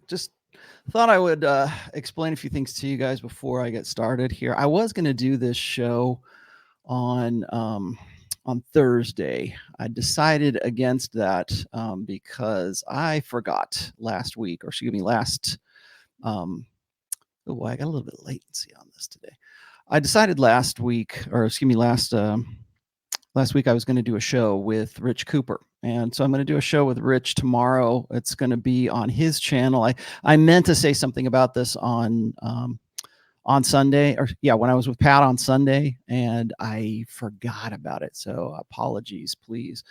Just thought I would explain a few things to you guys before I get started here. I was going to do this show on Thursday. I decided against that because I forgot last week, or excuse me, last. Oh, I got a little bit of latency on this today. I decided last week, or excuse me, last week I was going to do a show with Rich Cooper. And so I'm going to do a show with Rich tomorrow. It's going to be on his channel. I meant to say something about this on Sunday, or yeah, when I was with Pat on Sunday, and I forgot about it. So apologies, please.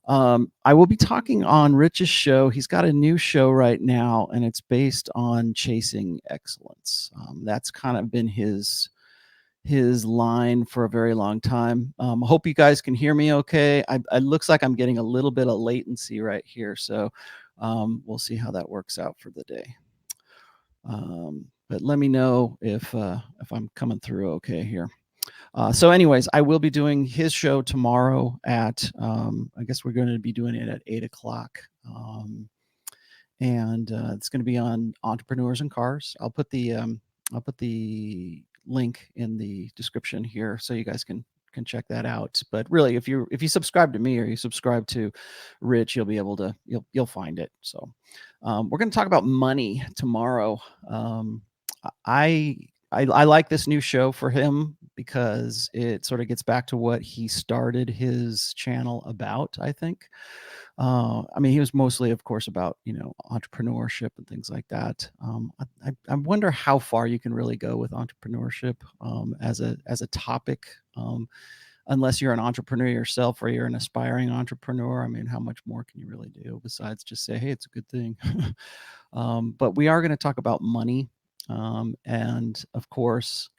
I will be talking on Rich's show. He's got a new show right now, and it's based on chasing excellence. That's kind of been his line for a very long time. I hope you guys can hear me okay. It looks like I'm getting a little bit of latency right here, so we'll see how that works out for the day. But let me know if I'm coming through okay here. So anyways, I will be doing his show tomorrow at, I guess we're going to be doing it at 8 o'clock. And it's going to be on entrepreneurs and cars. I'll put the link in the description here so you guys can check that out. But really, if you subscribe to me or you subscribe to Rich, you'll be able to you'll find it. So we're going to talk about money tomorrow. I like this new show for him because it sort of gets back to what he started his channel about, I think. I mean, he was mostly, of course, about, entrepreneurship and things like that. I wonder how far you can really go with entrepreneurship as a topic, unless you're an entrepreneur yourself or you're an aspiring entrepreneur. I mean, how much more can you really do besides just say, hey, it's a good thing? But we are going to talk about money. And of course,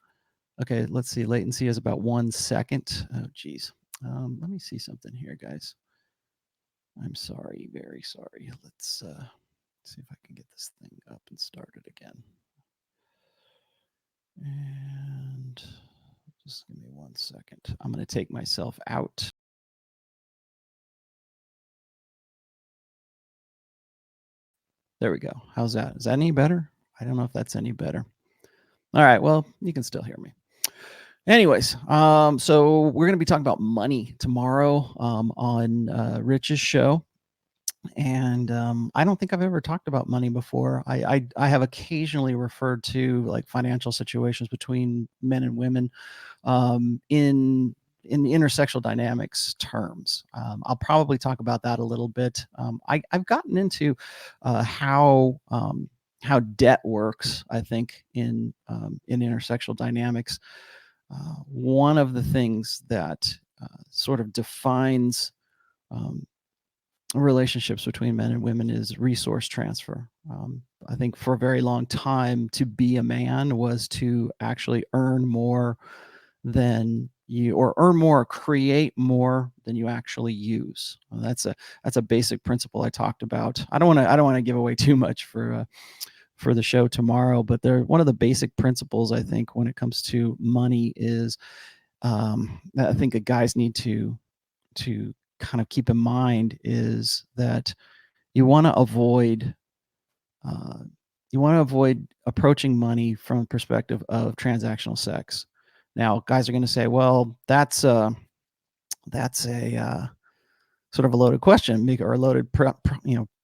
okay, let's see. Latency is about 1 second. Oh, geez. Let me see something here, guys. I'm sorry, very sorry. Let's see if I can get this thing up and started again. And just give me 1 second. I'm going to take myself out. There we go. How's that? Is that any better? I don't know if that's any better. All right. Well, you can still hear me. Anyways, so we're going to be talking about money tomorrow on Rich's show. And I don't think I've ever talked about money before. I have occasionally referred to like financial situations between men and women in the intersexual dynamics terms. I'll probably talk about that a little bit. I've gotten into how debt works, I think, in intersexual dynamics. One of the things that sort of defines relationships between men and women is resource transfer. I think for a very long time, to be a man was to actually earn more than you, or earn more, or create more than you actually use. That's a basic principle I talked about. I don't want to give away too much for the show tomorrow, but they're one of the basic principles, I think, when it comes to money is I think that guys need to kind of keep in mind is that you want to avoid approaching money from a perspective of transactional sex. Now, guys are going to say, well, that's a sort of a loaded question, or a loaded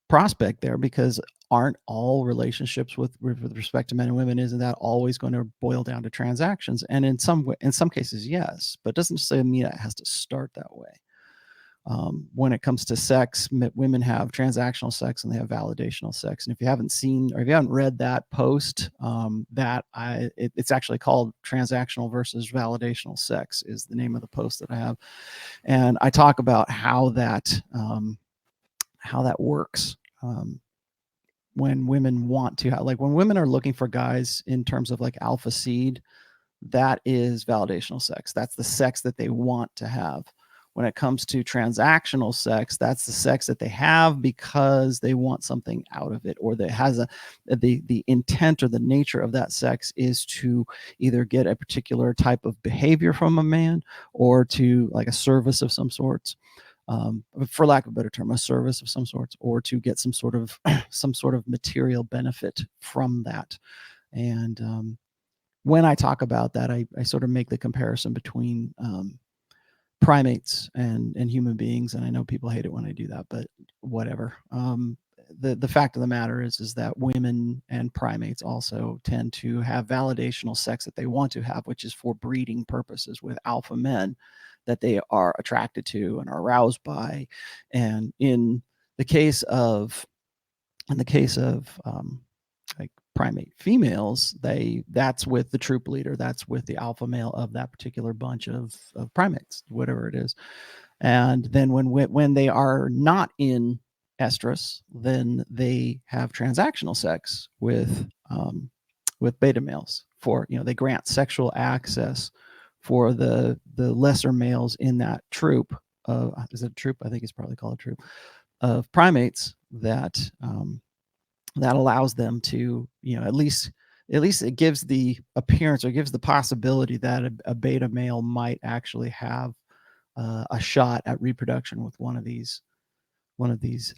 prospect there, because aren't all relationships with respect to men and women, isn't that always going to boil down to transactions? And in some cases, yes, but it doesn't necessarily mean that it has to start that way. When it comes to sex, women have transactional sex and they have validational sex. And if you haven't seen, or if you haven't read that post, it's actually called Transactional versus Validational Sex is the name of the post that I have. And I talk about how that works. When women want to like when women are looking for guys in terms of like alpha seed, that is validational sex. That's the sex that they want to have. When it comes to transactional sex, that's the sex that they have because they want something out of it, or that has the intent or the nature of that sex is to either get a particular type of behavior from a man or to like a service of some sorts. for lack of a better term, a service of some sorts, or to get some sort of material benefit from that. And when I talk about that, I sort of make the comparison between primates and human beings. And I know people hate it when I do that, but whatever. The fact of the matter is that women and primates also tend to have validational sex that they want to have, which is for breeding purposes with alpha men that they are attracted to and are aroused by. And in the case of like primate females, that's with the troop leader, that's with the alpha male of that particular bunch of primates, whatever it is. And then when they are not in estrus, then they have transactional sex with beta males. For, they grant sexual access for the lesser males in that troop. Is it a troop? I think it's probably called a troop of primates that that allows them to, at least it gives the appearance, or gives the possibility that a beta male might actually have a shot at reproduction with one of these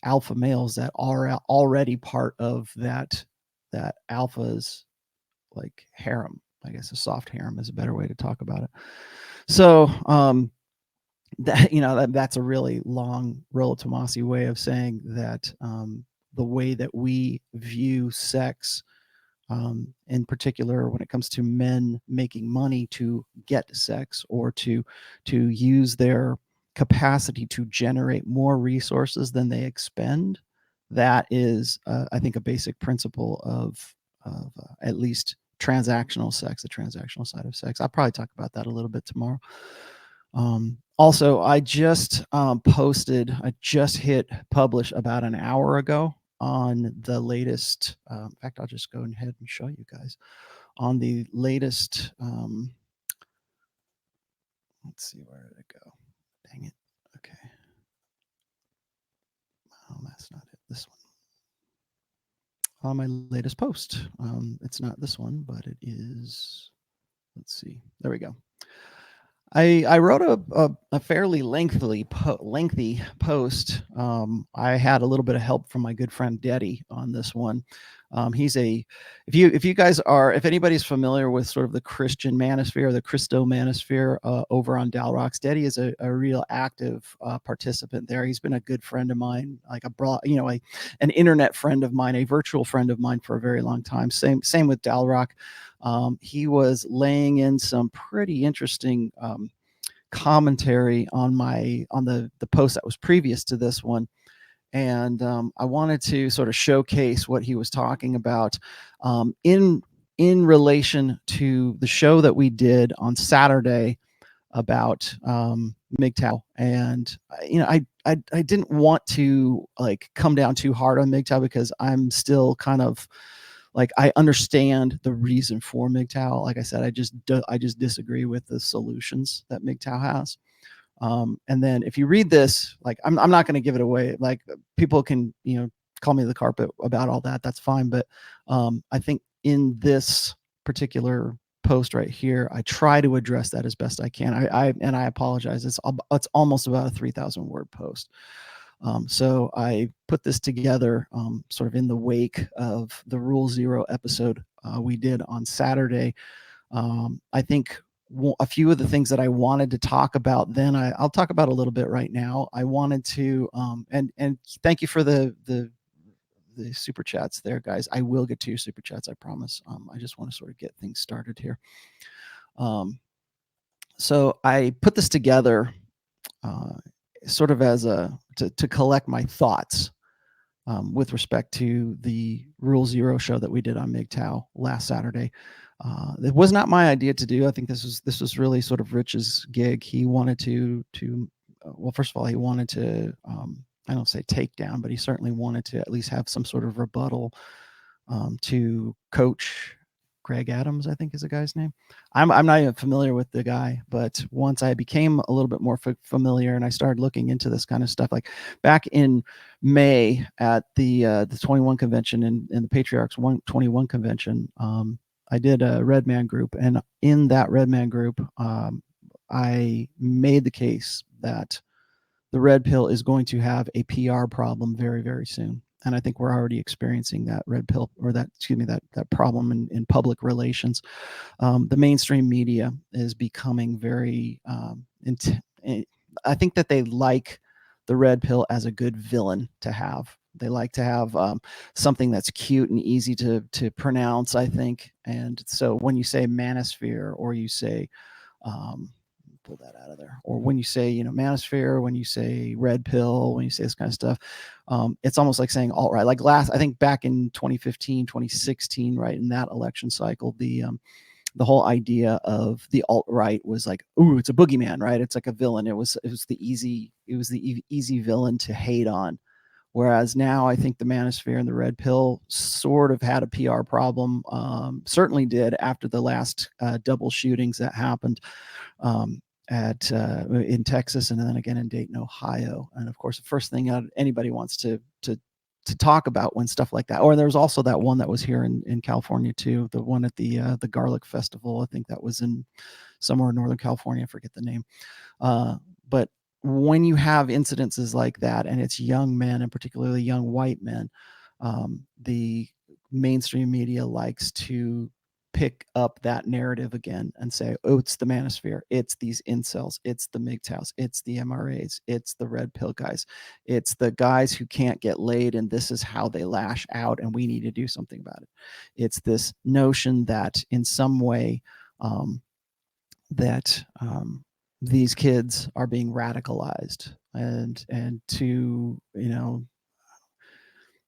alpha males that are already part of that alpha's like harem. I guess a soft harem is a better way to talk about it. So that's a really long Rollo Tomasi way of saying that the way that we view sex, in particular when it comes to men making money to get sex, or to use their capacity to generate more resources than they expend, that is I think a basic principle of at least transactional sex, the transactional side of sex. I'll probably talk about that a little bit tomorrow. Also, I just hit publish about an hour ago on the latest. In fact, I'll just go ahead and show you guys on the latest. Let's see, where did it go? Dang it. Okay. Oh, that's not it. This one. On my latest post. It's not this one, but it is. Let's see. There we go. I wrote a fairly lengthy post. I had a little bit of help from my good friend Deddy on this one. If anybody's familiar with sort of the Christian manosphere, the Christo manosphere over on Dalrocks, Deddy is a real active participant there. He's been a good friend of mine, like an internet friend of mine, a virtual friend of mine for a very long time. Same with Dalrock. He was laying in some pretty interesting commentary on the post that was previous to this one. And I wanted to sort of showcase what he was talking about in relation to the show that we did on Saturday about MGTOW. And I didn't want to like come down too hard on MGTOW, because I'm still kind of like, I understand the reason for MGTOW. Like I said, I just disagree with the solutions that MGTOW has. And then if you read this, like, I'm not going to give it away. Like, people can, call me the carpet about all that. That's fine. But I think in this particular post right here, I try to address that as best I can. I apologize. It's almost about a 3,000 word post. So I put this together sort of in the wake of the Rule Zero episode we did on Saturday. I think a few of the things that I wanted to talk about then, I'll talk about a little bit right now. I wanted to, and thank you for the super chats there, guys. I will get to your super chats, I promise. I just want to sort of get things started here. So I put this together sort of as to collect my thoughts with respect to the Rule Zero show that we did on MGTOW last Saturday. It was not my idea to do. I think this was really sort of Rich's gig. He wanted to well, first of all, he wanted to I don't say take down, but he certainly wanted to at least have some sort of rebuttal to Coach Greg Adams, I think is the guy's name. I'm not even familiar with the guy, but once I became a little bit more familiar and I started looking into this kind of stuff, like back in May at the 21 convention and the Patriarchs 21 convention, I did a Red Man group, and in that Red Man group, I made the case that the red pill is going to have a PR problem very, very soon. And I think we're already experiencing that red pill, or that, excuse me, that problem in public relations. The mainstream media is becoming very, I think that they like the red pill as a good villain to have. They like to have something that's cute and easy to pronounce, I think. And so when you say manosphere, or you say, pull that out of there, or when you say, manosphere, when you say red pill, when you say this kind of stuff, it's almost like saying alt-right. Like I think back in 2015, 2016, right, in that election cycle, the whole idea of the alt-right was like, ooh, it's a boogeyman, right? It's like a villain. It was the easy villain to hate on. Whereas now I think the manosphere and the red pill sort of had a PR problem. Certainly did after the last double shootings that happened in Texas, and then again in Dayton, Ohio. And of course, the first thing anybody wants to talk about when stuff like that. Or there was also that one that was here in California too, the one at the Garlic Festival. I think that was in somewhere in Northern California. I forget the name. But when you have incidences like that, and it's young men, and particularly young white men, the mainstream media likes to pick up that narrative again and say, oh, it's the manosphere, it's these incels, it's the MGTOWs, it's the MRAs, it's the red pill guys, it's the guys who can't get laid, and this is how they lash out, and we need to do something about it. It's this notion that in some way these kids are being radicalized, and to,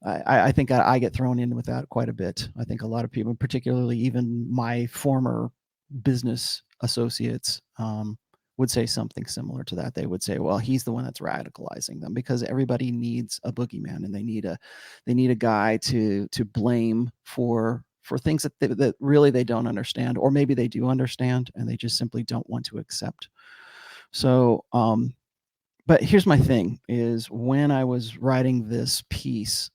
I think I get thrown in with that quite a bit. I think a lot of people, particularly even my former business associates, would say something similar to that. They would say, well, he's the one that's radicalizing them, because everybody needs a boogeyman, and they need a guy to blame for things that really they don't understand, or maybe they do understand and they just simply don't want to accept. So but here's my thing, is when I was writing this piece,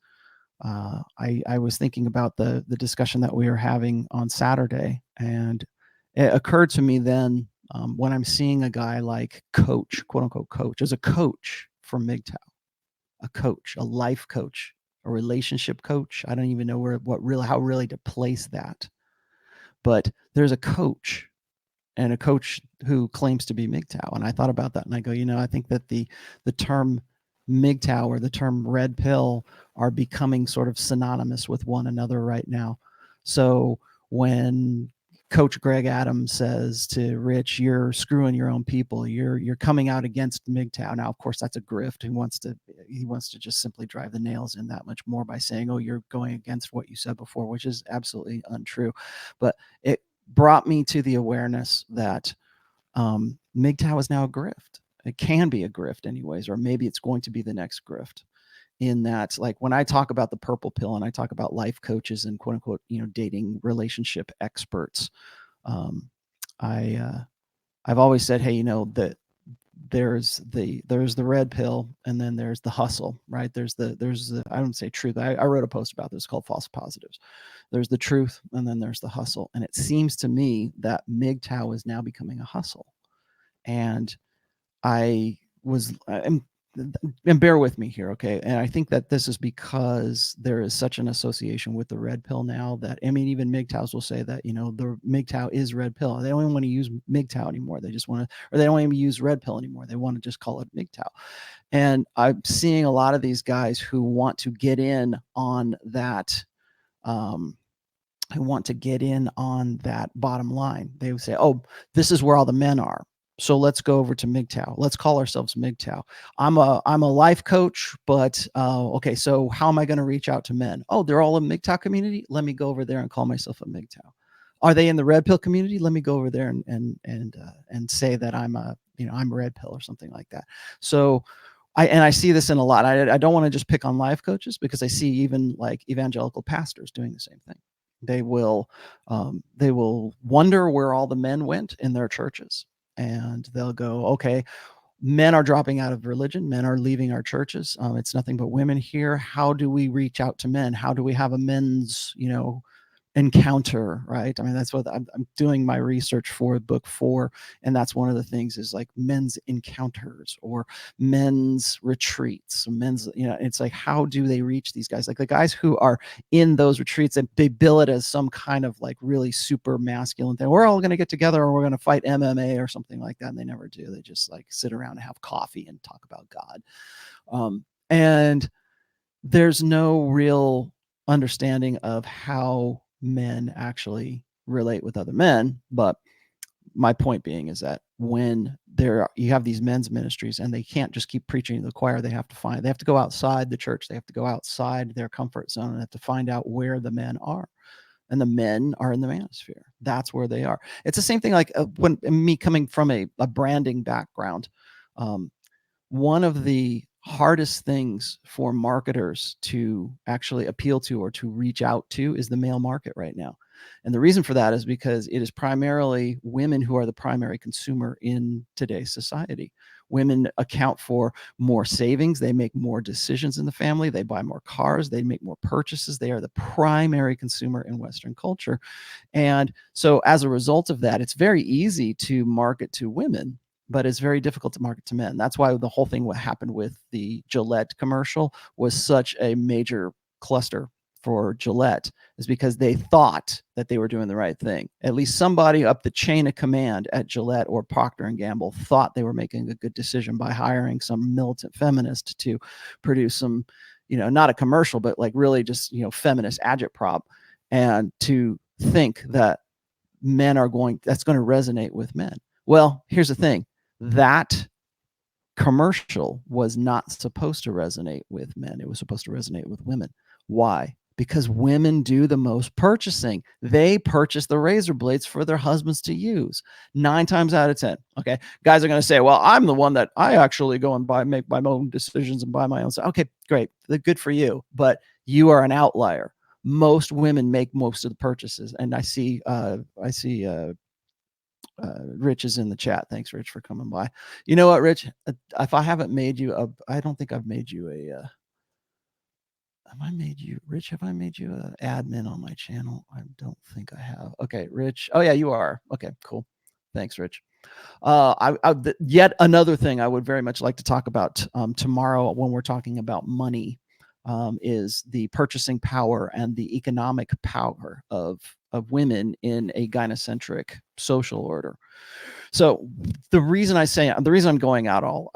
I was thinking about the discussion that we were having on Saturday, and it occurred to me then, when I'm seeing a guy like Coach, quote unquote coach, as a coach for MGTOW, a coach, a life coach, a relationship coach. I don't even know how really to place that, but there's a coach, and a coach who claims to be MGTOW. And I thought about that, and I go, I think that the term MGTOW or the term red pill are becoming sort of synonymous with one another right now. So when Coach Greg Adams says to Rich, you're screwing your own people, you're coming out against MGTOW. Now, of course, that's a grift. He wants to just simply drive the nails in that much more by saying, oh, you're going against what you said before, which is absolutely untrue. But it brought me to the awareness that MGTOW is now a grift. It can be a grift anyways, or maybe it's going to be the next grift. In that, like when I talk about the purple pill and I talk about life coaches and quote unquote, dating relationship experts, I've always said, hey, that there's the red pill, and then there's the hustle, right? There's the I don't say truth. I wrote a post about this called False Positives. There's the truth, and then there's the hustle. And it seems to me that MGTOW is now becoming a hustle. And and bear with me here, okay? And I think that this is because there is such an association with the red pill now that, even MGTOWs will say that, the MGTOW is red pill. They don't even want to use MGTOW anymore. They just want to, or they don't even use red pill anymore. They want to just call it MGTOW. And I'm seeing a lot of these guys who want to get in on that, bottom line. They would say, oh, this is where all the men are, so let's go over to MGTOW. Let's call ourselves MGTOW. I'm a life coach, but okay, so how am I going to reach out to men? Oh, they're all in MGTOW community. Let me go over there and call myself a MGTOW. Are they in the red pill community? Let me go over there and say that I'm a red pill or something like that. So I see this in a lot. I don't want to just pick on life coaches, because I see even like evangelical pastors doing the same thing. They will wonder where all the men went in their churches. And they'll go, okay, men are dropping out of religion. Men are leaving our churches. It's nothing but women here. How do we reach out to men? How do we have a men's, encounter, right? I mean, that's what I'm doing my research for book 4, and that's one of the things is like men's encounters or men's retreats, men's, it's like, how do they reach these guys? Like the guys who are in those retreats, and they bill it as some kind of like really super masculine thing. We're all going to get together and we're going to fight MMA or something like that. And they never do. They just like sit around and have coffee and talk about God. And there's no real understanding of how men actually relate with other men. But my point being is that when you have these men's ministries and they can't just keep preaching to the choir, they have to go outside the church. They have to go outside their comfort zone and have to find out where the men are. And the men are in the manosphere. That's where they are. It's the same thing like when me coming from a branding background. One of the hardest things for marketers to actually appeal to or to reach out to is the male market right now. And the reason for that is because it is primarily women who are the primary consumer in today's society. Women account for more savings. They make more decisions in the family. They buy more cars. They make more purchases. They are the primary consumer in Western culture. And so as a result of that, it's very easy to market to women, but it's very difficult to market to men. That's why the whole thing, what happened with the Gillette commercial was such a major cluster for Gillette, is because they thought that they were doing the right thing. At least somebody up the chain of command at Gillette or Procter & Gamble thought they were making a good decision by hiring some militant feminist to produce some, not a commercial, but like really just, feminist agitprop, and to think that that's going to resonate with men. Well, here's the thing. That commercial was not supposed to resonate with men. It was supposed to resonate with women. Why? Because women do the most purchasing. They purchase the razor blades for their husbands to use 9 times out of 10. Okay. Guys are going to say, well, I'm the one that I actually go and make my own decisions and buy my own stuff. Okay, great. Good for you. But you are an outlier. Most women make most of the purchases. And I see Rich is in the chat. Thanks, Rich, for coming by. You know what, Rich? If I haven't made you I don't think I've made you Rich, have I made you an admin on my channel? I don't think I have. Okay, Rich. Oh yeah, you are. Okay, cool. Thanks, Rich. Yet another thing I would very much like to talk about tomorrow when we're talking about money is the purchasing power and the economic power of women in a gynocentric social order. So the reason I'm going out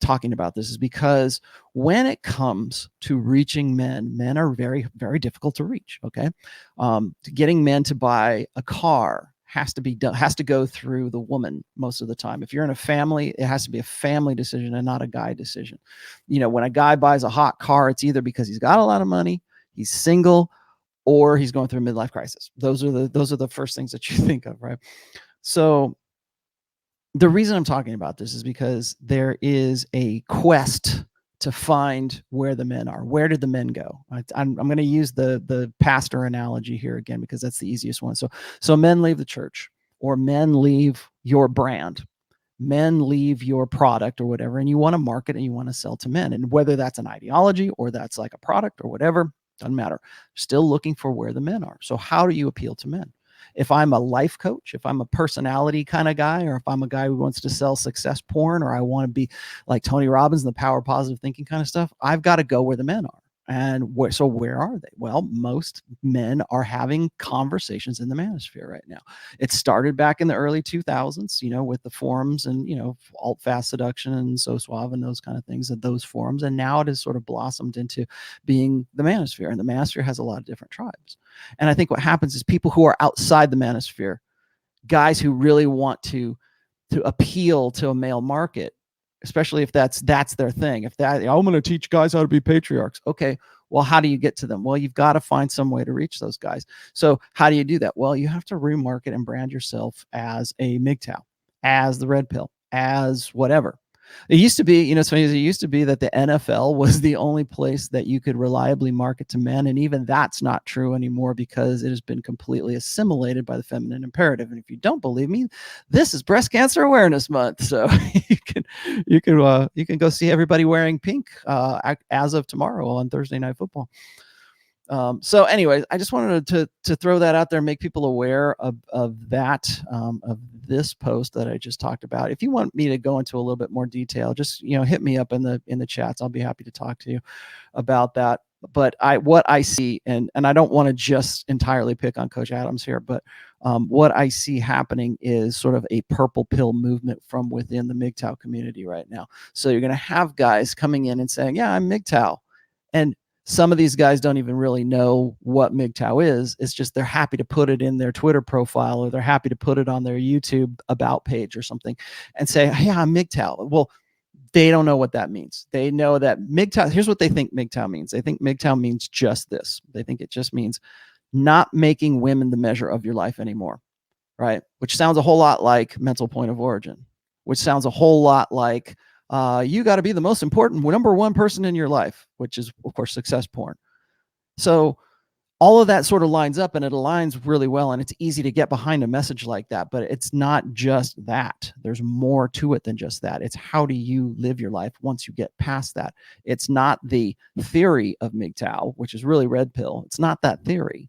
talking about this is because when it comes to reaching men are very, very difficult to reach. Okay. Getting men to buy a car has to go through the woman most of the time. If you're in a family, it has to be a family decision and not a guy decision. When a guy buys a hot car, it's either because he's got a lot of money, he's single, or he's going through a midlife crisis. Those are the first things that you think of, right? So the reason I'm talking about this is because there is a quest to find where the men are. Where did the men go? I'm going to use the pastor analogy here again, because that's the easiest one. So men leave the church, or men leave your brand. Men leave your product or whatever, and you want to market and you want to sell to men. And whether that's an ideology or that's like a product or whatever, doesn't matter. Still looking for where the men are. So how do you appeal to men? If I'm a life coach, if I'm a personality kind of guy, or if I'm a guy who wants to sell success porn, or I want to be like Tony Robbins and the power of positive thinking kind of stuff, I've got to go where the men are. And where are they? Well, most men are having conversations in the manosphere right now. It started back in the early 2000s, with the forums and, alt fast seduction and so suave and those kind of things at those forums. And now it has sort of blossomed into being the manosphere. And the manosphere has a lot of different tribes. And I think what happens is people who are outside the manosphere, guys who really want to appeal to a male market, especially if that's their thing. If I'm going to teach guys how to be patriarchs. Okay, well, how do you get to them? Well, you've got to find some way to reach those guys. So how do you do that? Well, you have to remarket and brand yourself as a MGTOW, as the red pill, as whatever. It used to be, it's funny, it used to be that the NFL was the only place that you could reliably market to men. And even that's not true anymore, because it has been completely assimilated by the feminine imperative. And if you don't believe me, this is Breast Cancer Awareness Month. So you can go see everybody wearing pink as of tomorrow on Thursday Night Football. So anyways, I just wanted to throw that out there, make people aware of that, of this post that I just talked about. If you want me to go into a little bit more detail, just, hit me up in the chats. I'll be happy to talk to you about that. But what I see, and I don't want to just entirely pick on Coach Adams here, but what I see happening is sort of a purple pill movement from within the MGTOW community right now. So you're going to have guys coming in and saying, yeah, I'm MGTOW. And some of these guys don't even really know what MGTOW is. It's just they're happy to put it in their Twitter profile, or they're happy to put it on their YouTube about page or something and say, yeah, I'm MGTOW. Well, they don't know what that means. They know that MGTOW, here's what they think MGTOW means. They think MGTOW means just this. They think it just means not making women the measure of your life anymore, right? Which sounds a whole lot like mental point of origin, which sounds a whole lot like you got to be the most important number one person in your life, which is, of course, success porn. So all of that sort of lines up, and it aligns really well, and it's easy to get behind a message like that. But it's not just that. There's more to it than just that. It's how do you live your life once you get past that. It's not the theory of MGTOW, which is really red pill. It's not that theory.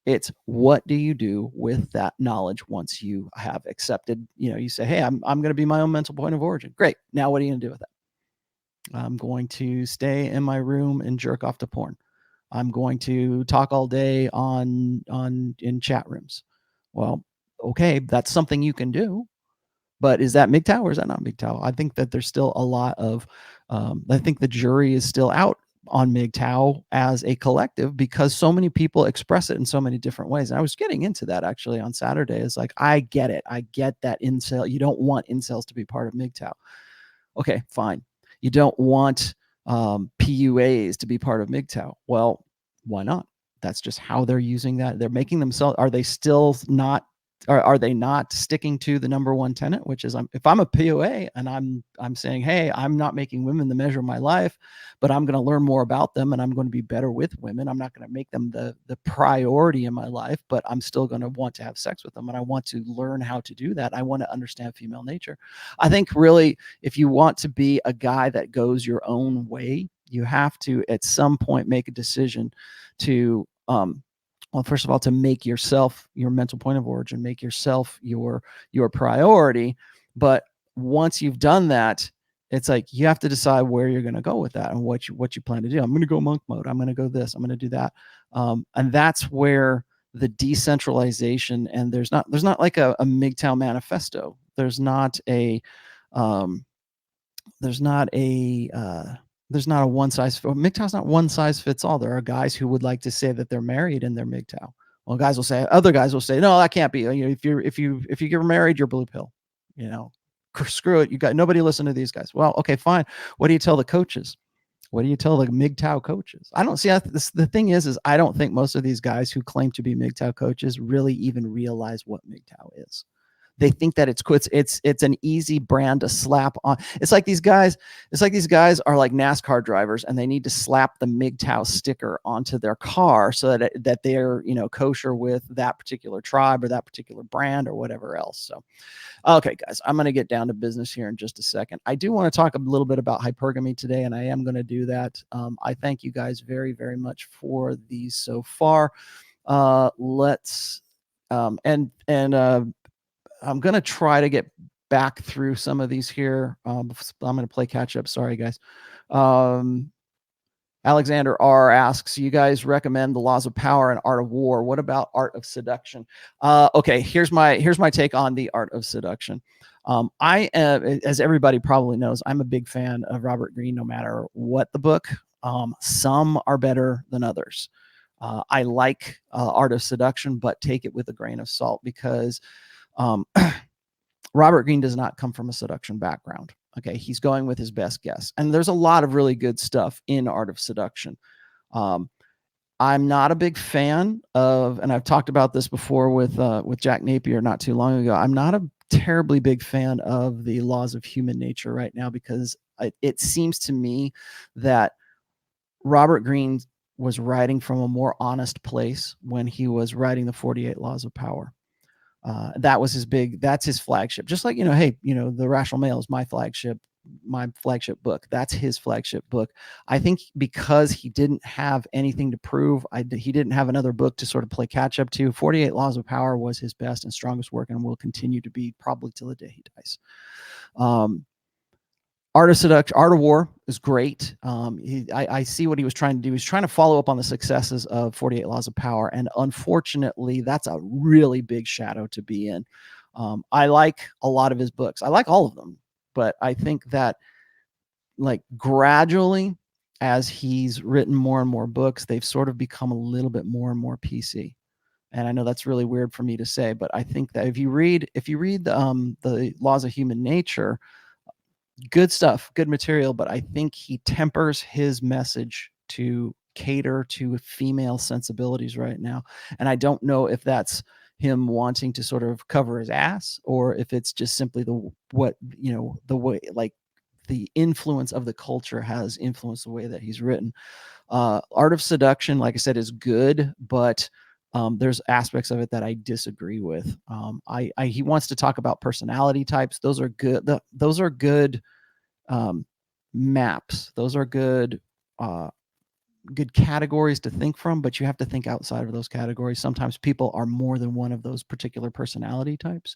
It's what do you do with that knowledge once you have accepted, you say, hey, I'm going to be my own mental point of origin. Great. Now what are you going to do with that? I'm going to stay in my room and jerk off to porn. I'm going to talk all day in chat rooms. Well, okay, that's something you can do, but is that MGTOW or is that not MGTOW? I think that there's still a lot of, I think the jury is still out on MGTOW as a collective, because so many people express it in so many different ways. And I was getting into that actually on Saturday. It's like, I get it. I get that incel. You don't want incels to be part of MGTOW. Okay, fine. You don't want PUAs to be part of MGTOW. Well, why not? That's just how they're using that. They're making themselves, are they still not, are they not sticking to the number one tenet, which is, if I'm a PUA and I'm saying, hey, I'm not making women the measure of my life, but I'm going to learn more about them and I'm going to be better with women. I'm not going to make them the priority in my life, but I'm still going to want to have sex with them. And I want to learn how to do that. I want to understand female nature. I think really, if you want to be a guy that goes your own way, you have to at some point make a decision to, well, first of all, to make yourself your mental point of origin, make yourself your priority. But once you've done that, it's like you have to decide where you're going to go with that and what you plan to do. I'm going to go monk mode. I'm going to go this. I'm going to do that. And that's where the decentralization, and there's not like a MGTOW manifesto. There's not a one size. MGTOW's not one size fits all. There are guys who would like to say that they're married in their MGTOW. Well, other guys will say, no, that can't be. If you get married, you're blue pill. Screw it. You got nobody listen to these guys. Well, okay, fine. What do you tell the coaches? What do you tell the MGTOW coaches? I don't see the thing is I don't think most of these guys who claim to be MGTOW coaches really even realize what MGTOW is. They think that it's an easy brand to slap on. It's like these guys are like NASCAR drivers, and they need to slap the MGTOW sticker onto their car so that they're kosher with that particular tribe or that particular brand or whatever else. So, okay, guys, I'm going to get down to business here in just a second. I do want to talk a little bit about hypergamy today, and I am going to do that. I thank you guys very, very much for these so far. Let's I'm going to try to get back through some of these here. I'm going to play catch up. Sorry, guys. Alexander R asks, you guys recommend The Laws of Power and Art of War. What about Art of Seduction? Okay, here's my take on the Art of Seduction. I am, as everybody probably knows, I'm a big fan of Robert Greene, no matter what the book. Some are better than others. I like Art of Seduction, but take it with a grain of salt, because Robert Greene does not come from a seduction background. Okay, he's going with his best guess, and there's a lot of really good stuff in Art of Seduction. I'm not a big fan of, and I've talked about this before with Jack Napier not too long ago. I'm not a terribly big fan of the Laws of Human Nature right now, because it seems to me that Robert Greene was writing from a more honest place when he was writing the 48 Laws of Power. That was that's his flagship. Just like, hey, The Rational Male is my flagship. my flagship book. That's his flagship book. I think because he didn't have anything to prove, he didn't have another book to sort of play catch up to. 48 Laws of Power was his best and strongest work, and will continue to be probably till the day he dies. Art of Seduction, Art of War is great. I see what he was trying to do. He's trying to follow up on the successes of 48 Laws of Power, and unfortunately, that's a really big shadow to be in. I like a lot of his books. I like all of them, but I think that, like, gradually, as he's written more and more books, they've sort of become a little bit more and more PC. And I know that's really weird for me to say, but I think that if you read the Laws of Human Nature, good stuff, good material, but I think he tempers his message to cater to female sensibilities right now. And I don't know if that's him wanting to sort of cover his ass, or if it's just simply the way, like, the influence of the culture has influenced the way that he's written. Art of Seduction, like I said, is good, but there's aspects of it that I disagree with. He wants to talk about personality types. Those are good. Those are good maps. Those are good categories to think from, but you have to think outside of those categories. Sometimes people are more than one of those particular personality types.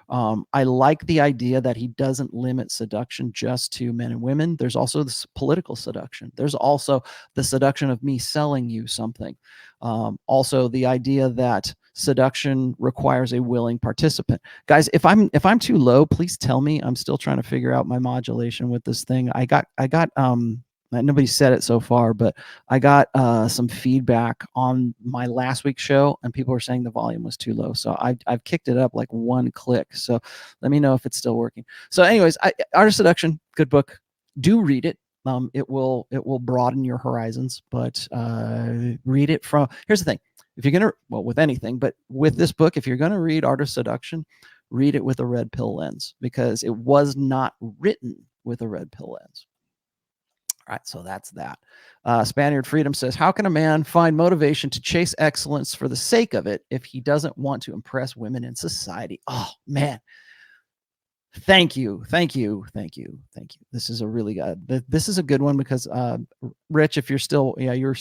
I like the idea that he doesn't limit seduction just to men and women. There's also this political seduction. There's also the seduction of me selling you something. Also the idea that seduction requires a willing participant. Guys, if I'm too low, please tell me. I'm still trying to figure out my modulation with this thing. I got nobody said it so far, but I got some feedback on my last week's show, and people were saying the volume was too low. So I've kicked it up like one click. So let me know if it's still working. So anyways, Art of Seduction, good book. Do read it. It will broaden your horizons, but read it from. Here's the thing: if you're gonna, well, with anything, but with this book, if you're gonna read Art of Seduction, read it with a red pill lens, because it was not written with a red pill lens. All right, so that's that. Spaniard Freedom says, how can a man find motivation to chase excellence for the sake of it if he doesn't want to impress women in society? Oh, man. Thank you. This is a really good, this is a good one, because Rich, if you're still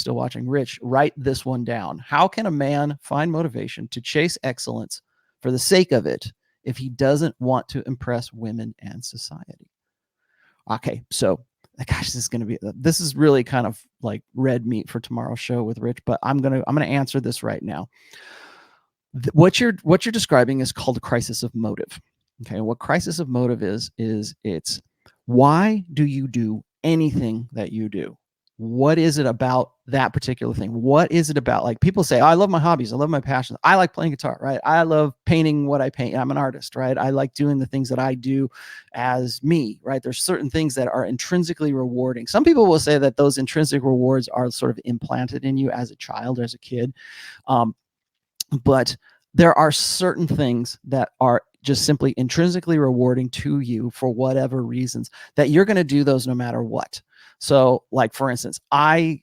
watching, Rich, write this one down. How can a man find motivation to chase excellence for the sake of it if he doesn't want to impress women and society? Okay, so gosh, this is really kind of like red meat for tomorrow's show with Rich, but I'm gonna answer this right now. What you're describing is called a crisis of motive. Okay, what crisis of motive is it's why do you do anything that you do? What is it about that particular thing? What is it about? Like, people say, oh, I love my hobbies, I love my passions, I like playing guitar, right? I love painting what I paint. I'm an artist, right? I like doing the things that I do as me, right? There's certain things that are intrinsically rewarding. Some people will say that those intrinsic rewards are sort of implanted in you as a child or as a kid. But there are certain things that are just simply intrinsically rewarding to you for whatever reasons, that you're going to do those no matter what. So, like, for instance,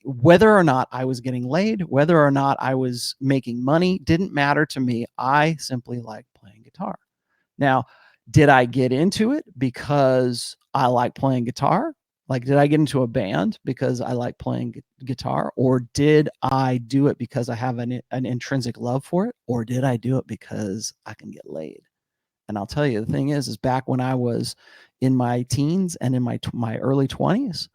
whether or not I was getting laid, whether or not I was making money, didn't matter to me. I simply liked playing guitar. Now, did I get into it because I like playing guitar? Like, did I get into a band because I like playing guitar? Or did I do it because I have an intrinsic love for it? Or did I do it because I can get laid? And I'll tell you, the thing is back when I was in my teens and in my early 20s,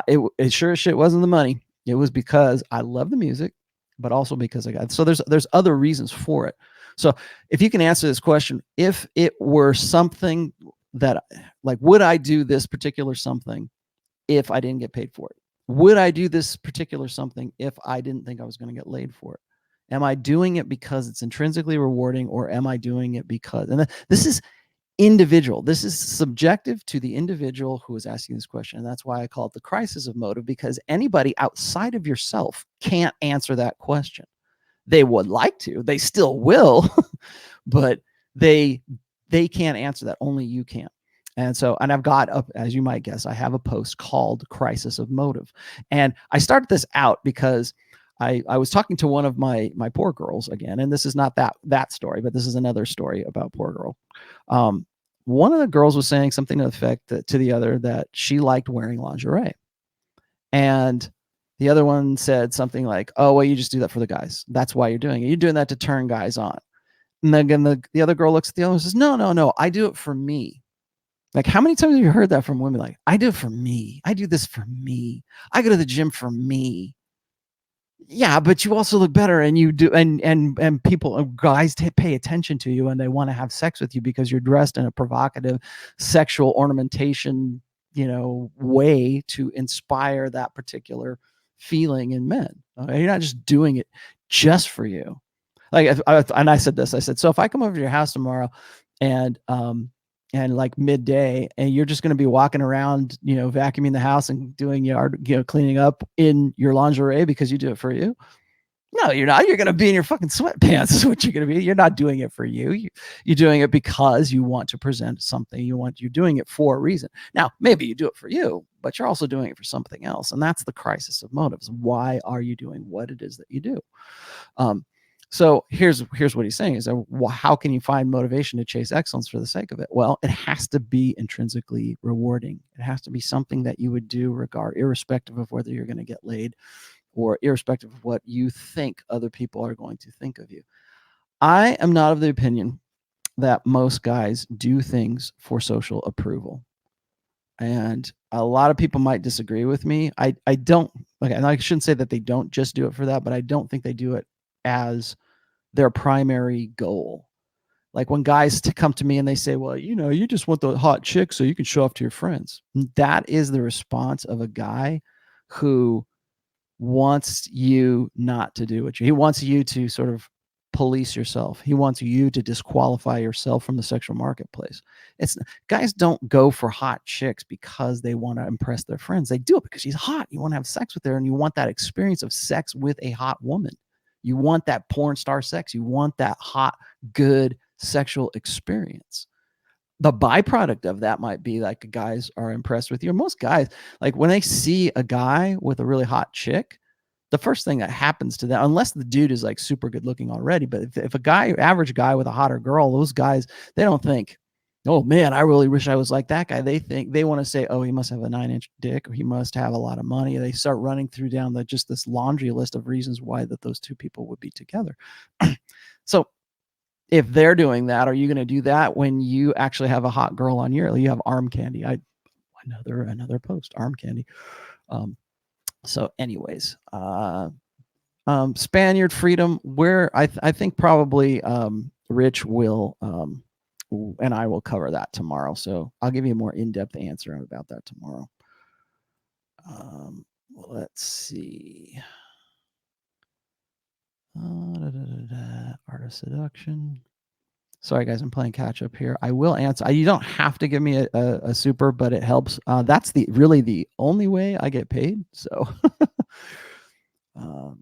it sure as shit wasn't the money. It was because I love the music, but also because I got, so there's other reasons for it. So if you can answer this question, if it were something that, like, would I do this particular something if I didn't get paid for it? Would I do this particular something if I didn't think I was going to get laid for it? Am I doing it because it's intrinsically rewarding, or am I doing it because, and this is individual. This is subjective to the individual who is asking this question. And that's why I call it the crisis of motive, because anybody outside of yourself can't answer that question. They would like to, they still will, but they can't answer that. Only you can. And so, and I've got up, as you might guess, I have a post called Crisis of Motive. And I started this out because I was talking to one of my poor girls again, and this is not that story, but this is another story about poor girl. one of the girls was saying something to the effect that, to the other, that she liked wearing lingerie. And the other one said something like, oh, well, you just do that for the guys. That's why you're doing it. You're doing that to turn guys on. And then the other girl looks at the other one and says, no, I do it for me. Like, how many times have you heard that from women? Like, I do it for me. I do this for me. I go to the gym for me. Yeah, but you also look better, and you do, and people, guys pay attention to you, and they want to have sex with you because you're dressed in a provocative sexual ornamentation, way to inspire that particular feeling in men. You're not just doing it just for you. Like, and I said this, I said, so if I come over to your house tomorrow and like midday, and you're just going to be walking around, vacuuming the house and doing yard, cleaning up in your lingerie because you do it for you. No, you're not. You're going to be in your fucking sweatpants is what you're going to be. You're not doing it for you. You're doing it because you want to present something. You're doing it for a reason. Now, maybe you do it for you, but you're also doing it for something else. And that's the crisis of motives. Why are you doing what it is that you do? So here's what he's saying is that, well, how can you find motivation to chase excellence for the sake of it? Well, it has to be intrinsically rewarding. It has to be something that you would do irrespective of whether you're going to get laid or irrespective of what you think other people are going to think of you. I am not of the opinion that most guys do things for social approval. And a lot of people might disagree with me. I don't, okay, and I shouldn't say that they don't just do it for that, but I don't think they do it as their primary goal. Like when guys come to me and they say, well, you just want the hot chick so you can show off to your friends. That is the response of a guy who wants you not to do he wants you to sort of police yourself. He wants you to disqualify yourself from the sexual marketplace. Guys don't go for hot chicks because they want to impress their friends. They do it because she's hot. You want to have sex with her, and you want that experience of sex with a hot woman. You want that porn star sex. You want that hot, good sexual experience. The byproduct of that might be like guys are impressed with you. Most guys, like when they see a guy with a really hot chick, the first thing that happens to them, unless the dude is like super good looking already, but if a average guy with a hotter girl, those guys, they don't think, oh man, I really wish I was like that guy. They want to say, oh, he must have a 9-inch dick, or he must have a lot of money. They start running through down just this laundry list of reasons why that those two people would be together. So if they're doing that, are you going to do that when you actually have a hot girl on you have arm candy? Another post, arm candy. So anyways, Spaniard freedom, where I think probably Rich will and I will cover that tomorrow. So I'll give you a more in-depth answer about that tomorrow. Let's see. Art of seduction. Sorry, guys, I'm playing catch up here. I will answer. You don't have to give me a super, but it helps. That's really the only way I get paid. So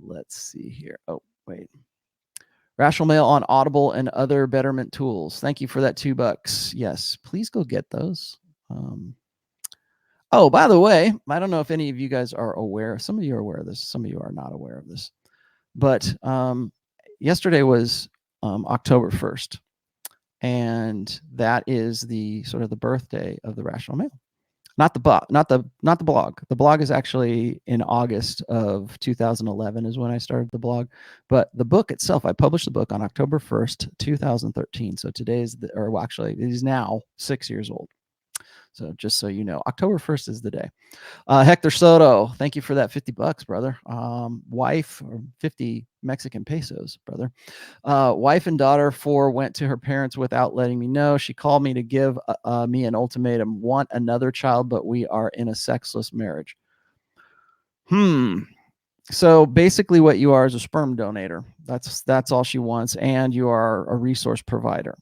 let's see here. Oh, wait. Rational Mail on Audible and other betterment tools. Thank you for that $2. Yes, please go get those. Oh, by the way, I don't know if any of you guys are aware. Some of you are aware of this. Some of you are not aware of this. But yesterday was October 1st. And that is the sort of the birthday of the Rational Mail. Not the blog. The blog is actually in August of 2011 is when I started the blog. But the book itself, I published the book on October 1st, 2013. So today is it is now 6 years old. So just so you know, October 1st is the day. Hector Soto, thank you for that $50, brother. Wife, or 50 Mexican pesos, brother. Wife and daughter 4 went to her parents without letting me know. She called me to give me an ultimatum. Want another child, but we are in a sexless marriage. So basically what you are is a sperm donator. That's all she wants. And you are a resource provider.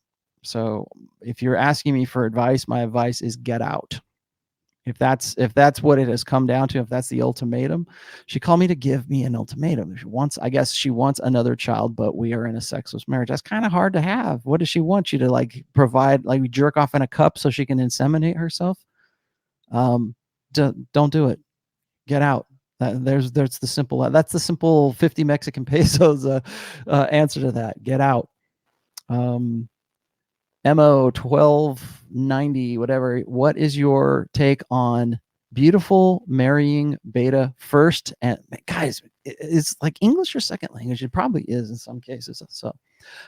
So if you're asking me for advice, my advice is get out. If that's what it has come down to, if that's the ultimatum, she called me to give me an ultimatum. I guess she wants another child, but we are in a sexless marriage. That's kind of hard to have. What does she want you to like provide, like jerk off in a cup so she can inseminate herself? Don't do it. Get out. That's the simple 50 Mexican pesos answer to that. Get out. MO 12 90, whatever. What is your take on beautiful marrying beta first? And guys, it's like English your second language. It probably is in some cases. So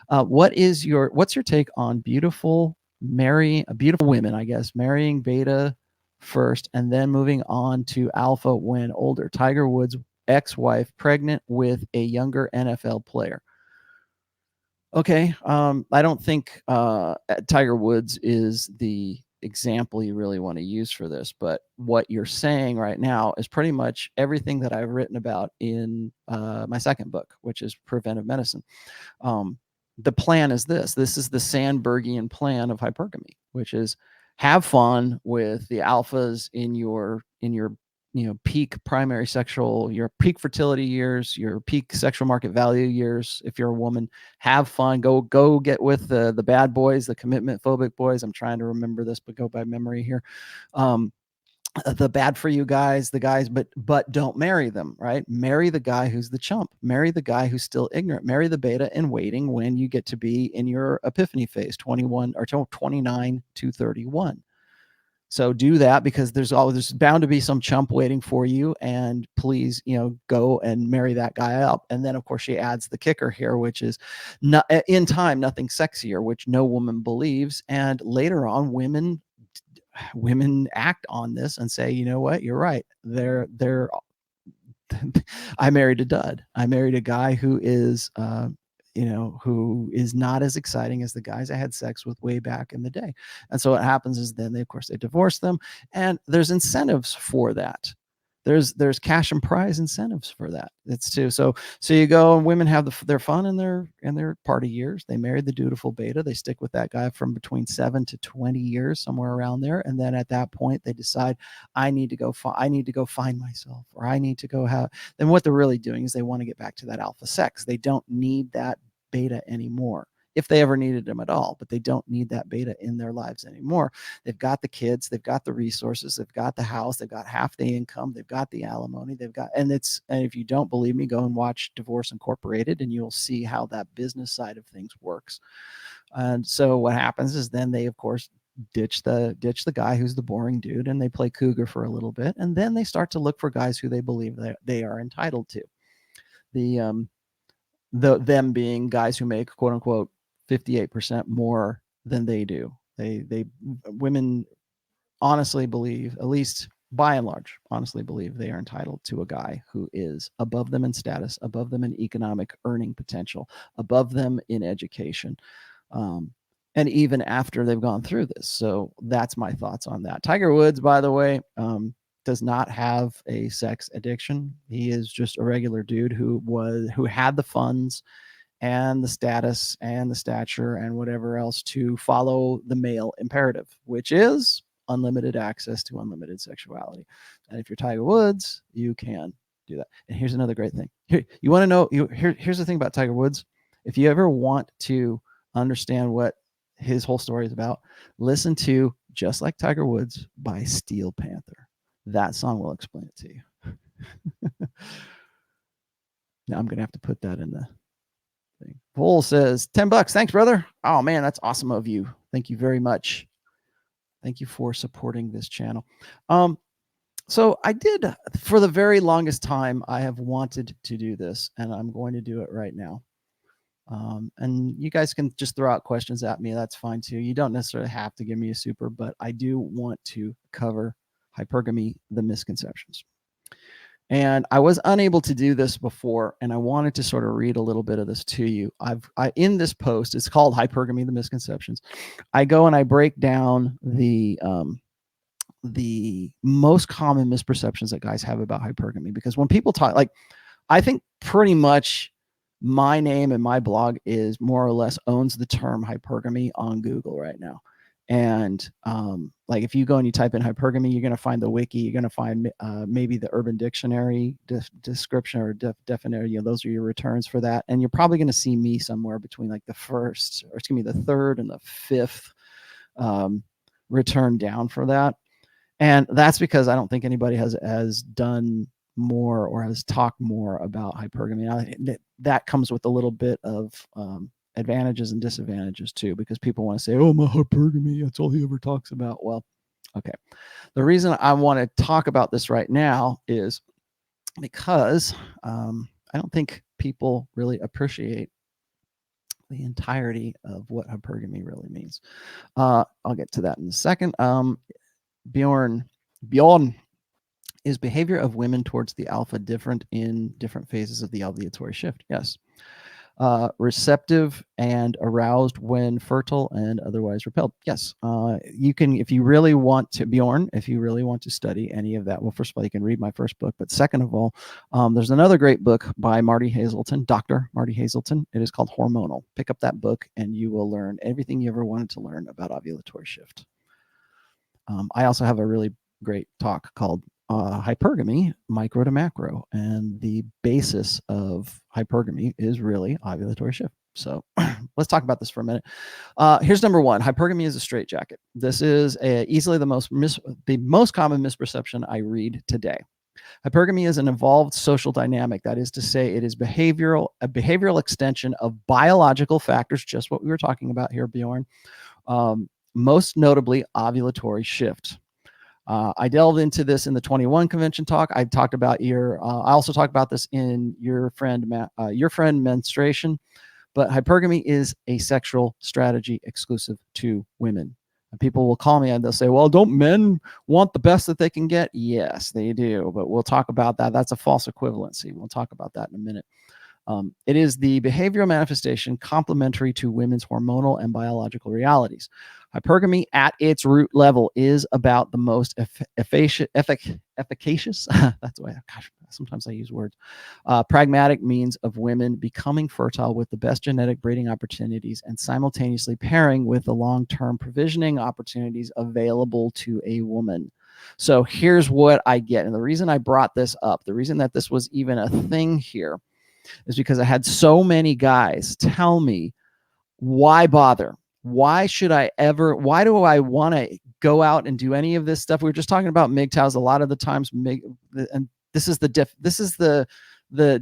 what's your take on beautiful women, I guess, marrying beta first and then moving on to alpha when older? Tiger Woods' ex-wife pregnant with a younger NFL player. Okay, I don't think Tiger Woods is the example you really want to use for this, but what you're saying right now is pretty much everything that I've written about in my second book, which is Preventive Medicine. The plan is this. This is the Sandbergian plan of hypergamy, which is have fun with the alphas in your peak primary sexual, your peak fertility years, your peak sexual market value years. If you're a woman, have fun. Go get with the bad boys, the commitment phobic boys. I'm trying to remember this, but go by memory here. The bad for you guys, the guys, but don't marry them, right? Marry the guy who's the chump. Marry the guy who's still ignorant. Marry the beta in waiting when you get to be in your epiphany phase, 21 or 29 to 31. So do that, because there's bound to be some chump waiting for you, and please, go and marry that guy up. And then of course she adds the kicker here, which is not in time, nothing sexier, which no woman believes. And later on, women act on this and say, you know what, you're right. I married a dud. I married a guy who is, who is not as exciting as the guys I had sex with way back in the day. And so what happens is then they divorce them, and there's incentives for that. There's cash and prize incentives for that. It's too. So you go, and women have their fun in their party years. They marry the dutiful beta. They stick with that guy from between 7 to 20 years, somewhere around there. And then at that point, they decide, I need to go find myself, or I need to go have. Then what they're really doing is they want to get back to that alpha sex. They don't need that beta anymore, if they ever needed them at all, but they don't need that beta in their lives anymore. They've got the kids, they've got the resources, they've got the house, they've got half the income, they've got the alimony, and if you don't believe me, go and watch Divorce Incorporated, and you'll see how that business side of things works. And so what happens is then they, of course, ditch the guy who's the boring dude, and they play cougar for a little bit, and then they start to look for guys who they believe that they are entitled to. Them being guys who make, quote unquote, 58% more than they do. Women honestly believe, at least by and large, honestly believe they are entitled to a guy who is above them in status, above them in economic earning potential, above them in education, and even after they've gone through this. So that's my thoughts on that. Tiger Woods, by the way, does not have a sex addiction. He is just a regular dude who had the funds and the status and the stature and whatever else to follow the male imperative, which is unlimited access to unlimited sexuality. And if you're Tiger Woods, you can do that. And here's another great thing. You want to know, here's the thing about Tiger Woods. If you ever want to understand what his whole story is about, listen to Just Like Tiger Woods by Steel Panther. That song will explain it to you. Now I'm going to have to put that in the thing. Vol says $10. Thanks, brother. Oh man, that's awesome of you. Thank you very much. Thank you for supporting this channel. So I did, for the very longest time, I have wanted to do this, and I'm going to do it right now. And you guys can just throw out questions at me. That's fine too. You don't necessarily have to give me a super, but I do want to cover hypergamy, the misconceptions. And I was unable to do this before, and I wanted to sort of read a little bit of this to you. In this post, it's called Hypergamy, the Misconceptions. I go and I break down the most common misperceptions that guys have about hypergamy, because when people talk, like, I think pretty much my name and my blog is more or less owns the term hypergamy on Google right now. And like if you go and you type in hypergamy, you're going to find the wiki, you're going to find maybe the Urban Dictionary description or definition. Those are your returns for that. And you're probably going to see me somewhere between like the third and the fifth return down for that. And that's because I don't think anybody has done more or has talked more about hypergamy. Now, that comes with a little bit of advantages and disadvantages too, because people want to say, oh, my hypergamy, that's all he ever talks about. Well, okay. The reason I want to talk about this right now is because I don't think people really appreciate the entirety of what hypergamy really means. I'll get to that in a second. Bjorn, is behavior of women towards the alpha different in different phases of the ovulatory shift? Yes. Receptive and aroused when fertile and otherwise repelled? Yes. You can, if you really want to, Bjorn, if you really want to study any of that, well, first of all, you can read my first book, but second of all, there's another great book by Marty Hazelton, Dr. Marty Hazelton. It is called Hormonal. Pick up that book and you will learn everything you ever wanted to learn about ovulatory shift. I also have a really great talk called Hypergamy, Micro to Macro, and the basis of hypergamy is really ovulatory shift. So let's talk about this for a minute. Here's number one. Hypergamy is a straitjacket. This is easily the most common misperception I read today. Hypergamy is an evolved social dynamic. That is to say, it is a behavioral extension of biological factors, just what we were talking about here, Bjorn. Most notably, ovulatory shift. I delved into this in the 21 convention talk. I talked about I also talked about this in your friend menstruation. But hypergamy is a sexual strategy exclusive to women. And people will call me and they'll say, well, don't men want the best that they can get? Yes, they do. But we'll talk about that. That's a false equivalency. We'll talk about that in a minute. It is the behavioral manifestation complementary to women's hormonal and biological realities. Hypergamy at its root level is about the most efficacious, that's why, gosh, sometimes I use words, pragmatic means of women becoming fertile with the best genetic breeding opportunities and simultaneously pairing with the long-term provisioning opportunities available to a woman. So here's what I get. And the reason I brought this up, the reason that this was even a thing here, is because I had so many guys tell me, why bother? Why do I want to go out and do any of this stuff? We were just talking about MGTOWs a lot of the times, and this is the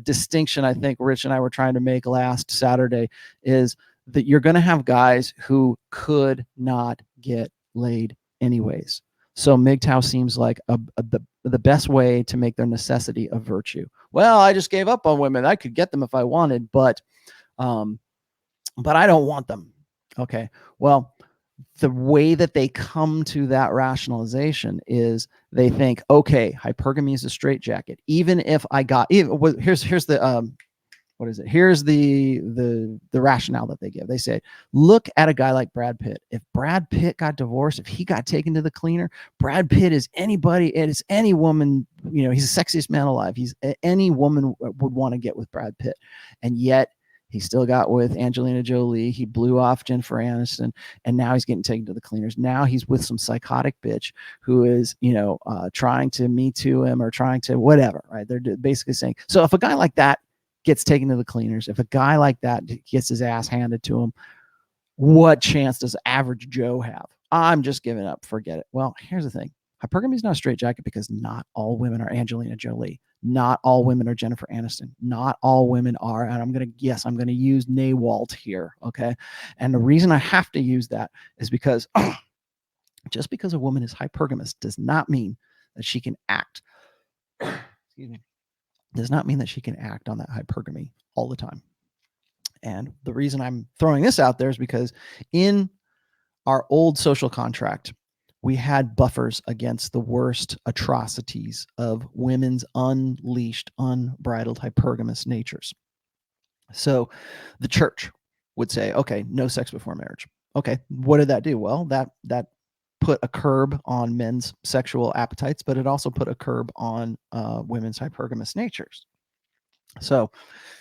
distinction I think Rich and I were trying to make last Saturday, is that you're going to have guys who could not get laid anyways. So MGTOW seems like the best way to make their necessity a virtue. Well, I just gave up on women. I could get them if I wanted, but I don't want them. Okay. Well, the way that they come to that rationalization is they think, okay, hypergamy is a straitjacket. Even if I got, here's the what is it? Here's the rationale that they give. They say, look at a guy like Brad Pitt. If Brad Pitt got divorced, if he got taken to the cleaner, Brad Pitt is anybody. It is any woman. You know, he's the sexiest man alive. Any woman would want to get with Brad Pitt, and yet he still got with Angelina Jolie. He blew off Jennifer Aniston, and now he's getting taken to the cleaners. Now he's with some psychotic bitch who is, trying to Me Too him or trying to whatever. Right? They're basically saying, so if a guy like that gets taken to the cleaners, if a guy like that gets his ass handed to him, what chance does average Joe have? I'm just giving up. Forget it. Well, here's the thing. Hypergamy is not a straitjacket because not all women are Angelina Jolie. Not all women are Jennifer Aniston. Not all women are, and I'm going to use Nawalt here, okay? And the reason I have to use that is because just because a woman is hypergamous does not mean that she can act. Excuse me. Does not mean that she can act on that hypergamy all the time. And the reason I'm throwing this out there is because in our old social contract, we had buffers against the worst atrocities of women's unleashed, unbridled hypergamous natures. So the church would say, okay, no sex before marriage. Okay, what did that do? Well, that put a curb on men's sexual appetites, but it also put a curb on women's hypergamous natures. So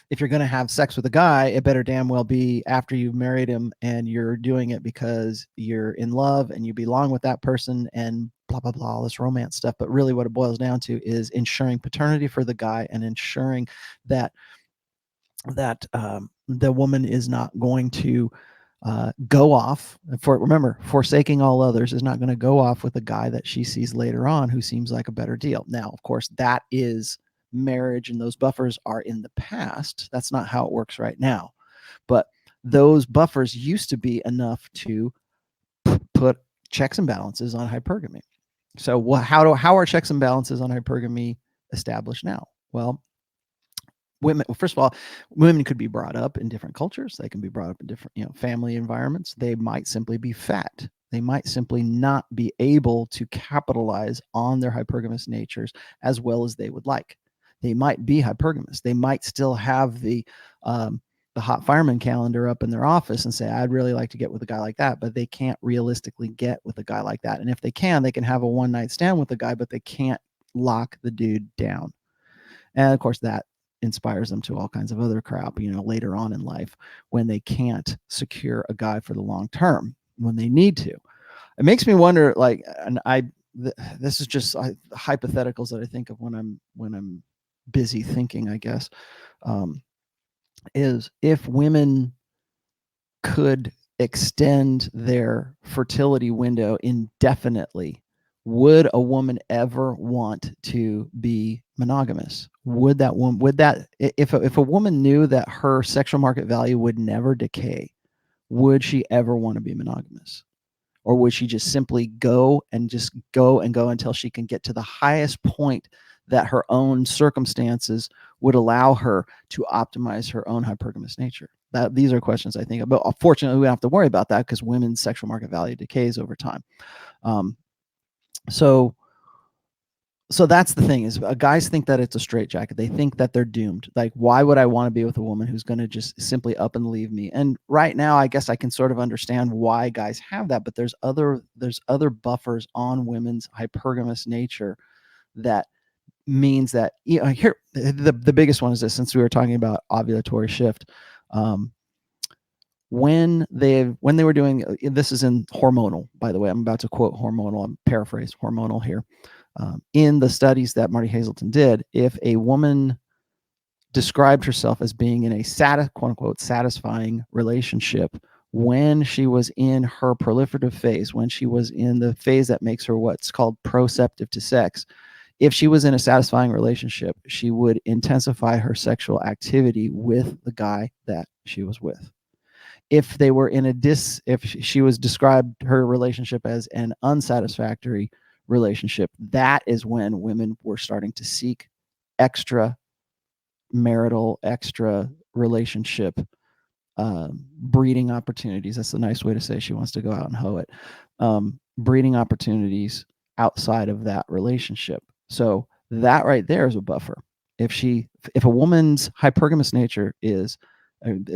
if you're going to have sex with a guy, it better damn well be after you've married him and you're doing it because you're in love and you belong with that person and blah, blah, blah, all this romance stuff. But really what it boils down to is ensuring paternity for the guy and ensuring that the woman is not going to go off remember, forsaking all others, is not going to go off with a guy that she sees later on who seems like a better deal. Now, of course, that is marriage and those buffers are in the past. That's not how it works right now. But those buffers used to be enough to put checks and balances on hypergamy. So how are checks and balances on hypergamy established now? Well, women, first of all, women could be brought up in different cultures. They can be brought up in different, family environments. They might simply be fat. They might simply not be able to capitalize on their hypergamous natures as well as they would like. They might be hypergamous. They might still have the hot fireman calendar up in their office and say, I'd really like to get with a guy like that, but they can't realistically get with a guy like that. And if they can have a one-night stand with a guy, but they can't lock the dude down. And of course, that inspires them to all kinds of other crap, later on in life when they can't secure a guy for the long term when they need to. It makes me wonder, like, and this is just hypotheticals that I think of when I'm busy thinking, I guess, is if women could extend their fertility window indefinitely, would a woman ever want to be monogamous? Would that if a woman knew that her sexual market value would never decay, would she ever want to be monogamous? Or would she just simply go until she can get to the highest point that her own circumstances would allow her to optimize her own hypergamous nature? These are questions I think about. Fortunately, we don't have to worry about that because women's sexual market value decays over time. So that's the thing, is guys think that it's a straitjacket. They think that they're doomed. Like, why would I want to be with a woman who's going to just simply up and leave me? And right now, I guess I can sort of understand why guys have that, but there's other buffers on women's hypergamous nature that means that, here, the biggest one is this, since we were talking about ovulatory shift. When they were doing, this is in hormonal, by the way, I'm about to quote hormonal, I'm paraphrase hormonal here. In the studies that Marty Hazelton did, if a woman described herself as being in a quote unquote satisfying relationship when she was in her proliferative phase, when she was in the phase that makes her what's called proceptive to sex, if she was in a satisfying relationship, she would intensify her sexual activity with the guy that she was with. If they were in if she was described her relationship as an unsatisfactory relationship, that is when women were starting to seek extra marital, extra relationship breeding opportunities. That's a nice way to say she wants to go out and hoe it. Breeding opportunities outside of that relationship. So that right there is a buffer. If a woman's hypergamous nature is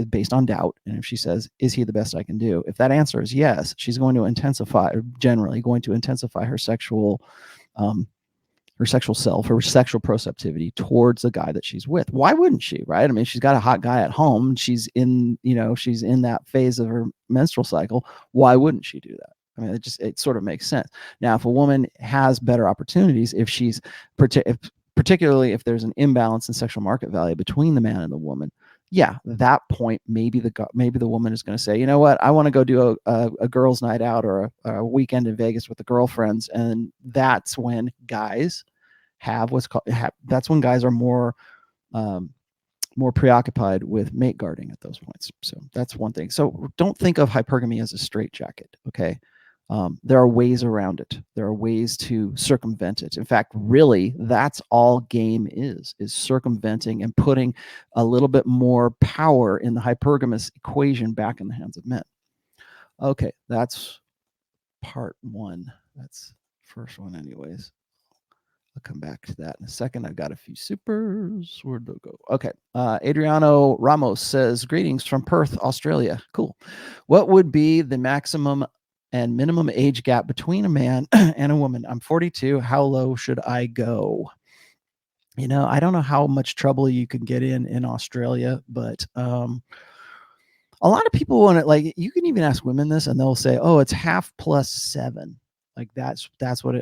based on doubt, and if she says, is he the best I can do? If that answer is yes, she's going to generally going to intensify her sexual self, her sexual proceptivity towards the guy that she's with. Why wouldn't she, right? I mean, she's got a hot guy at home. She's in that phase of her menstrual cycle. Why wouldn't she do that? I mean, it sort of makes sense. Now, if a woman has better opportunities, if she's particularly if there's an imbalance in sexual market value between the man and the woman, yeah, at that point, maybe the woman is going to say, you know what, I want to go do a girls' night out or a weekend in Vegas with the girlfriends, and that's when guys have that's when guys are more preoccupied with mate guarding at those points. So that's one thing. So don't think of hypergamy as a straitjacket, okay? There are ways around it. There are ways to circumvent it. In fact, really, that's all game is circumventing and putting a little bit more power in the hypergamous equation back in the hands of men. Okay, that's part one. That's first one anyways. I'll come back to that in a second. I've got a few supers. Where'd they go? Okay. Adriano Ramos says, greetings from Perth, Australia. Cool. What would be the maximum and minimum age gap between a man and a woman? I'm 42. How low should I go? I don't know how much trouble you can get in Australia, but a lot of people want it. Like, you can even ask women this and they'll say, oh, it's half plus 7. Like that's what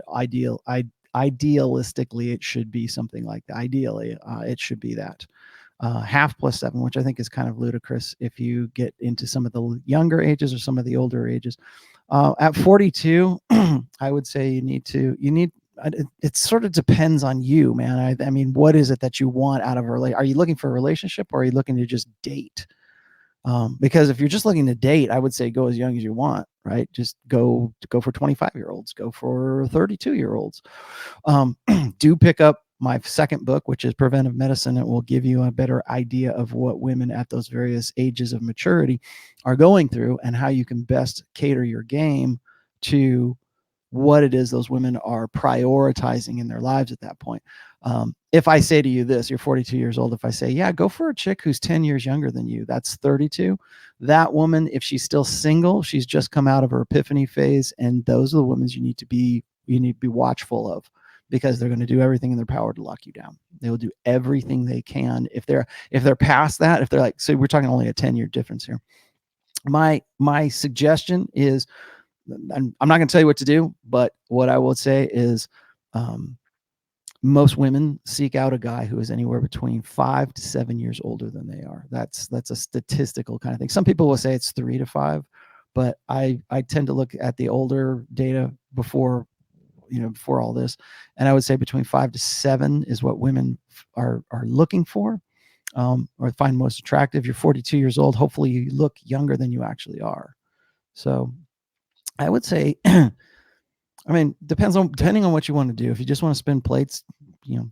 idealistically it should be, something like that. Ideally, it should be that. Half plus 7, which I think is kind of ludicrous if you get into some of the younger ages or some of the older ages. At 42, I would say it sort of depends on you, man. I mean, what is it that you want out of a relationship? Are you looking for a relationship, or are you looking to just date? Because if you're just looking to date, I would say go as young as you want, right? Just go for 25-year-olds, go for 32-year-olds. Do pick up my second book, which is Preventive Medicine. It will give you a better idea of what women at those various ages of maturity are going through and how you can best cater your game to what it is those women are prioritizing in their lives at that point. If I say to you this, you're 42 years old. If I say, yeah, go for a chick who's 10 years younger than you, that's 32. That woman, if she's still single, she's just come out of her epiphany phase. And those are the women you need to be watchful of, because they're going to do everything in their power to lock you down. They will do everything they can. If they're past that, if they're like, so we're talking only a 10-year difference here. My suggestion is, I'm not going to tell you what to do, but what I will say is, most women seek out a guy who is anywhere between 5 to 7 years older than they are. That's a statistical kind of thing. Some people will say it's 3 to 5, but I tend to look at the older data before all this, and I would say between 5 to 7 is what women are looking for, or find most attractive. You're 42 years old. Hopefully, you look younger than you actually are. So, I would say, I mean, depending on what you want to do. If you just want to spin plates,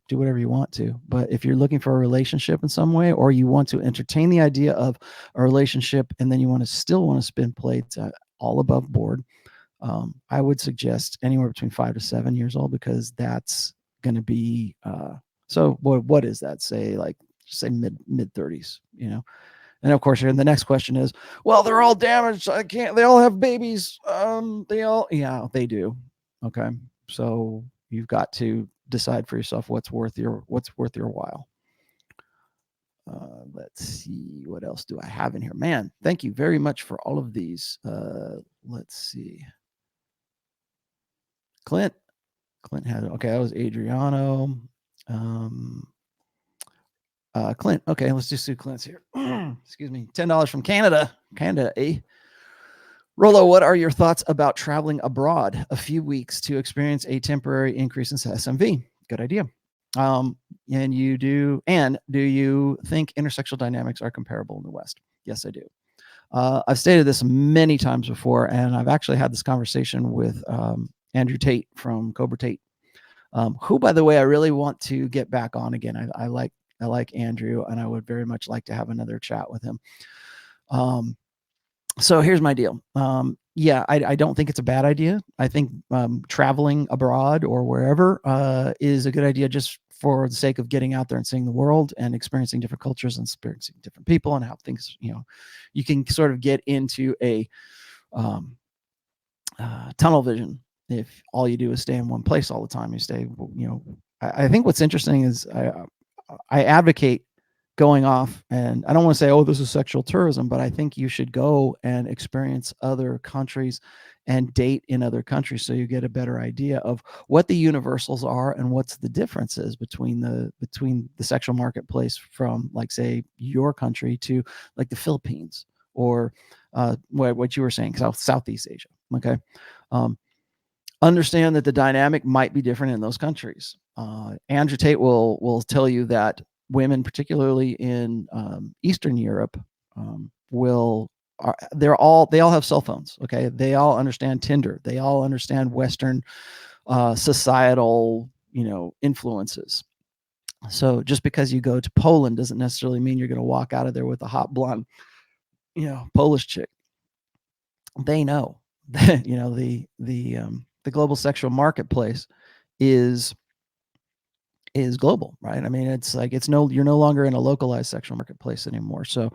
do whatever you want to. But if you're looking for a relationship in some way, or you want to entertain the idea of a relationship, and then you still want to spin plates, all above board, I would suggest anywhere between 5 to 7 years old, because that's going to be, so what is that? Say mid 30s, And of course, the next question is, well, they're all damaged. They all have babies. They do. Okay. So you've got to decide for yourself what's worth your while. Let's see, what else do I have in here? Man, thank you very much for all of these. Let's see. Clint had it. Okay, that was Adriano. Clint. Okay, let's just do Clint's here. Excuse me. $10 from Canada. Canada, eh? Rolo, what are your thoughts about traveling abroad a few weeks to experience a temporary increase in SMV? Good idea. Do you think intersexual dynamics are comparable in the West? Yes, I do. I've stated this many times before, and I've actually had this conversation with Andrew Tate from Cobra Tate, who, by the way, I really want to get back on again. I like Andrew, and I would very much like to have another chat with him. So here's my deal. I don't think it's a bad idea. I think traveling abroad or wherever is a good idea, just for the sake of getting out there and seeing the world and experiencing different cultures and experiencing different people, and how things, you can sort of get into a tunnel vision if all you do is stay in one place all the time. I think what's interesting is I advocate going off, and I don't want to say, oh, this is sexual tourism, but I think you should go and experience other countries and date in other countries, so you get a better idea of what the universals are and what's the differences between the sexual marketplace from, like, say, your country to like the Philippines, or what you were saying, Southeast Asia. Okay. Understand that the dynamic might be different in those countries. Andrew Tate will tell you that women, particularly in Eastern Europe, they all have cell phones. Okay, they all understand Tinder. They all understand Western societal influences. So just because you go to Poland doesn't necessarily mean you're going to walk out of there with a hot blonde, Polish chick. They know that the global sexual marketplace is global, right? I mean, it's like you're no longer in a localized sexual marketplace anymore. So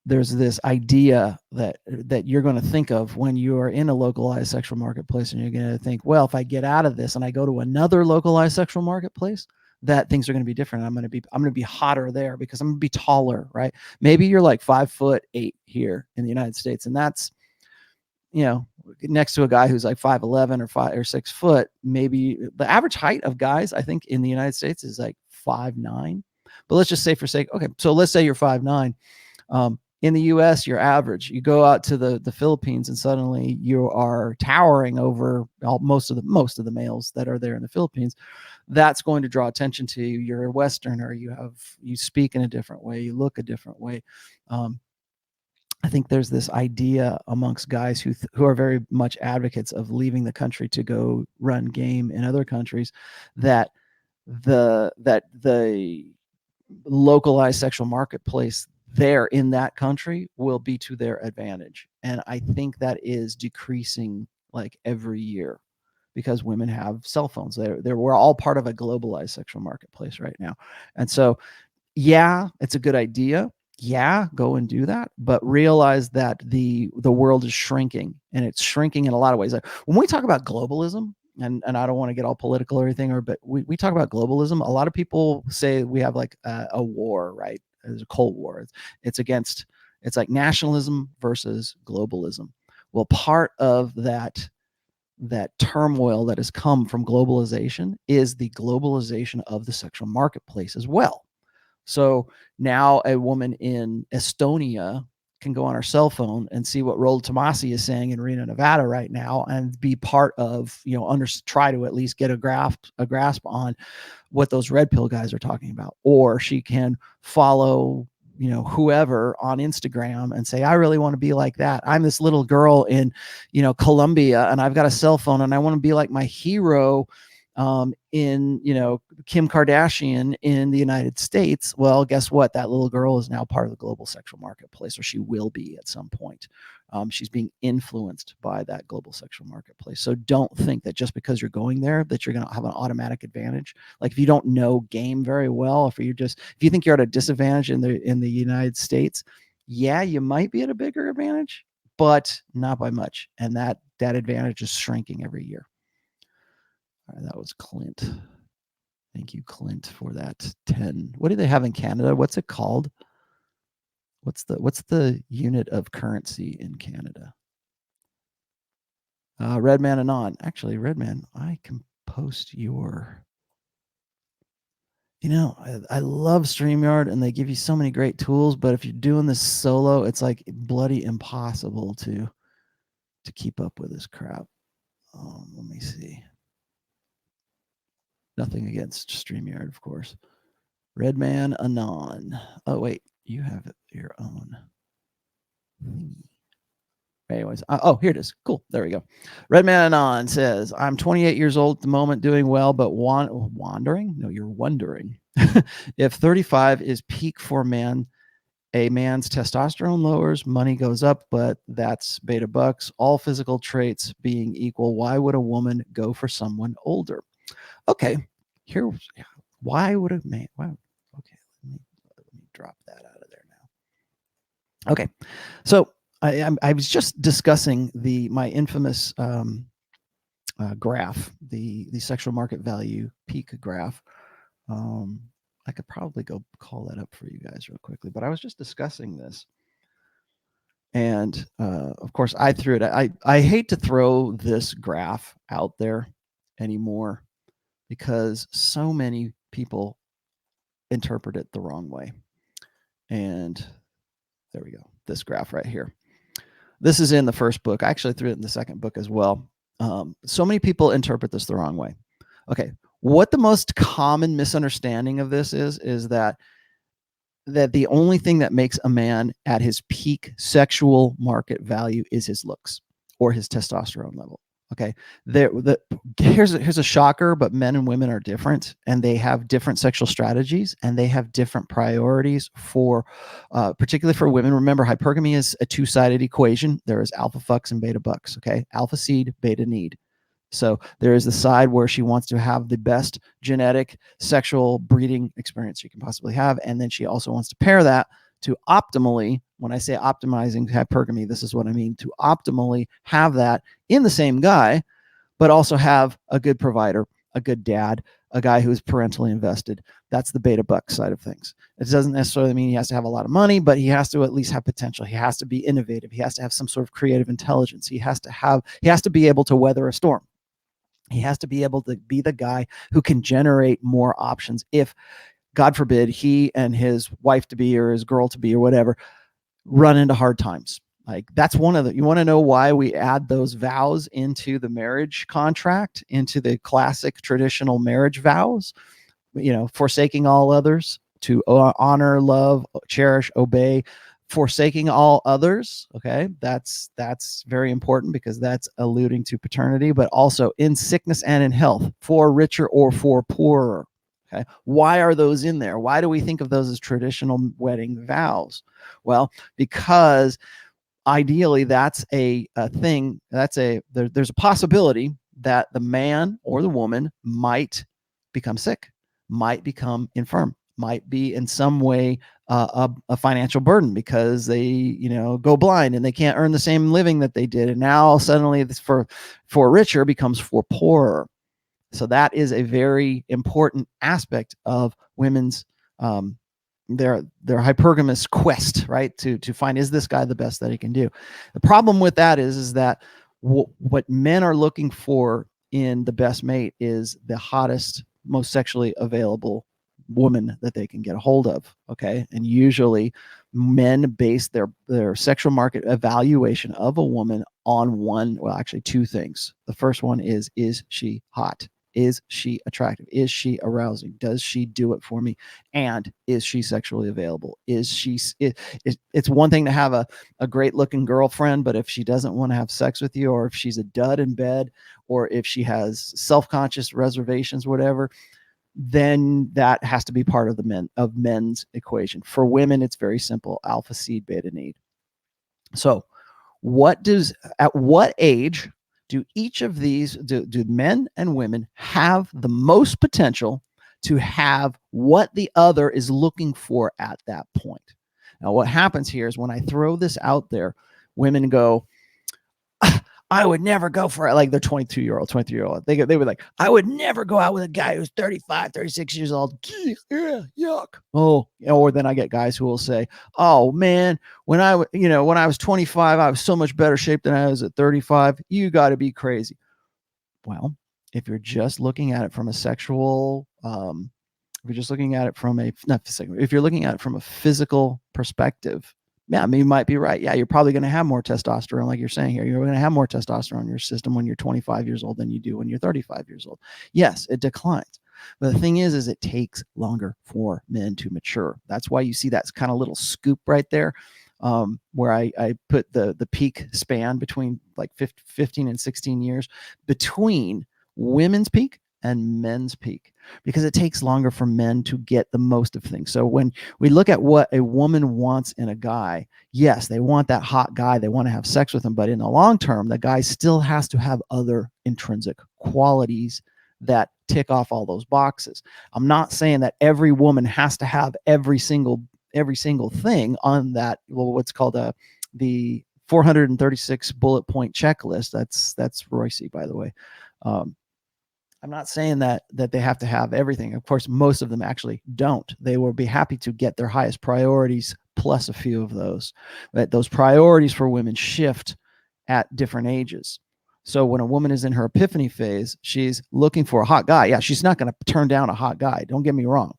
there's this idea that you're going to think of when you are in a localized sexual marketplace, and you're going to think, well, if I get out of this and I go to another localized sexual marketplace, that things are going to be different. I'm going to be hotter there because I'm going to be taller, right? Maybe you're like 5'8" here in the United States, and that's, next to a guy who's like 5'11" or 5 or 6 foot. Maybe the average height of guys, I think, in the United States is like 5'9". But let's just say, for sake, okay, so let's say you're 5'9". In the U.S., you're average. You go out to the Philippines, and suddenly you are towering over most of the males that are there in the Philippines. that's going to draw attention to you. You're a Westerner, you speak in a different way, you look a different way. I think there's this idea amongst guys who are very much advocates of leaving the country to go run game in other countries, that the localized sexual marketplace there in that country will be to their advantage. And I think that is decreasing like every year, because women have cell phones. We're all part of a globalized sexual marketplace right now. And so, yeah, it's a good idea. Yeah, go and do that, but realize that the world is shrinking, and it's shrinking in a lot of ways. When we talk about globalism, and I don't want to get all political or anything, but we talk about globalism, a lot of people say we have like a war, right? There's a Cold War. It's like nationalism versus globalism. Well, part of that turmoil that has come from globalization is the globalization of the sexual marketplace as well. So now a woman in Estonia can go on her cell phone and see what Roland Tomasi is saying in Reno, Nevada right now, and be part of, try to at least get a grasp on what those red pill guys are talking about. Or she can follow, whoever on Instagram and say, I really want to be like that. I'm this little girl in, Colombia, and I've got a cell phone, and I want to be like my hero in Kim Kardashian in the United States. Well, guess what? That little girl is now part of the global sexual marketplace, or she will be at some point. She's being influenced by that global sexual marketplace. So don't think that just because you're going there that you're going to have an automatic advantage. Like if you don't know game very well, if you think you're at a disadvantage in the United States, yeah, you might be at a bigger advantage, but not by much. And that advantage is shrinking every year. All right, that was Clint. Thank you, Clint, for that 10. What do they have in Canada? What's it called? What's the unit of currency in Canada? Redman Anon. Actually, Redman, I can post your. I love StreamYard, and they give you so many great tools, but if you're doing this solo, it's like bloody impossible to keep up with this crap. Let me see. Nothing against StreamYard, of course. Redman Anon. Oh, wait. You have your own. Anyways, here it is. Cool. There we go. Redman Anon says, I'm 28 years old at the moment, doing well, but wandering? No, you're wondering. If 35 is peak for man, a man's testosterone lowers, money goes up, but that's beta bucks. All physical traits being equal, why would a woman go for someone older? Okay, why would a man? Wow. Okay, let me drop that out of there now. Okay, so I was just discussing my infamous graph, the sexual market value peak graph. I could probably go call that up for you guys real quickly, but I was just discussing this. And of course, I threw it. I hate to throw this graph out there anymore because so many people interpret it the wrong way. And there we go. This graph right here. This is in the first book. I actually threw it in the second book as well. So many people interpret this the wrong way. Okay. What the most common misunderstanding of this is that the only thing that makes a man at his peak sexual market value is his looks or his testosterone level. Okay, here's a shocker, but men and women are different, and they have different sexual strategies, and they have different priorities for, particularly for women. Remember, hypergamy is a two-sided equation. There is alpha fucks and beta bucks. Okay, alpha seed, beta need. So there is the side where she wants to have the best genetic sexual breeding experience she can possibly have, and then she also wants to pair that to optimally, when I say optimizing hypergamy, this is what I mean, to optimally have that in the same guy, but also have a good provider, a good dad, a guy who's parentally invested. That's the beta buck side of things. It doesn't necessarily mean he has to have a lot of money, but he has to at least have potential. He has to be innovative. He has to have some sort of creative intelligence. He has to be able to weather a storm. He has to be able to be the guy who can generate more options if, God forbid, he and his wife to be or his girl to be or whatever run into hard times. Like that's one of the, you want to know why we add those vows into the marriage contract, into the classic traditional marriage vows, forsaking all others, to honor, love, cherish, obey, forsaking all others. Okay. That's very important because that's alluding to paternity, but also in sickness and in health, for richer or for poorer. Okay. Why are those in there? Why do we think of those as traditional wedding vows? Well, because ideally that's a thing, there's a possibility that the man or the woman might become sick, might become infirm, might be in some way a financial burden because they go blind and they can't earn the same living that they did, and now suddenly this for richer becomes for poorer. So that is a very important aspect of women's their hypergamous quest, right? To find, is this guy the best that he can do? The problem with that is that what men are looking for in the best mate is the hottest, most sexually available woman that they can get a hold of. Okay. And usually men base their sexual market evaluation of a woman on actually two things. The first one is she hot? Is she attractive? Is she arousing? Does she do it for me? And is she sexually available? It's one thing to have a great looking girlfriend, but if she doesn't want to have sex with you, or if she's a dud in bed, or if she has self-conscious reservations, whatever, then that has to be part of men's equation. For women, it's very simple: alpha, seed, beta, need. So at what age do each of these, do men and women have the most potential to have what the other is looking for at that point? Now, what happens here is when I throw this out there, women go, I would never go for it. Like they're 22-year-old, 23-year-old. They would like, I would never go out with a guy who's 35, 36 years old. Yeah, yuck. Oh, or then I get guys who will say, oh man, when I was 25, I was so much better shape than I was at 35. You got to be crazy. Well, if you're just looking at it from a sexual, if you're just looking at it from if you're looking at it from a physical perspective, yeah, I mean, you might be right. Yeah, you're probably going to have more testosterone, like you're saying here. You're going to have more testosterone in your system when you're 25 years old than you do when you're 35 years old. Yes, it declines. But the thing is it takes longer for men to mature. That's why you see that kind of little scoop right there, where I put the peak span between like 15 and 16 years between women's peak and men's peak, because it takes longer for men to get the most of things. So when we look at what a woman wants in a guy, yes, they want that hot guy, they want to have sex with him, but in the long term, the guy still has to have other intrinsic qualities that tick off all those boxes. I'm not saying that every woman has to have every single thing on that, what's called the 436 bullet point checklist. That's Royce, by the way. I'm not saying that they have to have everything. Of course, most of them actually don't. They will be happy to get their highest priorities plus a few of those. But those priorities for women shift at different ages. So when a woman is in her epiphany phase, she's looking for a hot guy. Yeah, she's not going to turn down a hot guy. Don't get me wrong.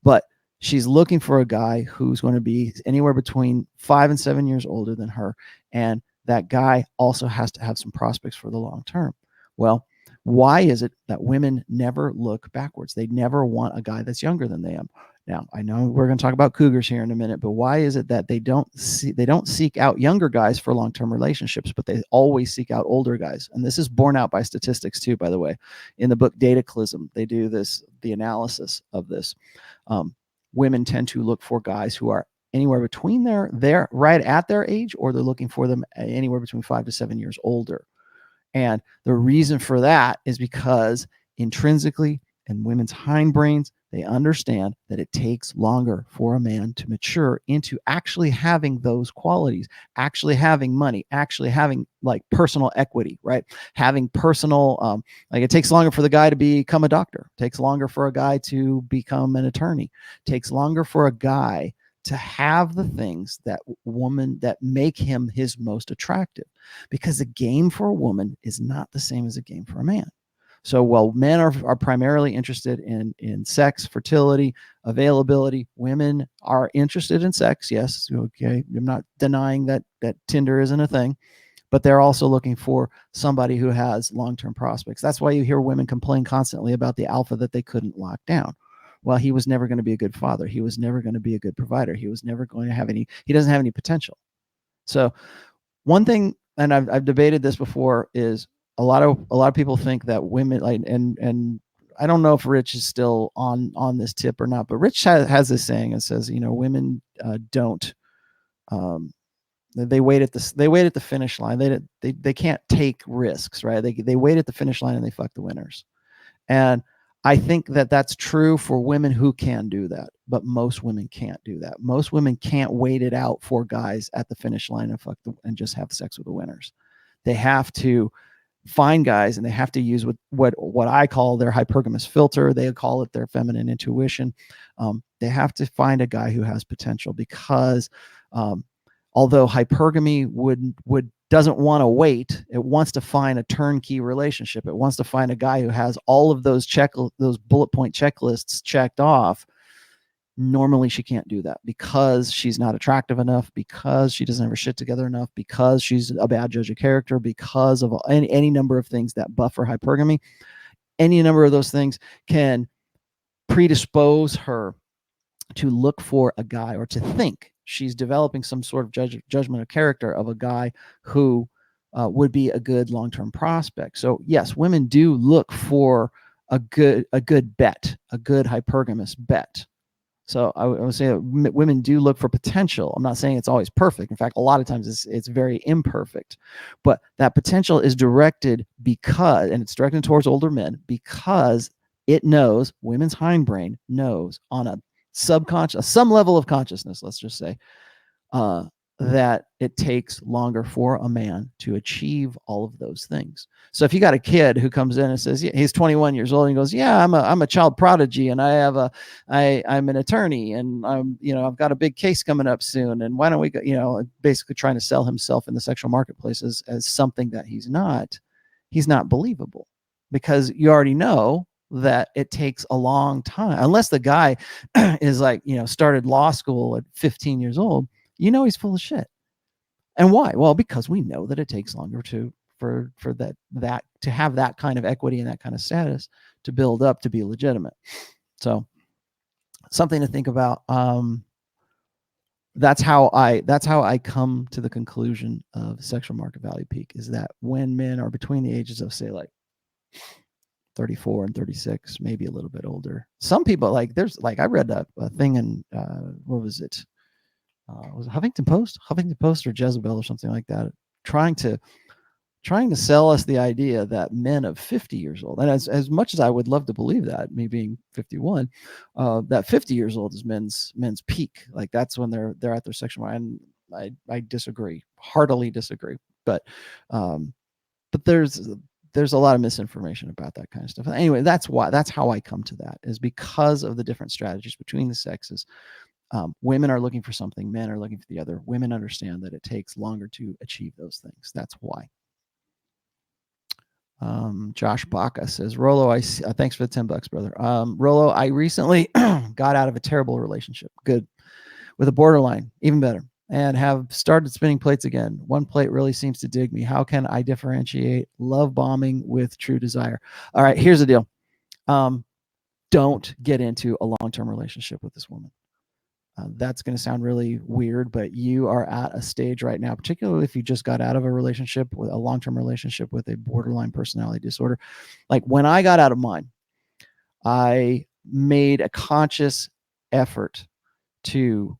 But she's looking for a guy who's going to be anywhere between 5 and 7 years older than her. And that guy also has to have some prospects for the long term. Well, why is it that women never look backwards? They never want a guy that's younger than they am. Now, I know we're going to talk about cougars here in a minute, but why is it that they don't seek out younger guys for long-term relationships, but they always seek out older guys? And this is borne out by statistics too, by the way. In the book Dataclysm, they do the analysis of this. Women tend to look for guys who are anywhere between they're right at their age, or they're looking for them anywhere between 5 to 7 years older. And the reason for that is because intrinsically in women's hindbrains, they understand that it takes longer for a man to mature into actually having those qualities, actually having money, actually having like personal equity, right? Having personal, like it takes longer for the guy to become a doctor. It takes longer for a guy to become an attorney. It takes longer for a guy to have the things that make him his most attractive, because a game for a woman is not the same as a game for a man. So while men are primarily interested in sex, fertility, availability, women are interested in sex. Yes, okay, I'm not denying that Tinder isn't a thing, but they're also looking for somebody who has long-term prospects. That's why you hear women complain constantly about the alpha that they couldn't lock down. Well, he was never going to be a good father. He was never going to be a good provider. He was never going to have any, he doesn't have any potential. So one thing, and I've debated this before, is a lot of people think that women, like, and I don't know if Rich is still on this tip or not, but Rich has this saying that says, women don't, they wait at the finish line. They can't take risks, right? They wait at the finish line and they fuck the winners. And I think that that's true for women who can do that, but most women can't do that. Most women can't wait it out for guys at the finish line and just have sex with the winners. They have to find guys, and they have to use what I call their hypergamous filter. They call it their feminine intuition. They have to find a guy who has potential, because although hypergamy doesn't want to wait, it wants to find a turnkey relationship. It wants to find a guy who has all of those bullet point checklists checked off. Normally she can't do that, because she's not attractive enough, because she doesn't have her shit together enough, because she's a bad judge of character, because of any number of things that buffer hypergamy. Any number of those things can predispose her to look for a guy, or to think she's developing some sort of judgment of character of a guy who would be a good long-term prospect. So yes, women do look for a good bet, a good hypergamous bet. So I would say that women do look for potential. I'm not saying it's always perfect. In fact, a lot of times it's very imperfect, but that potential is directed and it's directed towards older men, because it knows, women's hindbrain knows on a subconscious, some level of consciousness, let's just say, that it takes longer for a man to achieve all of those things. So if you got a kid who comes in and says, yeah, he's 21 years old, and goes, yeah, I'm a child prodigy, and I'm an attorney, and I've got a big case coming up soon, and why don't we go, basically trying to sell himself in the sexual marketplace as something that he's not believable, because you already know that it takes a long time, unless the guy is like, started law school at 15 years old. He's full of shit. And why? Well, because we know that it takes longer for that to have that kind of equity and that kind of status to build up to be legitimate. So something to think about. That's how I come to the conclusion of sexual market value peak, is that when men are between the ages of, say, like 34 and 36, maybe a little bit older. Some people, like, there's like, I read a thing in what was it? Was it Huffington Post or Jezebel or something like that, trying to sell us the idea that men of 50 years old, and as much as I would love to believe that, me being 51, that 50 years old is men's peak. Like, that's when they're at their sexual, and I disagree, heartily disagree. But there's a lot of misinformation about that kind of stuff. Anyway, that's how I come to that, is because of the different strategies between the sexes. Women are looking for something, men are looking for the other. Women understand that it takes longer to achieve those things. That's why. Josh Baca says, Rolo, thanks for the $10, brother. Rolo, I recently got out of a terrible relationship. Good. With a borderline, even better. And have started spinning plates again. One plate really seems to dig me. How can I differentiate love bombing with true desire? All right, here's the deal. Don't get into a long-term relationship with this woman. That's going to sound really weird, but you are at a stage right now, particularly if you just got out of a relationship, with a long-term relationship with a borderline personality disorder. Like, when I got out of mine, I made a conscious effort to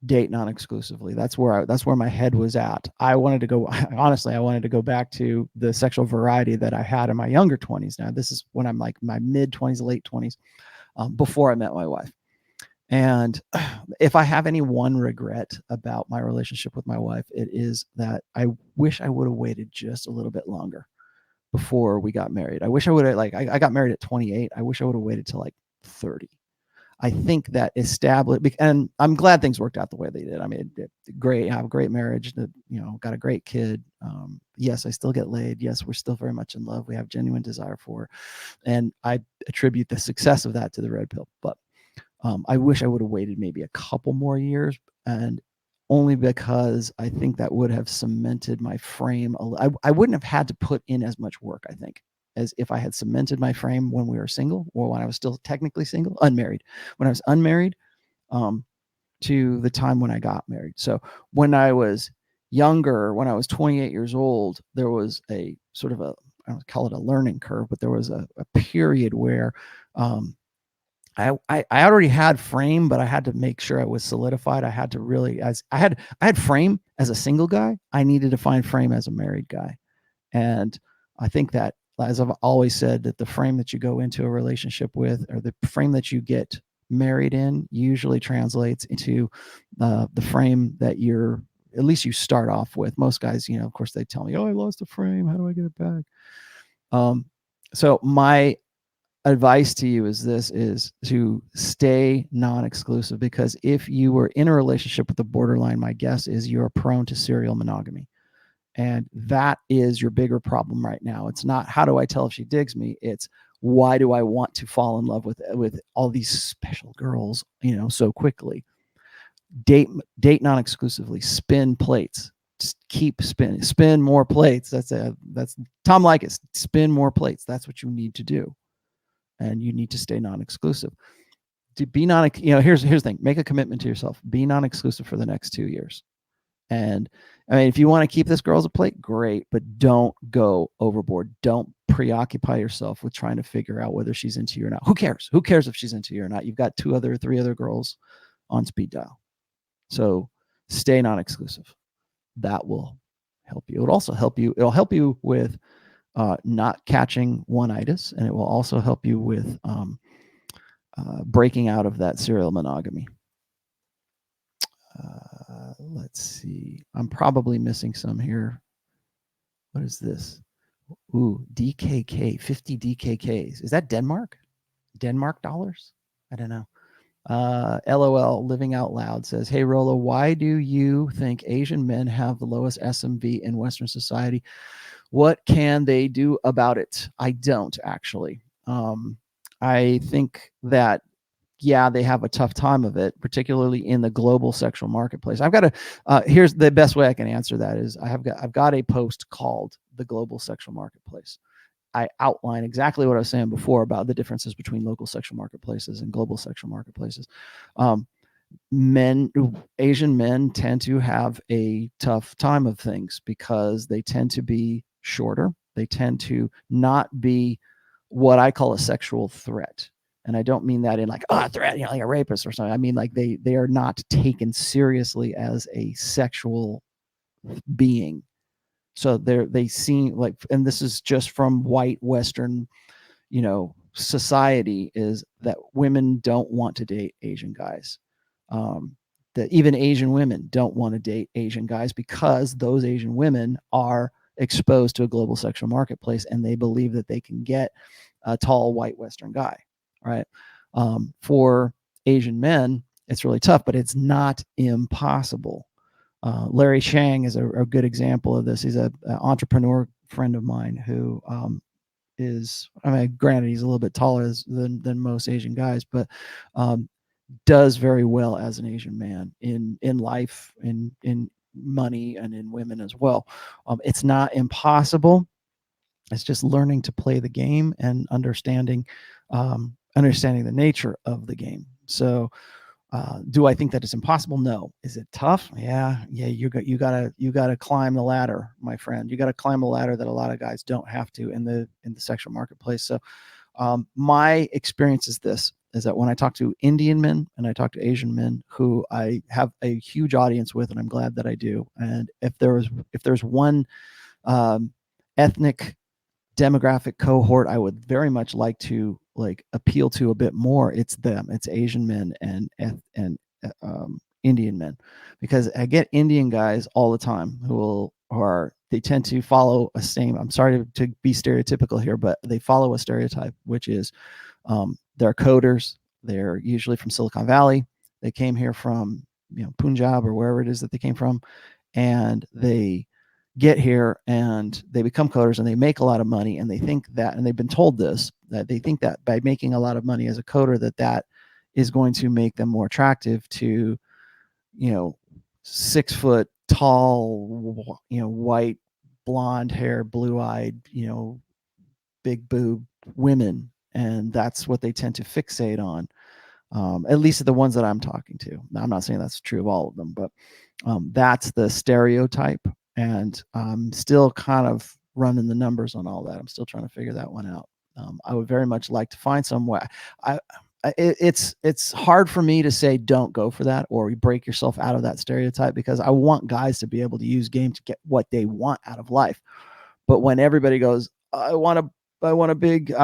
date non-exclusively. That's where my head was at. I wanted to go, honestly, I wanted to go back to the sexual variety that I had in my younger 20s. Now, this is when I'm like my mid 20s, late 20s, before I met my wife. And if I have any one regret about my relationship with my wife, it is that I wish I would have waited just a little bit longer before we got married. I wish I would have, like, I got married at 28. I wish I would have waited till like 30. I think that established, and I'm glad things worked out the way they did. I mean, great. I have a great marriage. Got a great kid. Yes, I still get laid. Yes, we're still very much in love. We have genuine desire for her. And I attribute the success of that to the red pill. But I wish I would have waited maybe a couple more years, and only because I think that would have cemented my frame. I wouldn't have had to put in as much work, I think, as if I had cemented my frame when we were single, or when I was still technically single, unmarried. When I was unmarried, to the time when I got married. So when I was younger, when I was 28 years old, there was a sort of I don't call it a learning curve, but there was a period where I already had frame, but I had to make sure I was solidified. I had to really, as I had frame as a single guy. I needed to find frame as a married guy. And I think that, as I've always said, that the frame that you go into a relationship with, or the frame that you get married in, usually translates into the frame that you're, at least you start off with. Most guys, of course, they tell me, oh, I lost a frame. How do I get it back? So my advice to you is to stay non-exclusive, because if you were in a relationship with a borderline, my guess is you're prone to serial monogamy. And that is your bigger problem right now. It's not, how do I tell if she digs me? It's, why do I want to fall in love with all these special girls, so quickly? Date non-exclusively, spin plates. Just keep spinning, spin more plates. That's Tom Likas. Spin more plates. That's what you need to do. And you need to stay non-exclusive. To be here's the thing. Make a commitment to yourself. Be non-exclusive for the next 2 years. And I mean, if you want to keep this girl as a plate, great, but don't go overboard. Don't preoccupy yourself with trying to figure out whether she's into you or not. Who cares? Who cares if she's into you or not? You've got 3 other girls on speed dial. So stay non-exclusive. That will help you. It'll also help you. It'll help you with not catching one-itis, and it will also help you with breaking out of that serial monogamy. Let's see. I'm probably missing some here. What is this? Ooh, DKK, 50 DKKs. Is that Denmark? Denmark dollars? I don't know. LOL, Living Out Loud says, hey, Rolo, why do you think Asian men have the lowest SMV in Western society? What can they do about it? I don't, actually. I think that, yeah, they have a tough time of it, particularly in the global sexual marketplace. I've got here's the best way I can answer that is I've got a post called The Global Sexual Marketplace. I outline exactly what I was saying before about the differences between local sexual marketplaces and global sexual marketplaces. Asian men tend to have a tough time of things because they tend to be shorter. They tend to not be what I call a sexual threat. And I don't mean that in like, oh, threat, like a rapist or something. I mean, like they are not taken seriously as a sexual being. So they seem like, and this is just from white Western, society, is that women don't want to date Asian guys. That even Asian women don't want to date Asian guys because those Asian women are exposed to a global sexual marketplace and they believe that they can get a tall white Western guy, right? For Asian men, it's really tough, but it's not impossible. Larry Shang is a good example of this. He's an entrepreneur friend of mine who is, I mean, granted, he's a little bit taller than most Asian guys, but does very well as an Asian man in life, in money, and in women as well. It's not impossible. It's just learning to play the game and understanding the nature of the game. So do I think that it's impossible? No. Is it tough? Yeah. You gotta climb the ladder, my friend. You gotta climb the ladder that a lot of guys don't have to in the sexual marketplace. So my experience is that when I talk to Indian men and I talk to Asian men who I have a huge audience with, and I'm glad that I do, and if there's one ethnic demographic cohort I would very much like to appeal to a bit more, it's them. It's Asian men and Indian men, because I get Indian guys all the time they tend to follow a same. I'm sorry to be stereotypical here, but they follow a stereotype, which is they're coders. They're usually from Silicon Valley. They came here from Punjab or wherever it is that they came from, and they get here and they become coders and they make a lot of money, and they think that, and they've been told this, that they think that by making a lot of money as a coder, that is going to make them more attractive to, 6 foot tall, white, blonde hair, blue eyed, big boob women. And that's what they tend to fixate on. At least the ones that I'm talking to. Now, I'm not saying that's true of all of them, but that's the stereotype. And I'm still kind of running the numbers on all that. I'm still trying to figure that one out. I would very much like to find some way. It's hard for me to say don't go for that, or you break yourself out of that stereotype, because I want guys to be able to use game to get what they want out of life. But when everybody goes, I want a big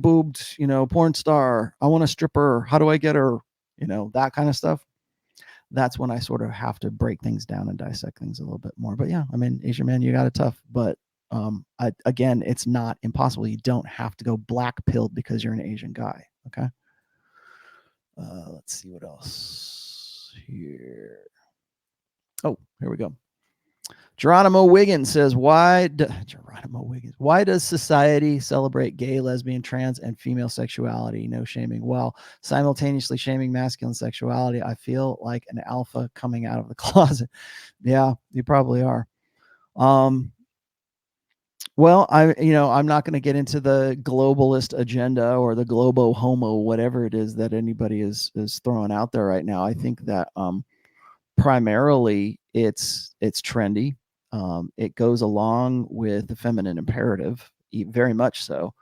boobed, porn star. I want a stripper. How do I get her? That kind of stuff. That's when I sort of have to break things down and dissect things a little bit more. But yeah, I mean, Asian man, you got it tough. But again, it's not impossible. You don't have to go black pilled because you're an Asian guy. Okay. Let's see what else here. Oh, here we go. Geronimo Wiggins says, why does society celebrate gay, lesbian, trans, and female sexuality? No shaming, while simultaneously shaming masculine sexuality. I feel like an alpha coming out of the closet. Yeah, you probably are. Well, I'm not going to get into the globalist agenda or the globo homo, whatever it is that anybody is throwing out there right now. I think that primarily it's trendy. It goes along with the feminine imperative, very much so.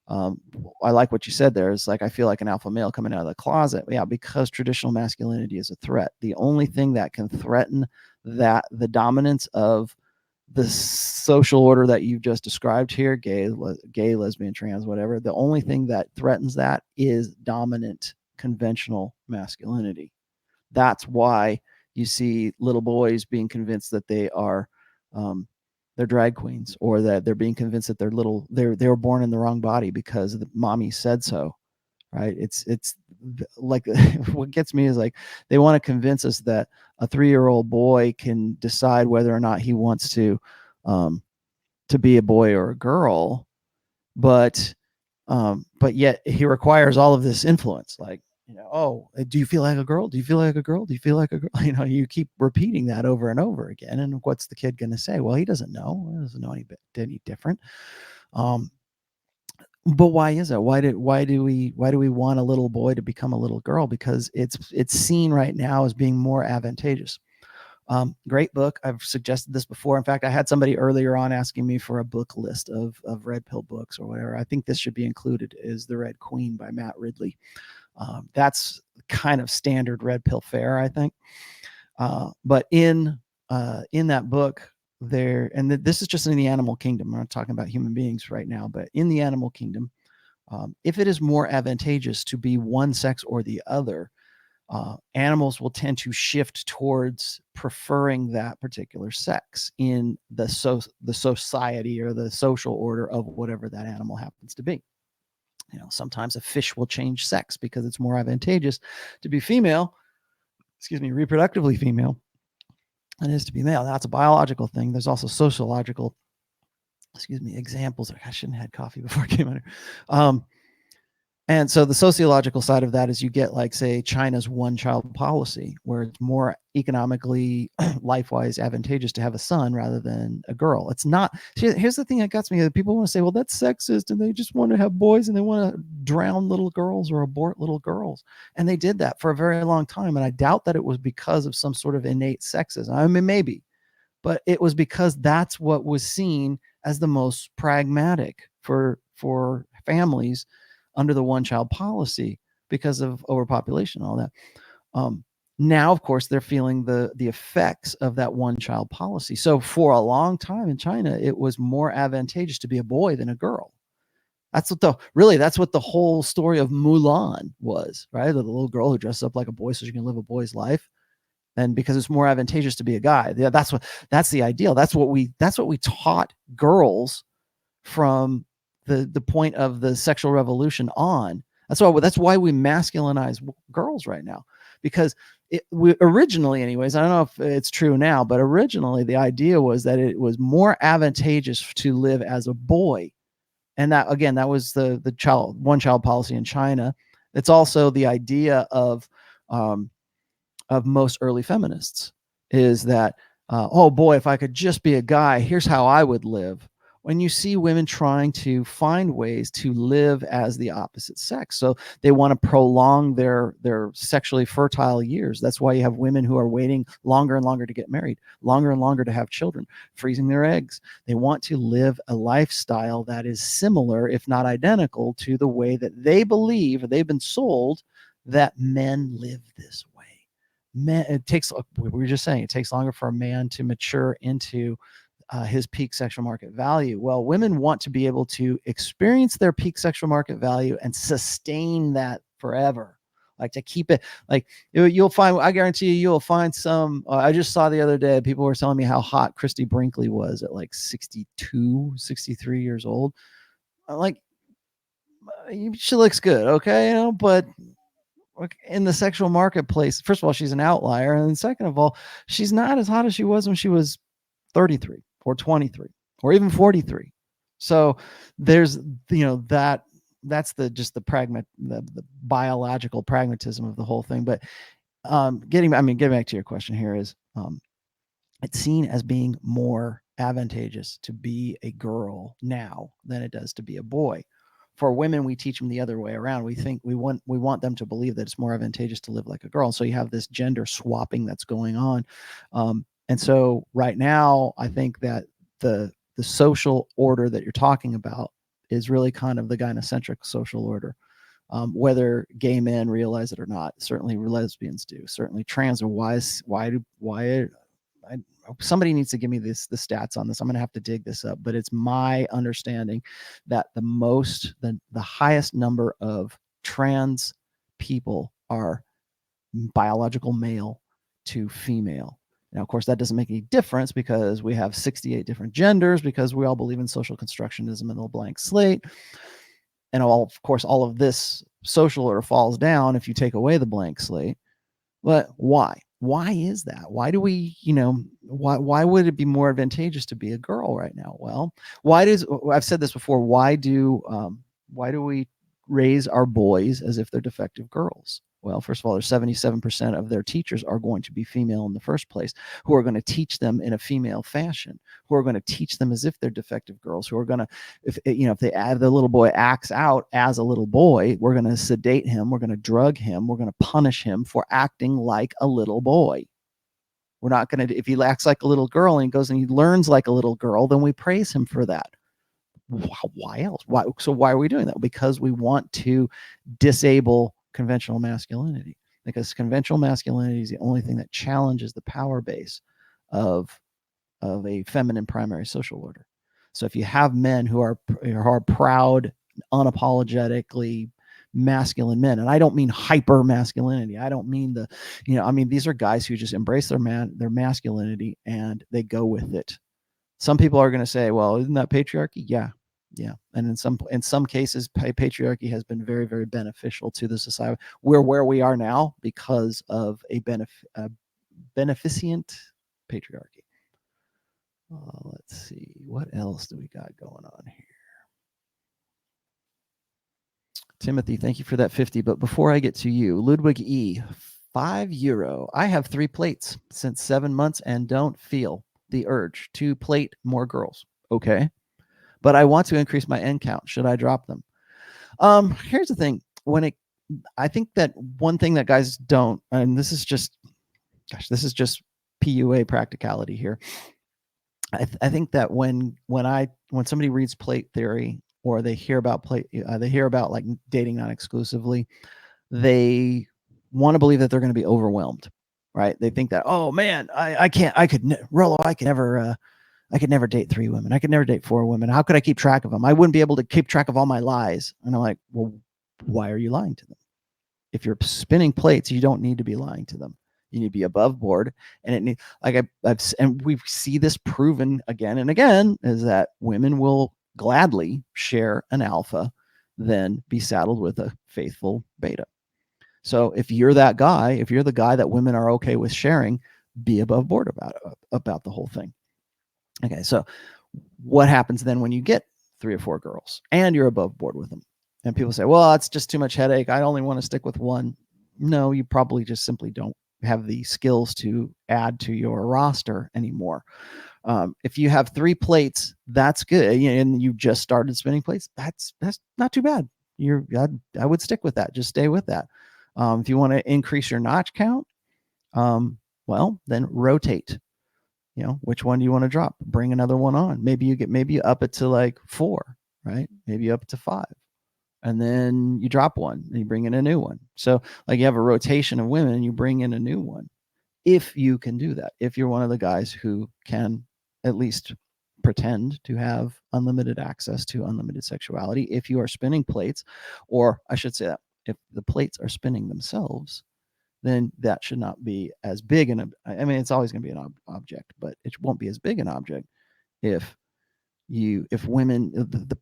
I like what you said there. It's like, I feel like an alpha male coming out of the closet. Yeah, because traditional masculinity is a threat. The only thing that can threaten the dominance of the social order that you've just described here, gay, lesbian, trans, whatever, the only thing that threatens that is dominant conventional masculinity. That's why you see little boys being convinced that they are they're drag queens, or that they're being convinced that they were born in the wrong body because the mommy said so. Right? It's like what gets me is like they want to convince us that a 3-year-old boy can decide whether or not he wants to be a boy or a girl, but yet he requires all of this influence. Like, oh, do you feel like a girl? Do you feel like a girl? Do you feel like a girl? You keep repeating that over and over again. And what's the kid going to say? Well, he doesn't know. He doesn't know any different. But why is that? Why do we want a little boy to become a little girl? Because it's seen right now as being more advantageous. Great book. I've suggested this before. In fact, I had somebody earlier on asking me for a book list of red pill books or whatever. I think this should be included, is The Red Queen by Matt Ridley. That's kind of standard red pill fare, I think. But in that book there, and this is just in the animal kingdom. I'm not talking about human beings right now, but in the animal kingdom, if it is more advantageous to be one sex or the other, animals will tend to shift towards preferring that particular sex in the society or the social order of whatever that animal happens to be. Sometimes a fish will change sex because it's more advantageous to be female, reproductively female, than it is to be male. That's a biological thing. There's also sociological, examples. I shouldn't have had coffee before I came out here. And so the sociological side of that is you get, like, say, China's one-child policy, where it's more economically, life-wise advantageous to have a son rather than a girl. It's not. Here's the thing that gets me. People want to say, well, that's sexist, and they just want to have boys, and they want to drown little girls or abort little girls. And they did that for a very long time, and I doubt that it was because of some sort of innate sexism. I mean, maybe. But it was because that's what was seen as the most pragmatic for families under the one-child policy because of overpopulation and all that. Now, of course, they're feeling the effects of that one-child policy. So for a long time in China, it was more advantageous to be a boy than a girl. That's what the whole story of Mulan was, right? The little girl who dressed up like a boy so she can live a boy's life. And because it's more advantageous to be a guy. Yeah, that's the ideal. That's what we taught girls from the point of the sexual revolution on. That's why we masculinize girls right now, because originally, anyways, I don't know if it's true now, but originally the idea was that it was more advantageous to live as a boy. And that, again, that was the one child policy in China. It's also the idea of most early feminists, is that, oh boy, if I could just be a guy, here's how I would live. When you see women trying to find ways to live as the opposite sex, so they want to prolong their sexually fertile years. That's why you have women who are waiting longer and longer to get married, longer and longer to have children, freezing their eggs. They want to live a lifestyle that is similar, if not identical, to the way that they believe, or they've been sold, that men live this way. Men, it takes, we were just saying, it takes longer for a man to mature into his peak sexual market value. Well, women want to be able to experience their peak sexual market value and sustain that forever, like to keep it. Like, you'll find, I guarantee you'll find some, I just saw the other day, people were telling me how hot Christy Brinkley was at like 62, 63 years old. I'm like, she looks good, okay, but in the sexual marketplace, first of all, she's an outlier, and second of all, she's not as hot as she was when she was 33 or 23 or even 43. So there's, that's the biological pragmatism of the whole thing. But getting back to your question here is, it's seen as being more advantageous to be a girl now than it does to be a boy. For women, we teach them the other way around. We think we want them to believe that it's more advantageous to live like a girl. So you have this gender swapping that's going on. And so right now, I think that the social order that you're talking about is really kind of the gynocentric social order. Whether gay men realize it or not, certainly lesbians do. Certainly trans, or why somebody needs to give me the stats on this. I'm going to have to dig this up, but it's my understanding that the highest number of trans people are biological male to female. Now, of course, that doesn't make any difference because we have 68 different genders, because we all believe in social constructionism and the blank slate. And of course, all of this social order falls down if you take away the blank slate. But why? Why is that? Why do we, why would it be more advantageous to be a girl right now? Well, I've said this before, why do we raise our boys as if they're defective girls? Well, first of all, there's 77% of their teachers are going to be female in the first place, who are going to teach them in a female fashion, who are going to teach them as if they're defective girls, who are going to, if the little boy acts out as a little boy, we're going to sedate him, we're going to drug him, we're going to punish him for acting like a little boy. We're not going to, if he acts like a little girl and he goes and he learns like a little girl, then we praise him for that. Why else? So why are we doing that? Because we want to disable conventional masculinity, because conventional masculinity is the only thing that challenges the power base of a feminine primary social order. So if you have men who are proud, unapologetically masculine men, and I don't mean hyper masculinity, I don't mean these are guys who just embrace their masculinity and they go with it. Some people are going to say, well, isn't that patriarchy? Yeah. And in some cases, patriarchy has been very, very beneficial to the society. We're where we are now because of a beneficent patriarchy. Let's see, what else do we got going on here? Timothy, thank you for that 50. But before I get to you, Ludwig E, €5. I have 3 plates since 7 months and don't feel the urge to plate more girls. Okay. But I want to increase my end count. Should I drop them? Here's the thing. I think that one thing that guys don't, and this is just PUA practicality here. I think that when somebody reads plate theory, or they hear about like dating non-exclusively, they want to believe that they're going to be overwhelmed, right? They think that, oh man, I could never date 3 women. I could never date 4 women. How could I keep track of them? I wouldn't be able to keep track of all my lies. And I'm like, well, why are you lying to them? If you're spinning plates, you don't need to be lying to them. You need to be above board. And and we see this proven again and again, is that women will gladly share an alpha than be saddled with a faithful beta. So if you're that guy, if you're the guy that women are okay with sharing, be above board about the whole thing. Okay, so what happens then when you get 3 or 4 girls and you're above board with them? And people say, well, that's just too much headache. I only want to stick with one. No, you probably just simply don't have the skills to add to your roster anymore. If you have 3 plates, that's good. And you just started spinning plates, that's not too bad. I would stick with that. Just stay with that. If you want to increase your notch count, well, then rotate. Which one do you want to drop? Bring another one on. Maybe you up it to like 4, right? Maybe up to 5. And then you drop one and you bring in a new one. So like you have a rotation of women and you bring in a new one. If you can do that, if you're one of the guys who can at least pretend to have unlimited access to unlimited sexuality, if you are spinning plates, or I should say that if the plates are spinning themselves, then that should not be as big I mean, it's always going to be an object, but it won't be as big an object if women,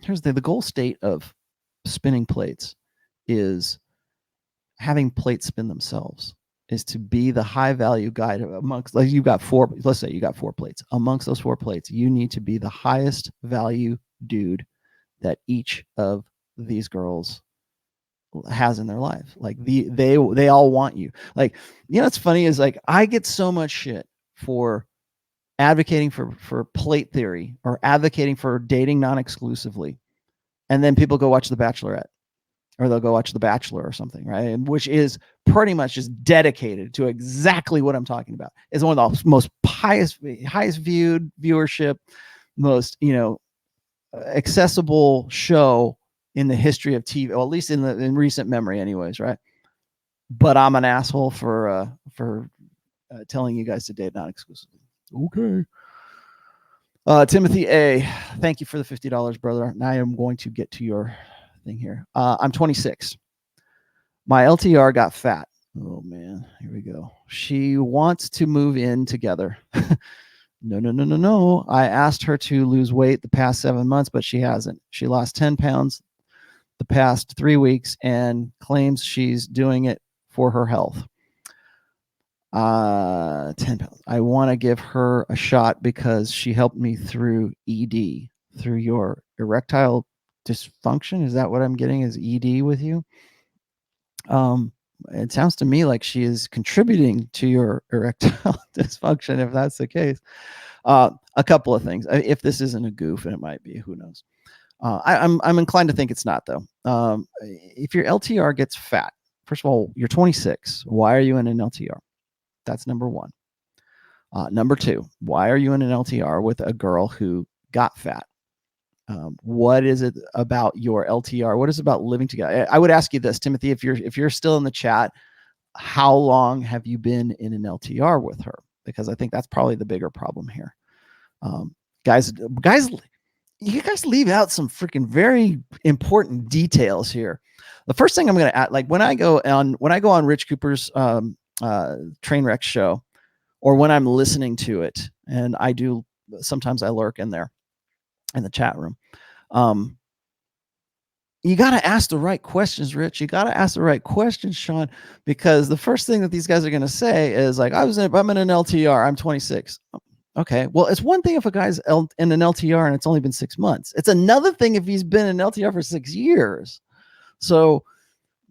here's the goal state of spinning plates is having plates spin themselves, is to be the high value guide amongst, like let's say you got 4 plates. Amongst those 4 plates, you need to be the highest value dude that each of these girls has in their life. Like they all want you. Like, what's funny is like I get so much shit for advocating for plate theory or advocating for dating non-exclusively, and then people go watch The Bachelorette or they'll go watch The Bachelor or something, right? Which is pretty much just dedicated to exactly what I'm talking about. It's one of the most highest viewed viewership, most accessible show in the history of TV, or at least in recent memory, anyways, right? But I'm an asshole for telling you guys to date non-exclusively. Okay. Timothy A, thank you for the $50, brother. Now I am going to get to your thing here. I'm 26. My LTR got fat. Oh man, here we go. She wants to move in together. No. I asked her to lose weight the past 7 months, but she hasn't. She lost 10 pounds the past 3 weeks and claims she's doing it for her health. 10 pounds. I want to give her a shot because she helped me through ED, through your erectile dysfunction. Is that what I'm getting, is ED with you? It sounds to me like she is contributing to your erectile dysfunction, if that's the case. A couple of things. If this isn't a goof, and it might be, who knows? I'm inclined to think it's not, though. If your LTR gets fat, first of all, you're 26. Why are you in an LTR? That's number one. Number two, why are you in an LTR with a girl who got fat? What is it about your LTR? What is it about living together? I would ask you this, Timothy, if you're still in the chat, how long have you been in an LTR with her? Because I think that's probably the bigger problem here. Guys, you guys leave out some freaking very important details here. The first thing I'm going to add, like when I go on Rich Cooper's Trainwreck show, or when I'm listening to it, and sometimes I lurk in there in the chat room. You got to ask the right questions, Rich. You got to ask the right questions, Sean, because the first thing that these guys are going to say is like, I'm in an LTR. I'm 26. Okay. Well, it's one thing if a guy's in an LTR and it's only been 6 months. It's another thing if he's been in an LTR for 6 years. So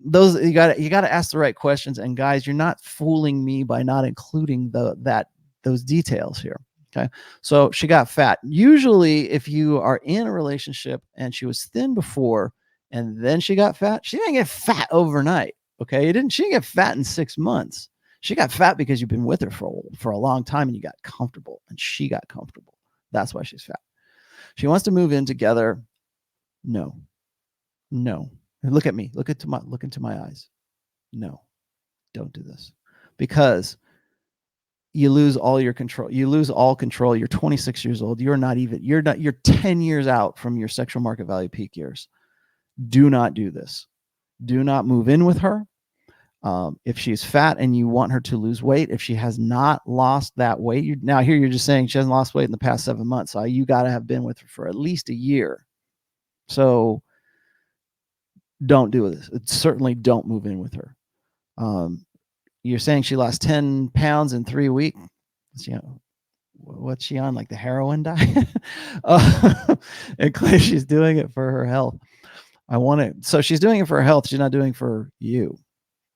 those, you got to ask the right questions. And guys, you're not fooling me by not including those details here. Okay. So she got fat. Usually if you are in a relationship and she was thin before and then she got fat, she didn't get fat overnight. Okay. She didn't get fat in 6 months. She got fat because you've been with her for a long time and you got comfortable and she got comfortable. That's why she's fat. She wants to move in together. No. Look at me. Look into my eyes. No, don't do this, because you lose all your control. You lose all control. You're 26 years old. You're 10 years out from your sexual market value peak years. Do not do this. Do not move in with her. If she's fat and you want her to lose weight, if she has not lost that weight, you're just saying she hasn't lost weight in the past 7 months. So you got to have been with her for at least a year. So don't do this. Certainly don't move in with her. You're saying she lost 10 pounds in 3 weeks. You know, what's she on, like the heroin diet? And clearly she's doing it for her health. So she's doing it for her health. She's not doing it for you.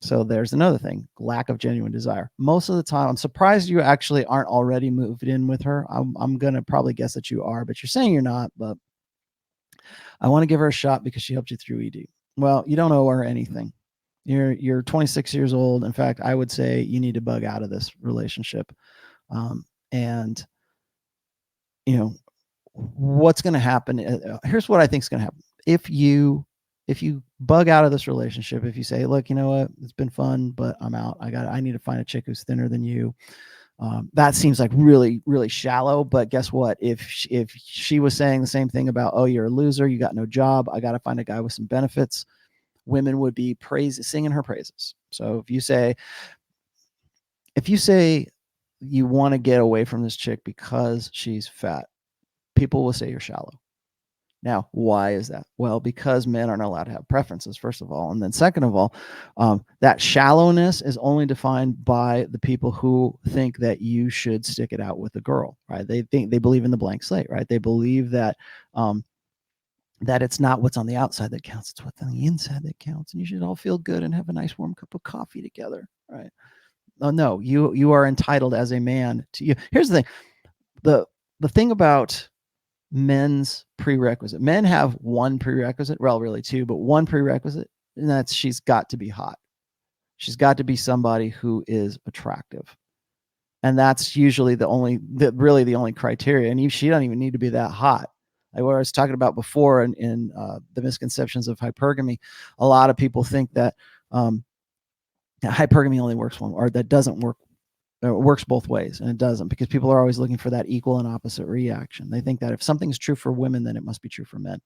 So there's another thing, lack of genuine desire. Most of the time, I'm surprised you actually aren't already moved in with her. I'm going to probably guess that you are, but you're saying you're not. But I want to give her a shot because she helped you through ED. Well, you don't owe her anything. You're 26 years old. In fact, I would say you need to bug out of this relationship. And you know what's going to happen. Here's what I think is going to happen. If you bug out of this relationship, if you say, look, you know what, it's been fun, but I'm out. I need to find a chick who's thinner than you. That seems like really, really shallow. But guess what? If she was saying the same thing about, oh, you're a loser, you got no job, I got to find a guy with some benefits, women would be singing her praises. So if you say you want to get away from this chick because she's fat, people will say you're shallow. Now, why is that? Well, because men aren't allowed to have preferences, first of all. And then second of all, that shallowness is only defined by the people who think that you should stick it out with a girl, right? They believe in the blank slate, right? They believe that that it's not what's on the outside that counts, it's what's on the inside that counts. And you should all feel good and have a nice warm cup of coffee together, right? Oh, no, you are entitled as a man to you. Here's the thing. The thing about men's prerequisite. Men have one prerequisite, well, really two, but one prerequisite, and that's she's got to be hot. She's got to be somebody who is attractive. And that's usually the only criteria. And she doesn't even need to be that hot. Like what I was talking about before in the misconceptions of hypergamy, a lot of people think that hypergamy only works one, or that doesn't work. It works both ways, and it doesn't, because people are always looking for that equal and opposite reaction. They think that if something's true for women, then it must be true for men.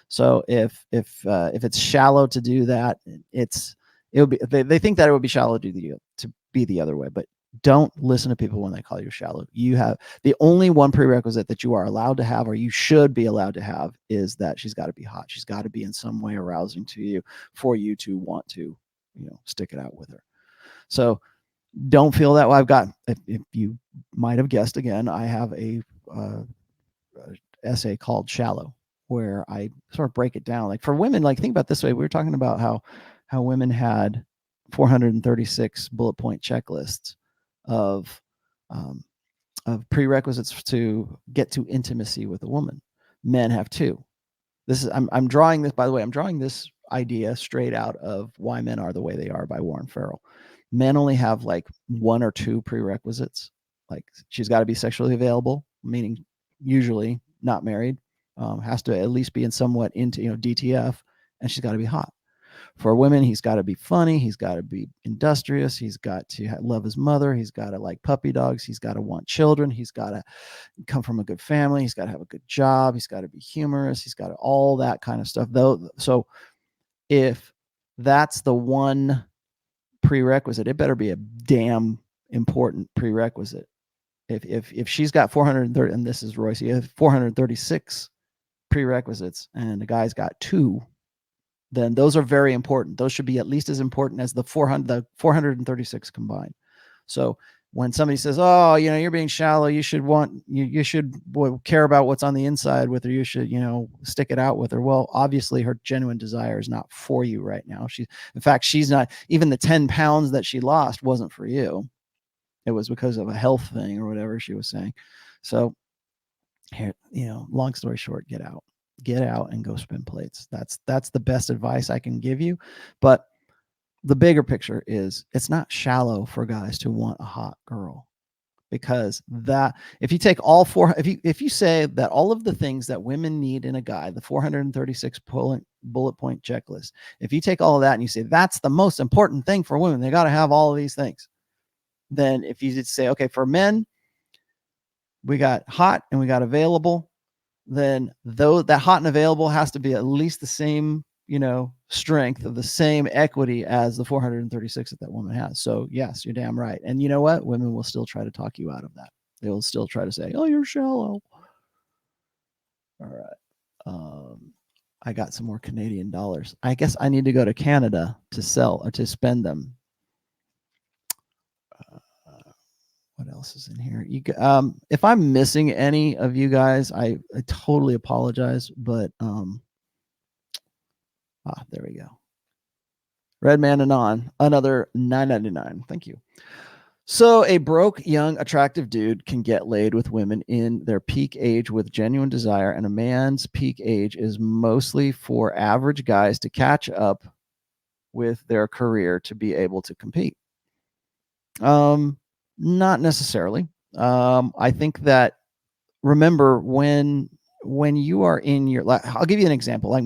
So if it's shallow to do that, they think that it would be shallow to be the other way. But don't listen to people when they call you shallow. You have the only one prerequisite that you are allowed to have, or you should be allowed to have, is that she's got to be hot. She's got to be in some way arousing to you for you to want to, stick it out with her. So don't feel that way. I've got, if you might have guessed, again, I have a essay called Shallow, where I sort of break it down. Like for women, like think about it this way. We were talking about how women had 436 bullet point checklists of prerequisites to get to intimacy with a woman. Men have 2. I'm drawing this, by the way, I'm drawing this idea straight out of Why Men Are the Way They Are by Warren Farrell. Men only have like 1 or 2 prerequisites. Like she's got to be sexually available, meaning usually not married, has to at least be in somewhat into, DTF, and she's got to be hot. For women, he's got to be funny, he's got to be industrious, he's got to love his mother, he's got to like puppy dogs, he's got to want children, he's got to come from a good family, he's got to have a good job, he's got to be humorous, he's got to all that kind of stuff. Though, so if that's the one prerequisite, it better be a damn important prerequisite. If she's got 430, and this is Royce, you have 436 prerequisites, and the guy's got 2, then those are very important. Those should be at least as important as the 436 combined. So when somebody says, "Oh, you're being shallow, you should care about what's on the inside with her, you should, stick it out with her." Well, obviously her genuine desire is not for you right now. In fact, she's not, even the 10 pounds that she lost wasn't for you. It was because of a health thing or whatever she was saying. So here, long story short, get out and go spin plates. That's the best advice I can give you. But the bigger picture is, it's not shallow for guys to want a hot girl, because that, if you take all 4, if you say that all of the things that women need in a guy, the 436 bullet point checklist, if you take all of that and you say that's the most important thing for women, they got to have all of these things. Then if you just say, okay, for men, we got hot and we got available, then though that hot and available has to be at least the same, strength, of the same equity as the 436 that woman has. So yes, you're damn right. And you know what? Women will still try to talk you out of that. They will still try to say, "Oh, you're shallow." All right. I got some more Canadian dollars. I guess I need to go to Canada to sell or to spend them. What else is in here? If I'm missing any of you guys, I totally apologize, but there we go. Red Man Anon, another $9.99. Thank you. So a broke, young, attractive dude can get laid with women in their peak age with genuine desire, and a man's peak age is mostly for average guys to catch up with their career to be able to compete. Not necessarily. I think that, remember, when you are in your, I'll give you an example. Like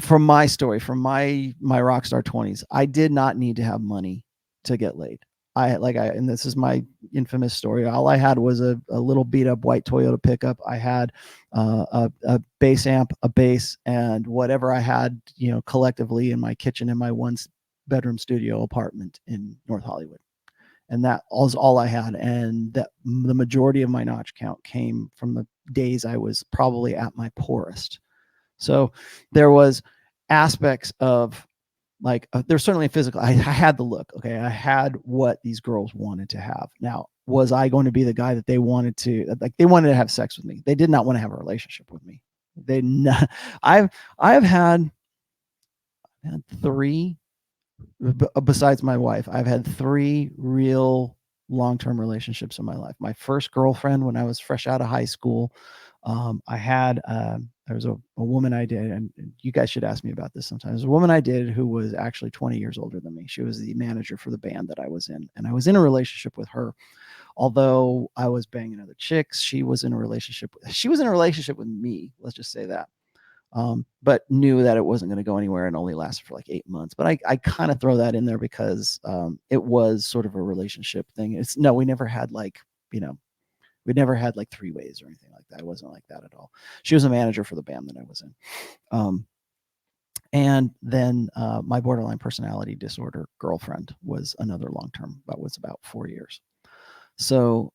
from my story, from my rock star 20s, I did not need to have money to get laid. And this is my infamous story. All I had was a little beat up white Toyota pickup. I had a bass amp, a bass, and whatever I had, collectively in my kitchen in my one bedroom studio apartment in North Hollywood. And that was all I had. And that the majority of my notch count came from the days I was probably at my poorest. So there was aspects of, like, there's certainly a physical, I had the look. Okay. I had what these girls wanted to have. Now, was I going to be the guy that they wanted to, like, they wanted to have sex with me? They did not want to have a relationship with me. I've had three, besides my wife, I've had three real long-term relationships in my life. My first girlfriend, when I was fresh out of high school, I had, there was a woman I did, and you guys should ask me about this sometimes. A woman I did who was actually 20 years older than me. She was the manager for the band that I was in, and I was in a relationship with her. Although I was banging other chicks, she was in a relationship with me. Let's just say that. But knew that it wasn't going to go anywhere and only lasted for like 8 months. But I kind of throw that in there because it was sort of a relationship thing. We never had like, we never had like three ways or anything like that. It wasn't like that at all. She was a manager for the band that I was in. And then my borderline personality disorder girlfriend was another long-term, that was about 4 years. So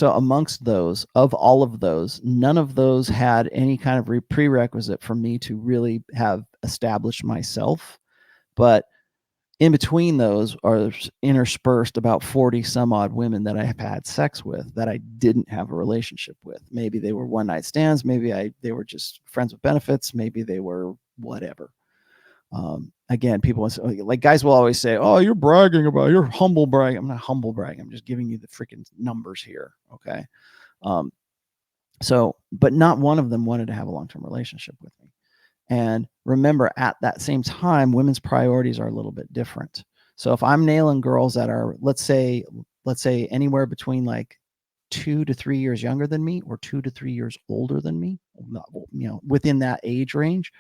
amongst those, of all of those, none of those had any kind of prerequisite for me to really have established myself. But in between those are interspersed about 40 some odd women that I have had sex with that I didn't have a relationship with. Maybe they were one night stands. Maybe they were just friends with benefits. Maybe they were whatever. Again, people like, guys will always say, "Oh, you're humble bragging." I'm not humble bragging. I'm just giving you the freaking numbers here. Okay. But not one of them wanted to have a long-term relationship with me. And remember, at that same time, women's priorities are a little bit different. So if I'm nailing girls that are, let's say anywhere between like 2 to 3 years younger than me or 2 to 3 years older than me, within that age range,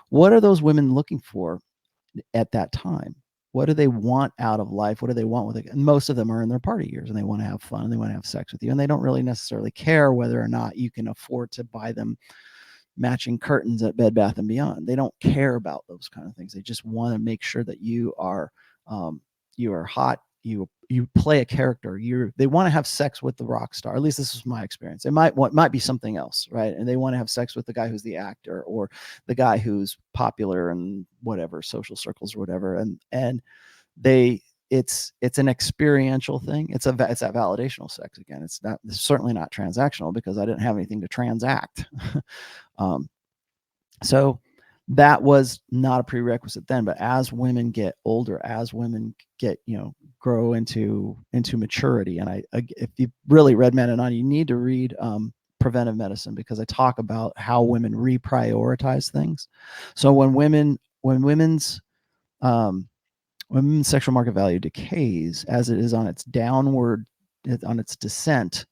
what are those women looking for at that time? What do they want out of life? What do they want with it? And most of them are in their party years and they want to have fun and they want to have sex with you. And they don't really necessarily care whether or not you can afford to buy them matching curtains at Bed Bath & Beyond. They don't care about those kind of things. They just want to make sure that you are hot. You play a character. They want to have sex with the rock star. At least this is my experience. It might be something else, right? And they want to have sex with the guy who's the actor or the guy who's popular in whatever social circles or whatever. And it's an experiential thing. It's that validational sex again. It's certainly not transactional because I didn't have anything to transact. So that was not a prerequisite then. But as women get older, as women get, grow into maturity, and if you really read Men and On, you need to read Preventive Medicine, because I talk about how women reprioritize things. So when women's sexual market value decays, as it is on its descent,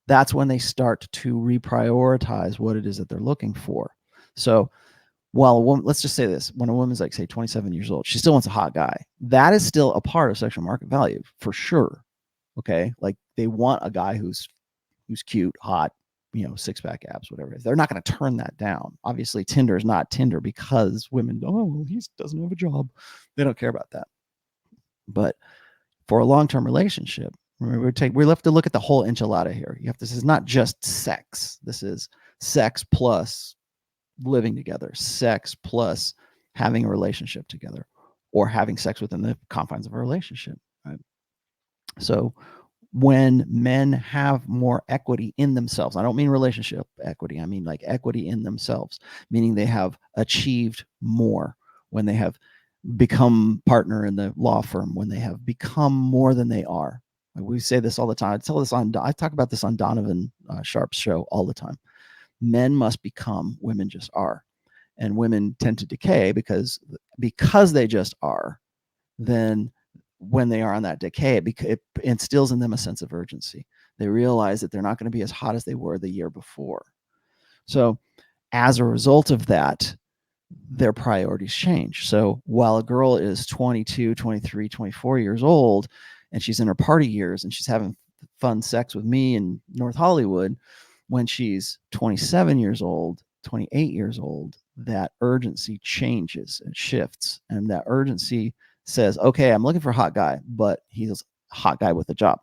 that's when they start to reprioritize what it is that they're looking for. So while a woman, let's just say this, when a woman's like, say, 27 years old, she still wants a hot guy. That is still a part of sexual market value for sure. Okay. Like, they want a guy who's cute, hot, six-pack abs, whatever. They're not going to turn that down. Obviously, Tinder is not Tinder because women, well, he doesn't have a job. They don't care about that. But for a long-term relationship, remember, we have to look at the whole enchilada here. This is not just sex. This is sex plus living together, sex plus having a relationship together, or having sex within the confines of a relationship, right? So when men have more equity in themselves, I don't mean relationship equity, I mean like equity in themselves, meaning they have achieved more, when they have become partner in the law firm, when they have become more than they are. We say this all the time. I talk about this on Donovan Sharp's show all the time. Men must become, women just are. And women tend to decay because they just are. Then when they are on that decay, it instills in them a sense of urgency. They realize that they're not going to be as hot as they were the year before. So as a result of that, their priorities change. So while a girl is 22, 23, 24 years old, and she's in her party years and she's having fun sex with me in North Hollywood, when she's 27 years old, 28 years old, that urgency changes and shifts. And that urgency says, okay, I'm looking for a hot guy, but he's a hot guy with a job.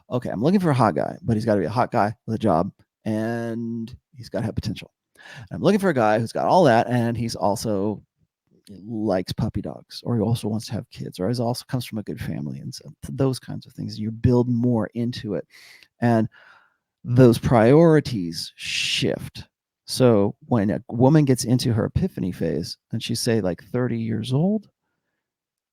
Okay, I'm looking for a hot guy, but he's got to be a hot guy with a job, and he's got to have potential. I'm looking for a guy who's got all that, and he's also likes puppy dogs, or he also wants to have kids, or he also comes from a good family, and so those kinds of things. You build more into it, and those priorities shift. So when a woman gets into her epiphany phase, and she's say like 30 years old,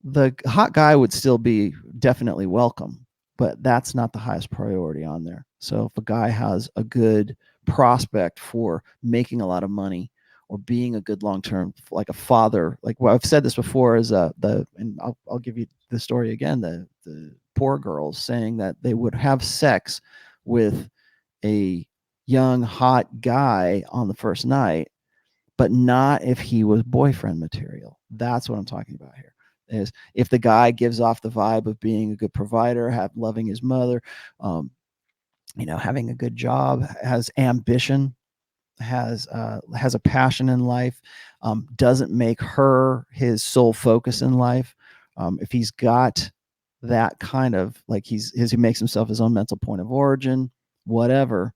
the hot guy would still be definitely welcome, but that's not the highest priority on there. So if a guy has a good prospect for making a lot of money, or being a good long-term, like a father, like, well, I've said this before, is and I'll give you the story again, the poor girls saying that they would have sex with a young hot guy on the first night, but not if he was boyfriend material. That's what I'm talking about here. Is if the guy gives off the vibe of being a good provider, loving his mother, having a good job, has ambition, has a passion in life, doesn't make her his sole focus in life. If he's got that kind of, like, he makes himself his own mental point of origin, whatever,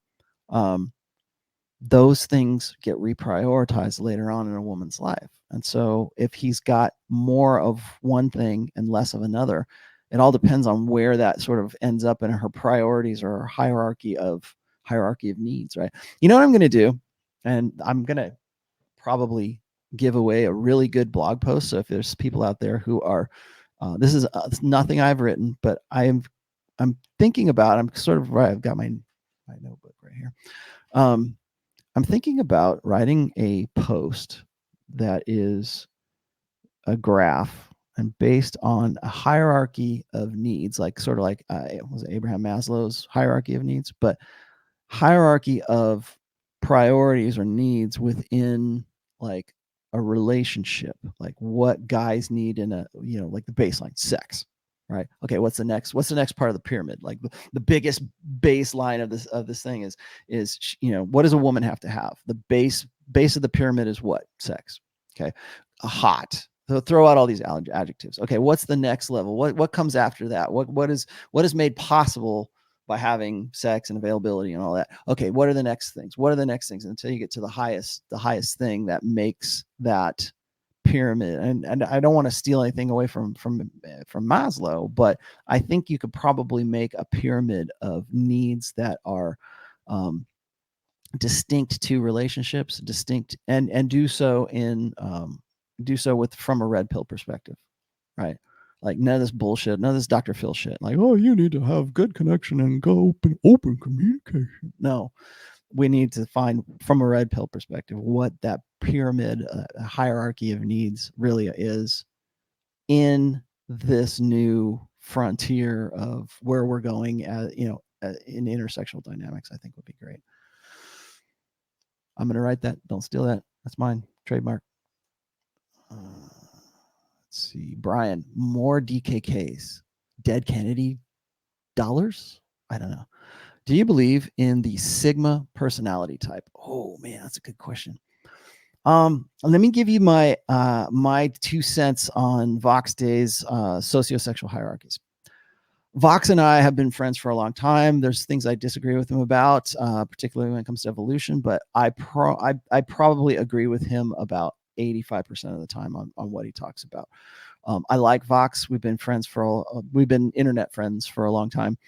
those things get reprioritized later on in a woman's life. And so if he's got more of one thing and less of another, it all depends on where that sort of ends up in her priorities or her hierarchy of needs, right? You know what I'm going to do? And I'm going to probably give away a really good blog post. So if there's people out there who are, this is nothing I've written, but I'm thinking about, I'm sort of right. I've got my notebook right here. I'm thinking about writing a post that is a graph and based on a hierarchy of needs, like sort of like was it Abraham Maslow's hierarchy of needs, but hierarchy of priorities or needs within like a relationship, like what guys need in a, like the baseline sex, right? Okay, what's the next part of the pyramid? Like the biggest baseline of this thing is what does a woman have to have? The base of the pyramid is what? Sex. Okay, a hot. So throw out all these adjectives. Okay, what's the next level? What comes after that? What is made possible by having sex and availability and all that? Okay, what are the next things? What are the next things until you get to the highest thing that makes that pyramid? And I don't want to steal anything away from Maslow, but I think you could probably make a pyramid of needs that are distinct to relationships, distinct, and do so from a red pill perspective, right? Like none of this bullshit, none of this Dr. Phil shit. Like, oh, you need to have good connection and go open communication. No, we need to find from a red pill perspective what that pyramid hierarchy of needs really is in this new frontier of where we're going in intersectional dynamics. I think would be great. I'm going to write that. Don't steal that. That's mine. Trademark. Let's see. Brian, more DKKs. Dead Kennedy dollars? I don't know. Do you believe in the Sigma personality type? Oh man, that's a good question. Let me give you my my 2 cents on Vox Day's sociosexual hierarchies. Vox and I have been friends for a long time. There's things I disagree with him about, particularly when it comes to evolution, but I probably agree with him about 85% of the time on what he talks about. I like Vox. We've been internet friends for a long time.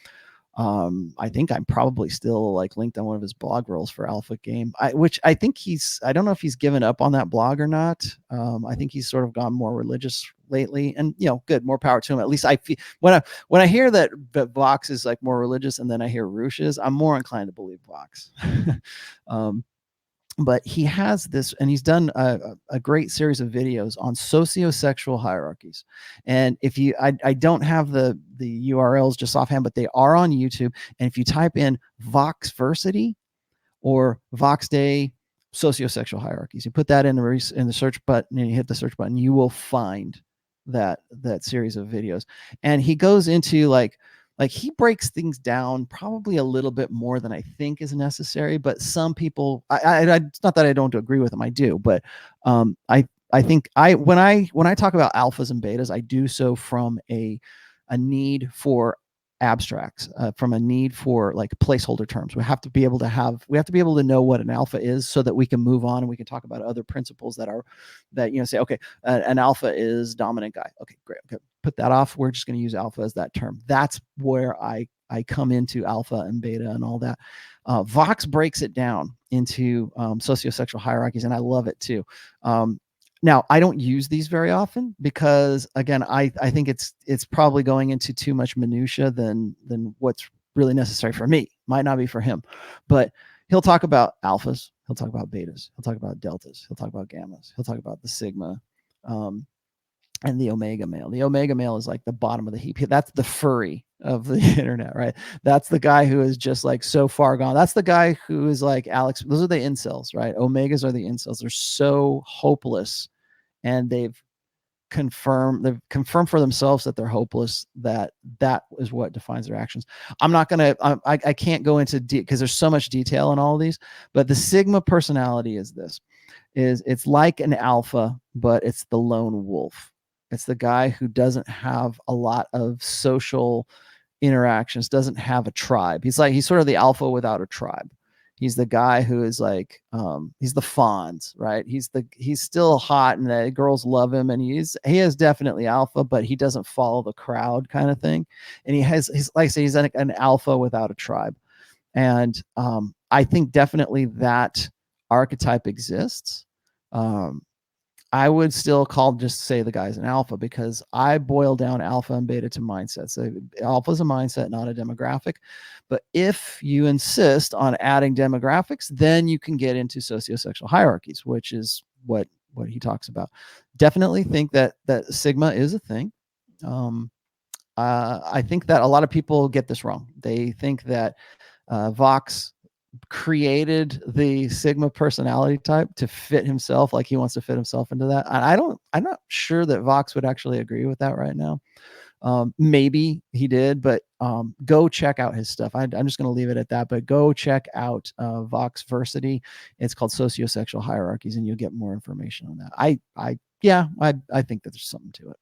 I think I'm probably still like linked on one of his blog rolls for Alpha Game, which I think I don't know if he's given up on that blog or not. I think he's sort of gone more religious lately, and good, more power to him. At least I feel when I hear that Vox is like more religious, and then I hear Roosh I'm more inclined to believe Vox. But he has this, and he's done a great series of videos on sociosexual hierarchies. And if you, I don't have the URLs just offhand, but they are on YouTube. And if you type in Voxversity or Vox Day sociosexual hierarchies, you put that in the search button and you hit the search button, you will find that series of videos. And he goes into like he breaks things down probably a little bit more than I think is necessary. But some people, it's not that I don't agree with him, I do. But I think when I talk about alphas and betas, I do so from a need for abstracts, from a need for like placeholder terms. We have to be able to know what an alpha is, so that we can move on and we can talk about other principles that say, okay, an alpha is dominant guy. Okay, great. Okay, put that off. We're just going to use alpha as that term. That's where I come into alpha and beta and all that. Vox breaks it down into sociosexual hierarchies, and I love it too. Now, I don't use these very often because, again, I think it's probably going into too much minutia than what's really necessary for me. Might not be for him, but he'll talk about alphas. He'll talk about betas. He'll talk about deltas. He'll talk about gammas. He'll talk about the sigma, and the omega male. The omega male is like the bottom of the heap. That's the furry of the internet, right? That's the guy who is just like so far gone. That's the guy who is like Alex. Those are the incels, right? Omegas are the incels. They're so hopeless, and they've confirmed for themselves that they're hopeless, that is what defines their actions. I'm not gonna I can't go into because there's so much detail in all of these, but the sigma personality is it's like an alpha, but it's the lone wolf. It's the guy who doesn't have a lot of social interactions, doesn't have a tribe. He's sort of the alpha without a tribe. He's the guy who is like, he's the Fonz, right? He's still hot and the girls love him, and he is definitely alpha, but he doesn't follow the crowd kind of thing. And he's like I say, he's an alpha without a tribe. And I think definitely that archetype exists. I would still just say the guy's an alpha, because I boil down alpha and beta to mindsets. So alpha is a mindset, not a demographic. But if you insist on adding demographics, then you can get into sociosexual hierarchies, which is what he talks about. Definitely think that sigma is a thing. I think that a lot of people get this wrong. They think that Vox created the sigma personality type to fit himself, like he wants to fit himself into that. I'm not sure that Vox would actually agree with that right now. Maybe he did, but go check out his stuff. I'm just going to leave it at that, but go check out Voxversity. It's called Sociosexual Hierarchies, and you'll get more information on that. I think that there's something to it.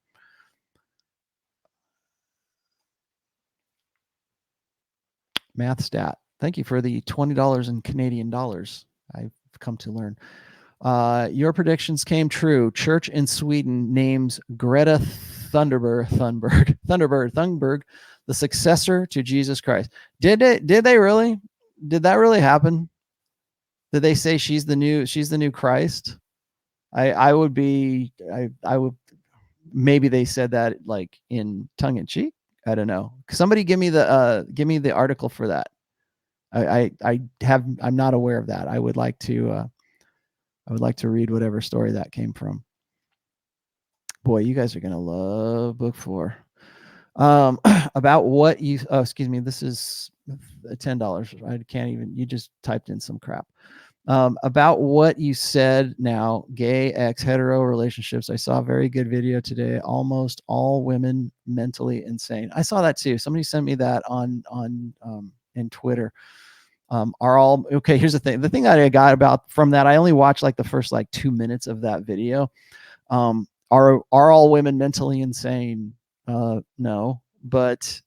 Math stat. Thank you for the $20 in Canadian dollars. I've come to learn. Your predictions came true. Church in Sweden names Greta Thunberg, the successor to Jesus Christ. Did they really? Did that really happen? Did they say she's the new Christ? I would maybe they said that like in tongue in cheek. I don't know. Somebody give me the article for that. I'm not aware of that. I would like to read whatever story that came from. Boy, you guys are gonna love book 4. About what you excuse me, this is $10. I can't even, you just typed in some crap. About what you said now, gay x hetero relationships. I saw a very good video today. Almost all women mentally insane. I saw that too. Somebody sent me that on in Twitter. Are all okay? Here's the thing. The thing that I got about from that, I only watched like the first 2 minutes of that video. Are all women mentally insane? No, but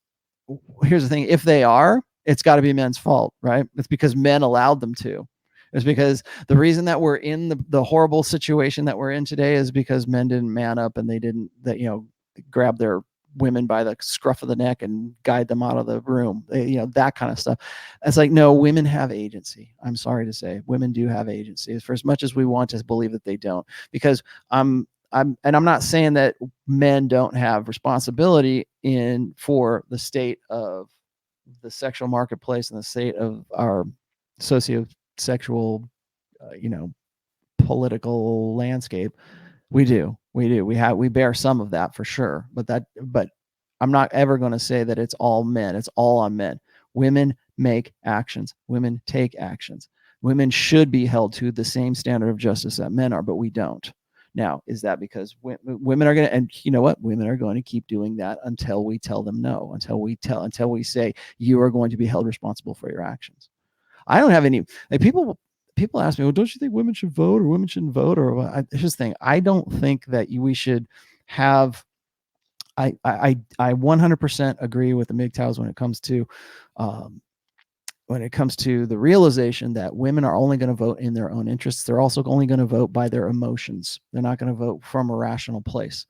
here's the thing: if they are, it's got to be men's fault, right? It's because men allowed them to. It's because the reason that we're in the horrible situation that we're in today is because men didn't man up, and they didn't, that, grab their women by the scruff of the neck and guide them out of the room, that kind of stuff. It's like, no, women have agency. I'm sorry to say, women do have agency, for as much as we want to believe that they don't. Because I'm not saying that men don't have responsibility for the state of the sexual marketplace and the state of our socio-sexual, political landscape. We do. We bear some of that for sure. But I'm not ever going to say that it's all men. It's all on men. Women make actions. Women take actions. Women should be held to the same standard of justice that men are, but we don't. Now, is that because women are going to, and you know what? Women are going to keep doing that until we tell them no, until we say you are going to be held responsible for your actions. I don't have any, like, people ask me, well, don't you think women should vote, or women shouldn't vote? Or here's the thing: I don't think that we should have. I 100% agree with the MGTOWs when it comes to the realization that women are only going to vote in their own interests. They're also only going to vote by their emotions. They're not going to vote from a rational place.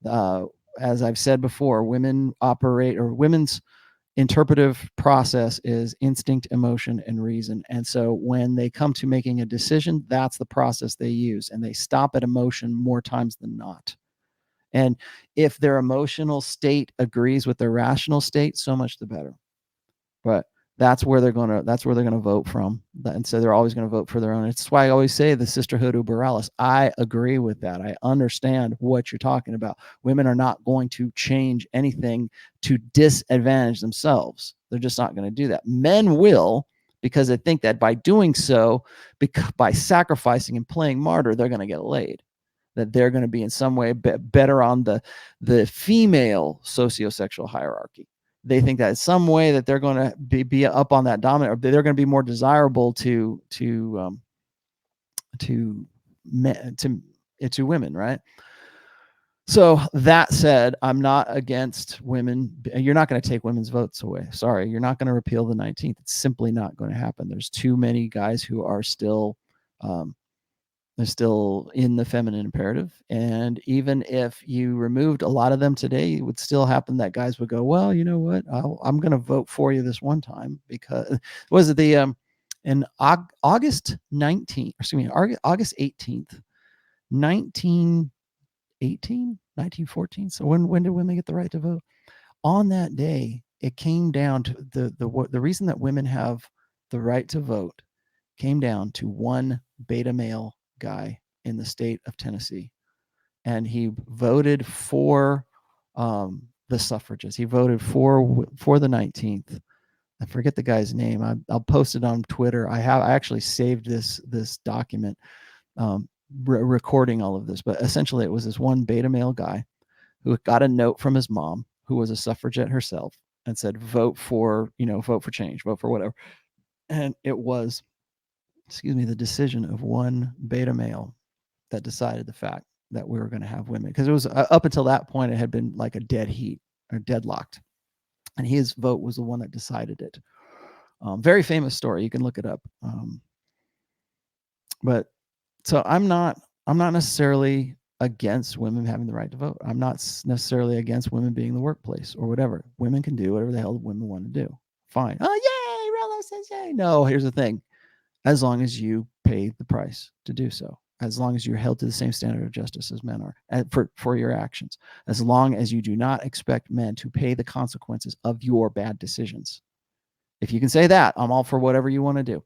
As I've said before, women's interpretive process is instinct, emotion, and reason. And so when they come to making a decision, that's the process they use, and they stop at emotion more times than not. And if their emotional state agrees with their rational state, so much the better. But that's where they're going to vote from. And so they're always going to vote for their own. It's why I always say the sisterhood of Borealis. I agree with that. I understand what you're talking about. Women are not going to change anything to disadvantage themselves. They're just not going to do that. Men will, because they think that by doing so, by sacrificing and playing martyr, they're going to get laid. That they're going to be in some way better on the female sociosexual hierarchy. They think that in some way that they're going to be up on that dominant, or they're going to be more desirable to women, right? So that said, I'm not against women. You're not going to take women's votes away. Sorry, you're not going to repeal the 19th. It's simply not going to happen. There's too many guys who are still they're still in the feminine imperative. And even if you removed a lot of them today, it would still happen that guys would go, well, you know what? I'm going to vote for you this one time, because was it in August 19th, excuse me, August 18th, 1914. So when did women get the right to vote? On that day, it came down to the reason that women have the right to vote came down to one beta male guy in the state of Tennessee, and he voted for the suffrages. He voted for the 19th. I forget the guy's name. I'll post it on Twitter. I actually saved this document, recording all of this. But essentially, it was this one beta male guy who got a note from his mom, who was a suffragette herself, and said, vote for change, vote for whatever. And it was, the decision of one beta male that decided the fact that we were going to have women, because it was up until that point, it had been like a dead heat or deadlocked, and his vote was the one that decided it. Very famous story. You can look it up. But so I'm not necessarily against women having the right to vote. I'm not necessarily against women being in the workplace or whatever. Women can do whatever the hell women want to do. Fine. Oh, yay, Rella says yay. No, here's the thing. As long as you pay the price to do so, as long as you're held to the same standard of justice as men are for your actions, as long as you do not expect men to pay the consequences of your bad decisions. If you can say that, I'm all for whatever you want to do.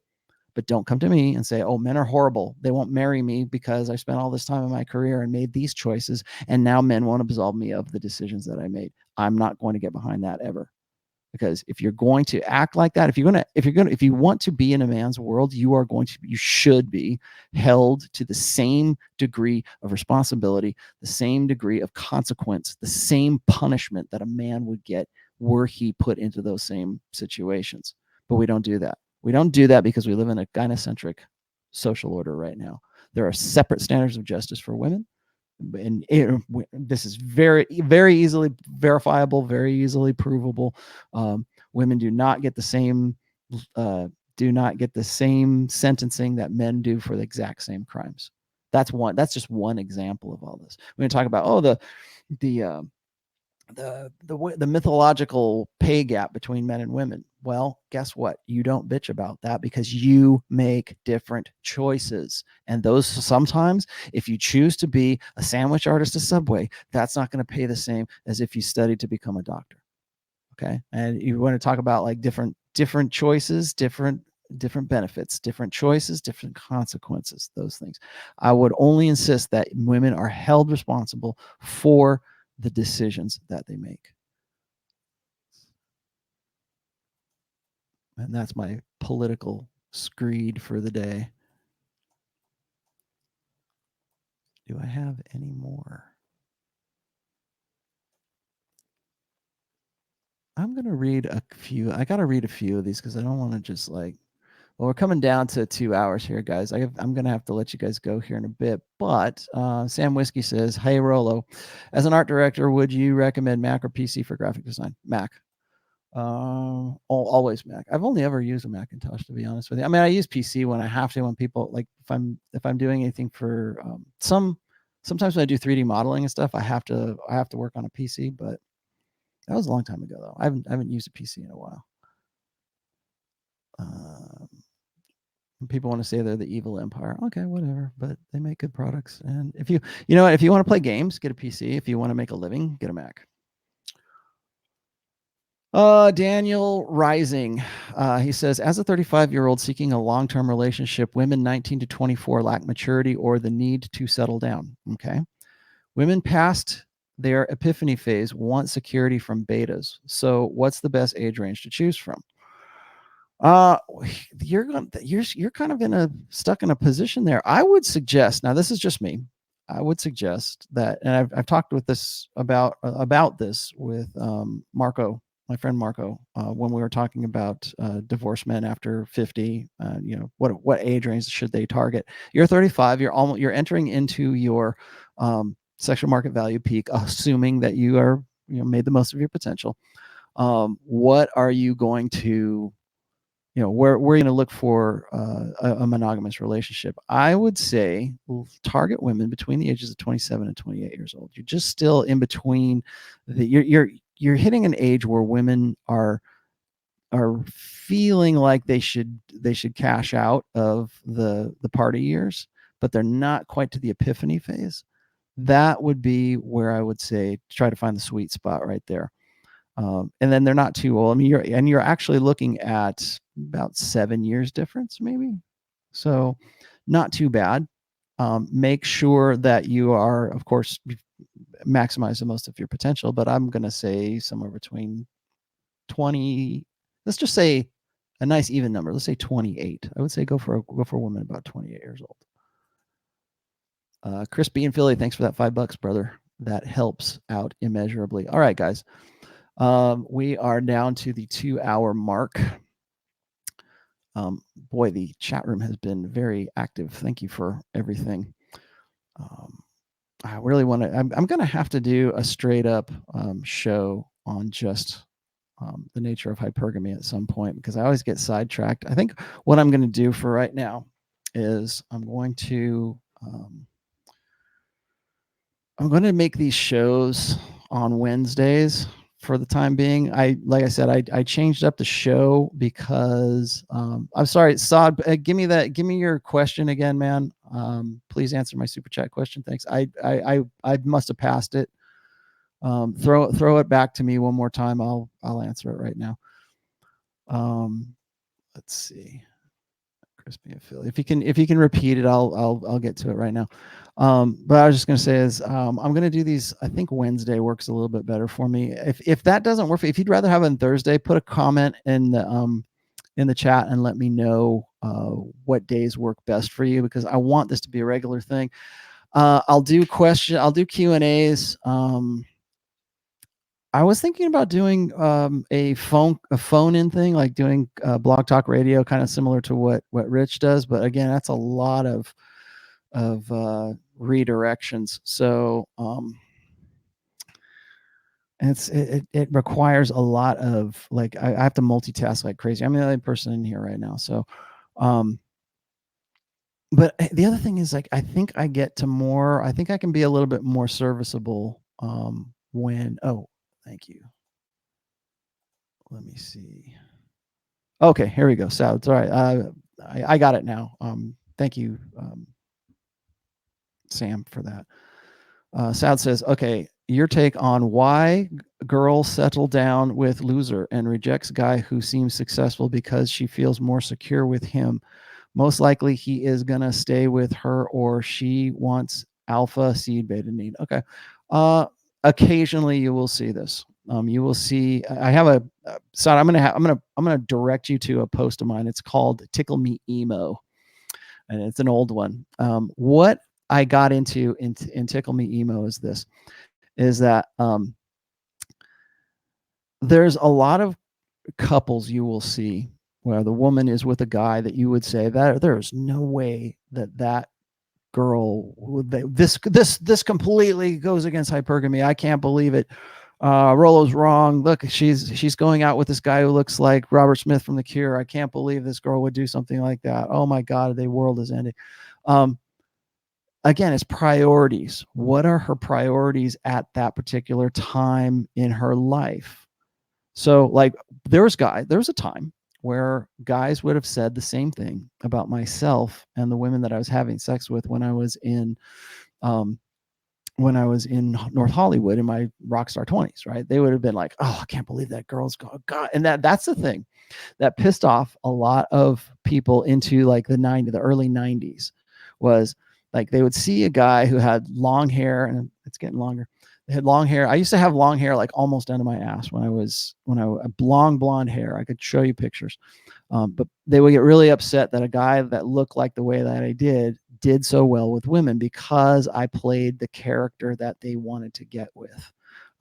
But don't come to me and say, oh, men are horrible. They won't marry me because I spent all this time in my career and made these choices, and now men won't absolve me of the decisions that I made. I'm not going to get behind that ever. Because if you're going to act like that, if you want to be in a man's world, you should be held to the same degree of responsibility, the same degree of consequence, the same punishment that a man would get were he put into those same situations. But we don't do that. We don't do that because we live in a gynocentric social order right now. There are separate standards of justice for women. And this is very, very easily verifiable, very easily provable. Women do not get the same sentencing that men do for the exact same crimes. That's just one example of all this. We're going to talk about the mythological pay gap between men and women. Well, guess what? You don't bitch about that because you make different choices. And those sometimes, if you choose to be a sandwich artist at Subway, that's not going to pay the same as if you studied to become a doctor. Okay. And you want to talk about like different choices, different benefits, different choices, different consequences, those things. I would only insist that women are held responsible for the decisions that they make. And that's my political screed for the day. Do I have any more? I'm going to read a few. I got to read a few of these because I don't want to just like, well, we're coming down to 2 hours here, guys. I'm going to have to let you guys go here in a bit. But Sam Whiskey says, hey, Rolo, as an art director, would you recommend Mac or PC for graphic design? Mac. Always Mac. I've only ever used a Macintosh, to be honest with you. I mean, I use PC when I have to, when people like, if I'm doing anything for sometimes when I do 3D modeling and stuff, I have to work on a PC, but that was a long time ago though. I haven't used a PC in a while. People want to say they're the evil empire. Okay, whatever, but they make good products. And if you know what, if you want to play games, get a PC. If you want to make a living, get a Mac. Daniel Rising, he says, as a 35-year-old seeking a long-term relationship, women 19 to 24 lack maturity or the need to settle down. Okay. Women past their epiphany phase want security from betas. So what's the best age range to choose from? You're kind of stuck in a position there. I would suggest, now this is just me, I would suggest that, and I've talked with this about this with Marco, my friend Marco, when we were talking about divorced men after 50. What age range should they target? You're 35. You're entering into your sexual market value peak, assuming that you are made the most of your potential. What are you going to we're going to look for a monogamous relationship? I would say target women between the ages of 27 and 28 years old. You're just still in between you're hitting an age where women are feeling like they should cash out of the party years, but they're not quite to the epiphany phase. That would be where I would say try to find the sweet spot right there. And then they're not too old. I mean, you're actually looking at about 7 years difference, maybe. So not too bad. Make sure that you are, of course, maximize the most of your potential, but I'm going to say somewhere between 20, let's just say a nice even number. Let's say 28. I would say go for a woman about 28 years old. Chris B in Philly, thanks for that $5, brother. That helps out immeasurably. All right, guys. We are down to the 2-hour mark. Boy, the chat room has been very active. Thank you for everything. I really want to, I'm going to have to do a straight up show on just the nature of hypergamy at some point, because I always get sidetracked. I think what I'm going to do for right now is I'm going to make these shows on Wednesdays for the time being. Like I said, I changed up the show because I'm sorry, Saad, give me your question again, man. Please answer my super chat question. Thanks. I must have passed it. Throw it back to me one more time. I'll answer it right now. Let's see. Crispy and Philly. If you can repeat it, I'll get to it right now. But I was just going to say is I'm going to do these. I think Wednesday works a little bit better for me. If that doesn't work, if you'd rather have it on Thursday, put a comment in the chat and let me know what days work best for you, because I want this to be a regular thing. I'll do Q&As. I was thinking about doing a phone-in thing, like doing Blog Talk Radio, kind of similar to what Rich does. But again, that's a lot of redirections. So it requires a lot of, like, I have to multitask like crazy. I'm the only person in here right now. So but the other thing is, like, I think I can be a little bit more serviceable when, oh, thank you. Let me see. Okay, here we go. So it's all right. I got it now. Thank you, Sam, for that. Sad says, okay, your take on why girl settle down with loser and rejects guy who seems successful because she feels more secure with him. Most likely he is going to stay with her, or she wants alpha seed beta need. Okay. Occasionally you will see this. You will see, I have a, so I'm going to direct you to a post of mine. It's called Tickle Me Emo, and it's an old one. What I got into in Tickle Me Emo is that there's a lot of couples you will see where the woman is with a guy that you would say that there's no way that girl would, this completely goes against hypergamy. I can't believe it. Rollo's wrong. Look, she's going out with this guy who looks like Robert Smith from The Cure. I can't believe this girl would do something like that. Oh my God, the world is ending. Again, it's priorities. What are her priorities at that particular time in her life? So, like, there was a time where guys would have said the same thing about myself and the women that I was having sex with when I was in North Hollywood in my rock star 20s, right? They would have been like, oh, I can't believe that girl's God. And that's the thing that pissed off a lot of people into like the early 90s, was like they would see a guy who had long hair, and it's getting longer. They had long hair. I used to have long hair, like almost down to my ass when I long blonde hair. I could show you pictures. But they would get really upset that a guy that looked like the way that I did so well with women because I played the character that they wanted to get with.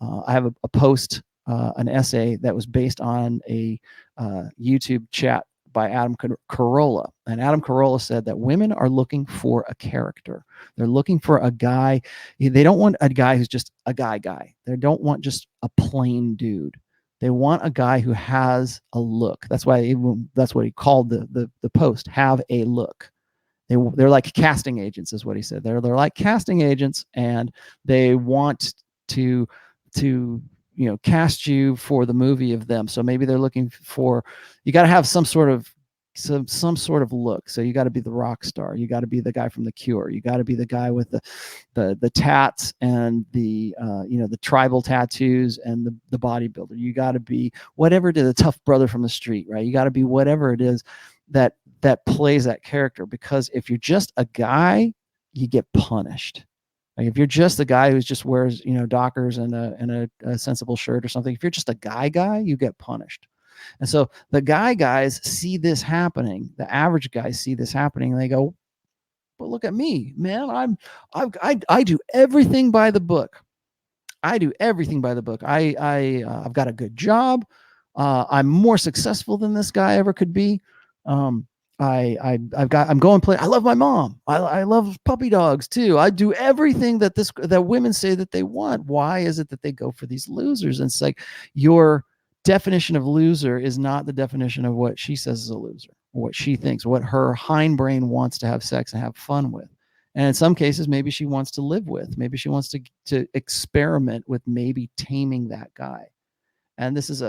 I have a post, an essay that was based on a YouTube chat by Adam Carolla. And Adam Carolla said that women are looking for a character. They're looking for a guy. They don't want a guy who's just a guy. They don't want just a plain dude. They want a guy who has a look. That's what he called the post, have a look. They're like casting agents, is what he said. They're like casting agents, and they want to cast you for the movie of them. So maybe they're looking for, you got to have some sort of look. So you got to be the rock star. You got to be the guy from The Cure. You got to be the guy with the tats and the tribal tattoos and the bodybuilder. You got to be whatever it is, the tough brother from the street, right? You got to be whatever it is that plays that character, because if you're just a guy, you get punished. Like if you're just a guy who just wears, Dockers and a sensible shirt or something, if you're just a guy, you get punished. And so the guys see this happening. The average guys see this happening, and they go, "But look at me, man! I do everything by the book. I do everything by the book. I've got a good job. I'm more successful than this guy ever could be. I'm going play. I love my mom. I love puppy dogs too. I do everything that women say that they want. Why is it that they go for these losers?" And it's like, your definition of loser is not the definition of what she says is a loser, what she thinks, what her hindbrain wants to have sex and have fun with. And in some cases, maybe she wants to live with, maybe she wants to experiment with maybe taming that guy. And this is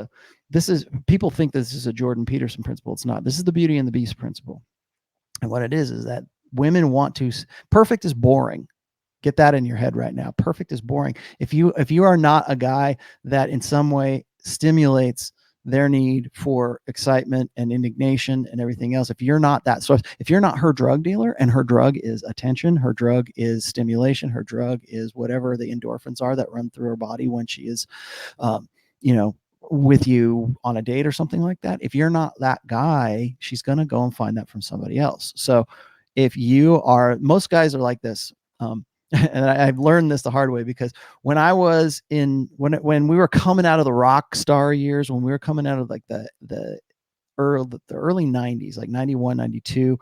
people think this is a Jordan Peterson principle. It's not. This is the Beauty and the Beast principle. And what it is that women want to, perfect is boring. Get that in your head right now. Perfect is boring. If you are not a guy that in some way stimulates their need for excitement and indignation and everything else, if you're not that source, if you're not her drug dealer, and her drug is attention, her drug is stimulation, her drug is whatever the endorphins are that run through her body when she is with you on a date or something like that, if you're not that guy, she's going to go and find that from somebody else. So if you are, most guys are like this. And I've learned this the hard way, because when I was when we were coming out of the rock star years, when we were coming out of like the the early 90s, like 91, 92,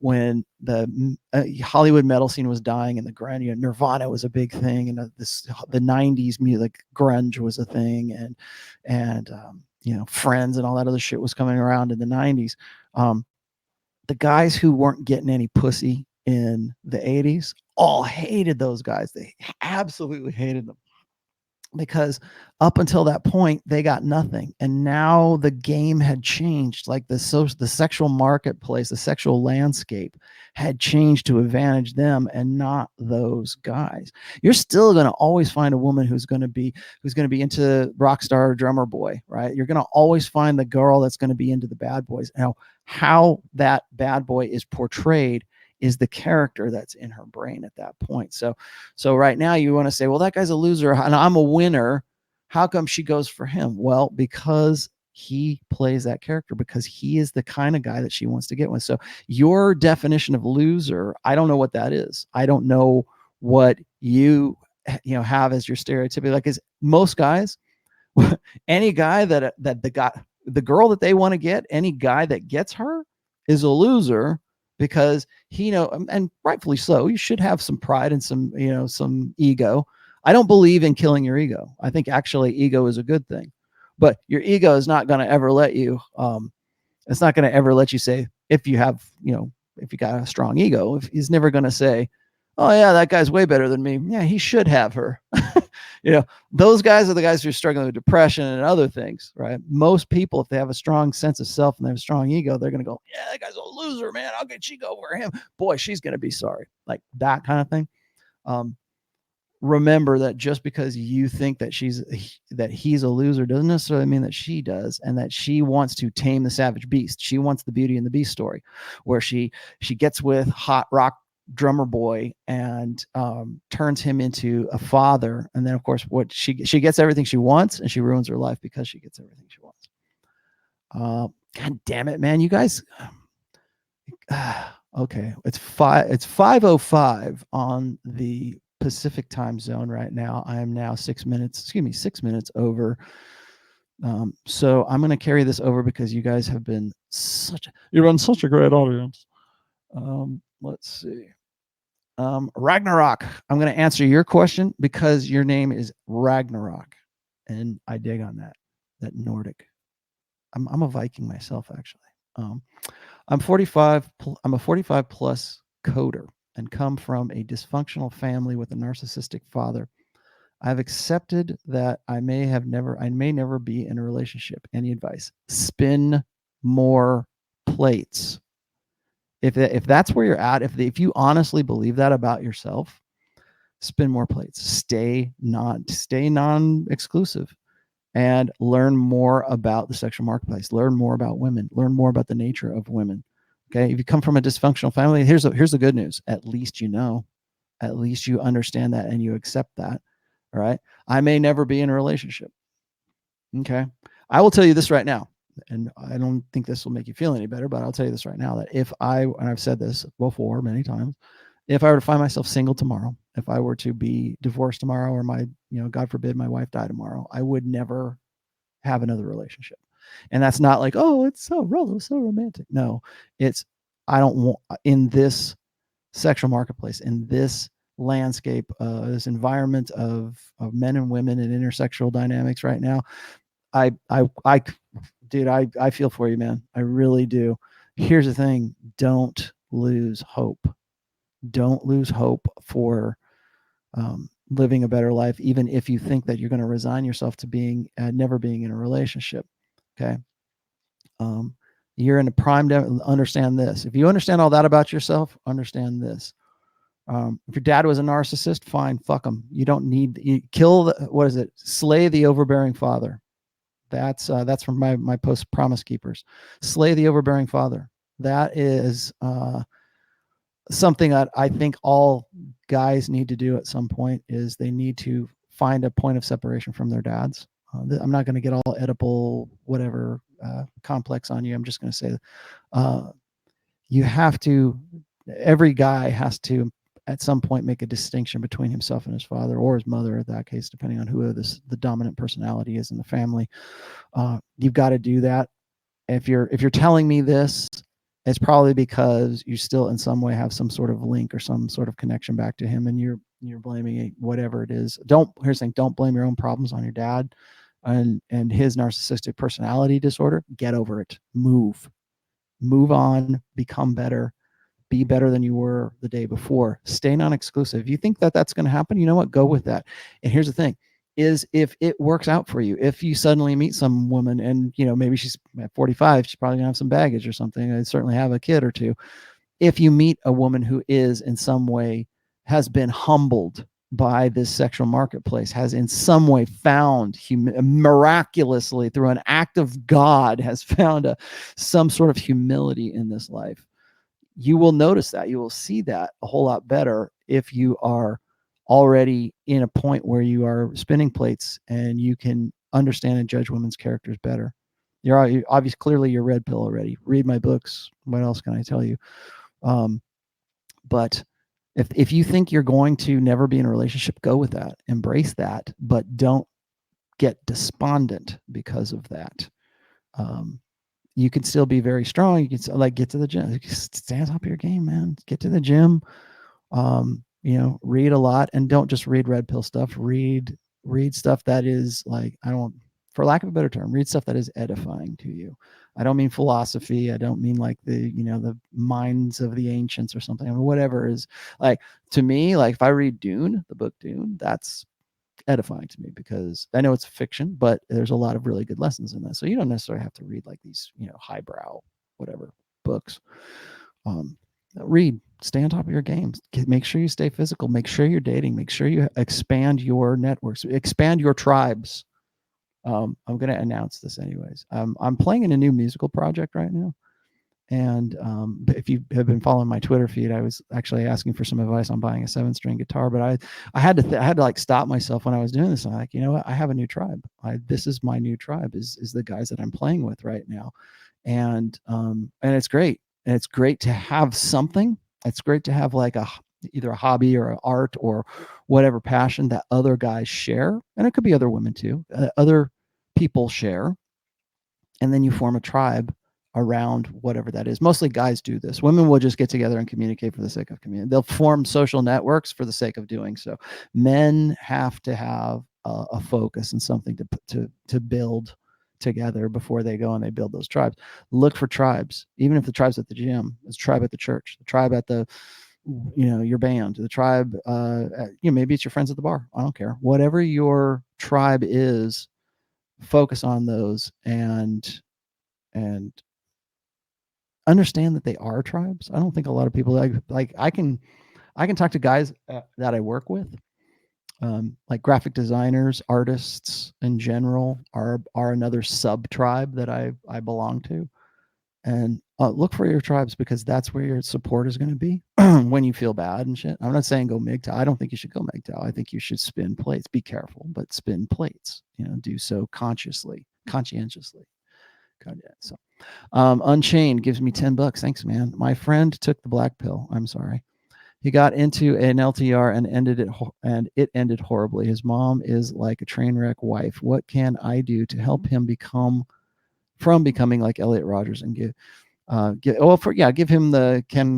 when the Hollywood metal scene was dying and the grunge, Nirvana was a big thing, and the 90s music, grunge was a thing, and Friends and all that other shit was coming around in the 90s. The guys who weren't getting any pussy in the 80s all hated those guys. They absolutely hated them, because up until that point they got nothing, and now the game had changed. Like the sexual marketplace, the sexual landscape had changed to advantage them and not those guys. You're still going to always find a woman who's going to be into rock star drummer boy, right? You're going to always find the girl that's going to be into the bad boys. Now, how that bad boy is portrayed is the character that's in her brain at that point. So right now you want to say, well, that guy's a loser and I'm a winner. How come she goes for him? Well, because he plays that character, because he is the kind of guy that she wants to get with. So your definition of loser, I don't know what that is. I don't know what you have as your stereotypical, like, is most guys, any guy that the girl that they want to get, any guy that gets her is a loser, because and rightfully so, you should have some pride and some ego. I don't believe in killing your ego. I think actually ego is a good thing, but your ego is not going to ever let you it's not going to ever let you say, if you have if you got a strong ego, if he's never going to say, oh yeah, that guy's way better than me, yeah, he should have her. Those guys are the guys who are struggling with depression and other things, right? Most people, if they have a strong sense of self and they have a strong ego, they're going to go, yeah, that guy's a loser, man, how could she go over him? Boy, she's going to be sorry. Like that kind of thing. Remember that just because you think that he's a loser doesn't necessarily mean that she does, and that she wants to tame the savage beast. She wants the Beauty and the Beast story, where she gets with hot rock drummer boy and turns him into a father, and then of course what she gets everything she wants, and she ruins her life because she gets everything she wants. God damn it, man, you guys. Okay, it's 5:05 on the Pacific time zone right now. I am now 6 minutes over. So I'm going to carry this over because you guys have been such a great audience. Let's see. Ragnarok, I'm going to answer your question because your name is Ragnarok, and I dig on that Nordic. I'm a Viking myself, actually. I'm 45. I'm a 45 plus coder and come from a dysfunctional family with a narcissistic father. I've accepted that I may never be in a relationship. Any advice? Spin more plates. If that's where you're at, if you honestly believe that about yourself, spin more plates. Stay non-exclusive, and learn more about the sexual marketplace. Learn more about women. Learn more about the nature of women. Okay, if you come from a dysfunctional family, here's the good news. At least you know. At least you understand that and you accept that. All right. I may never be in a relationship. Okay. I will tell you this right now, and I don't think this will make you feel any better, but I'll tell you this right now, that and I've said this before many times, if I were to find myself single tomorrow, if I were to be divorced tomorrow, or God forbid, my wife died tomorrow, I would never have another relationship. And that's not like, oh, it's so romantic. No, I don't want, in this sexual marketplace, in this landscape, this environment of men and women and intersexual dynamics right now, dude, I feel for you, man. I really do. Here's the thing. Don't lose hope. Don't lose hope for living a better life, even if you think that you're going to resign yourself to never being in a relationship. Okay. You're in a prime, understand this. If you understand all that about yourself, understand this. If your dad was a narcissist, fine, fuck him. You don't need, slay the overbearing father. That's from my post Promise Keepers. Slay the overbearing father. That is something that I think all guys need to do at some point, is they need to find a point of separation from their dads. I'm not going to get all Oedipal, whatever, complex on you. I'm just going to say every guy has to at some point make a distinction between himself and his father, or his mother, in that case, depending on who the dominant personality is in the family. You've got to do that. if you're telling me this, it's probably because you still in some way have some sort of link or some sort of connection back to him, and you're blaming whatever it is. Here's the thing, don't blame your own problems on your dad and his narcissistic personality disorder. Get over it. Move on, become better, be better than you were the day before. Stay non-exclusive. If you think that that's going to happen, you know what? Go with that. And here's the thing is, if it works out for you, if you suddenly meet some woman and, you know, maybe she's at 45, she's probably gonna have some baggage or something. I certainly have a kid or two. If you meet a woman who is in some way has been humbled by this sexual marketplace, has in some way found miraculously through an act of God, has found some sort of humility in this life, you will notice that, you will see that a whole lot better if you are already in a point where you are spinning plates and you can understand and judge women's characters better. You're obviously, clearly you're red pill already. Read my books. What else can I tell you? But if you think you're going to never be in a relationship, go with that, embrace that, but don't get despondent because of that. You can still be very strong. You can still, like, get to the gym, stay on top of your game, man. Get to the gym. You know, read a lot, and don't just read red pill stuff. Read stuff that is like, for lack of a better term, read stuff that is edifying to you. I don't mean philosophy. I don't mean like the minds of the ancients or something. I mean, whatever is, like, to me, like if I read Dune, the book Dune, that's edifying to me, because I know it's fiction, but there's a lot of really good lessons in that. So you don't necessarily have to read like these, highbrow, whatever books. Read, stay on top of your games. Make sure you stay physical. Make sure you're dating. Make sure you expand your networks, expand your tribes. I'm going to announce this anyways. I'm playing in a new musical project right now. And if you have been following my Twitter feed, I was actually asking for some advice on buying a 7-string guitar, but I had to like stop myself when I was doing this. I'm like, you know what? I have a new tribe. This is my new tribe, is the guys that I'm playing with right now. And it's great. And it's great to have something. It's great to have like either a hobby or an art or whatever passion that other guys share. And it could be other women too. Other people share. And then you form a tribe around whatever that is. Mostly guys do this. Women will just get together and communicate for the sake of community. They'll form social networks for the sake of doing so. Men have to have a focus and something to build together before they go and they build those tribes. Look for tribes, even if the tribe's at the gym, it's tribe at the church, the tribe at the, your band, the tribe, maybe it's your friends at the bar. I don't care. Whatever your tribe is, focus on those and understand that they are tribes. I don't think a lot of people like I can talk to guys that I work with, like graphic designers, artists in general are another sub tribe that I belong to. And look for your tribes, because that's where your support is going to be when you feel bad and shit. I'm not saying go MGTOW. I don't think you should go MGTOW. I think you should spin plates. Be careful, but spin plates. Do so conscientiously. So, Unchained gives me $10. Thanks, man. My friend took the black pill. I'm sorry. He got into an LTR and it ended horribly. His mom is like a train wreck wife. What can I do to help him becoming like Elliot Rodgers and give him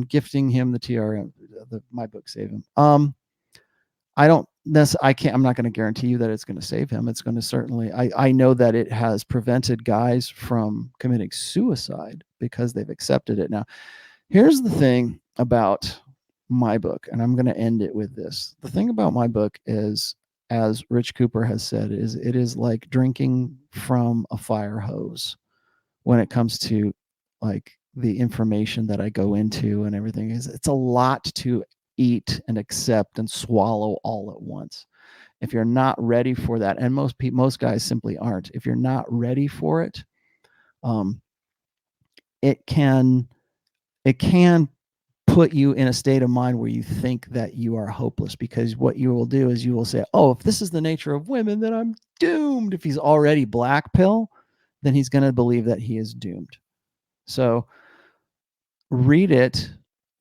gifting him the TRM, my book save him. I'm not going to guarantee you that it's going to save him. It's going to certainly, I know that it has prevented guys from committing suicide because they've accepted it. Now, here's the thing about my book, and I'm going to end it with this. The thing about my book is, as Rich Cooper has said, it is like drinking from a fire hose when it comes to like the information that I go into and everything. It's a lot to eat and accept and swallow all at once. If you're not ready for that, and most guys simply aren't, if you're not ready for it, it can put you in a state of mind where you think that you are hopeless, because what you will do is you will say, oh, if this is the nature of women, then I'm doomed. If he's already black pill, then he's going to believe that he is doomed. So read it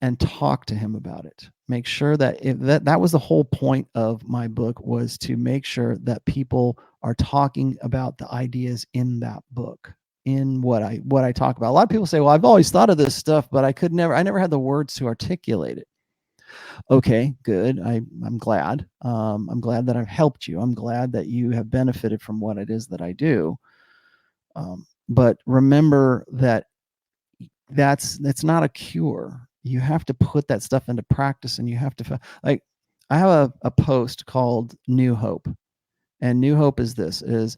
and talk to him about it. Make sure that that was the whole point of my book, was to make sure that people are talking about the ideas in that book. in what I talk about. A lot of people say, well, I've always thought of this stuff, but I never had the words to articulate it. Okay, good. I'm glad. I'm glad that I've helped you. I'm glad that you have benefited from what it is that I do. But remember that that's not a cure. You have to put that stuff into practice, and you have to, like, I have a post called New Hope. And New Hope is this, is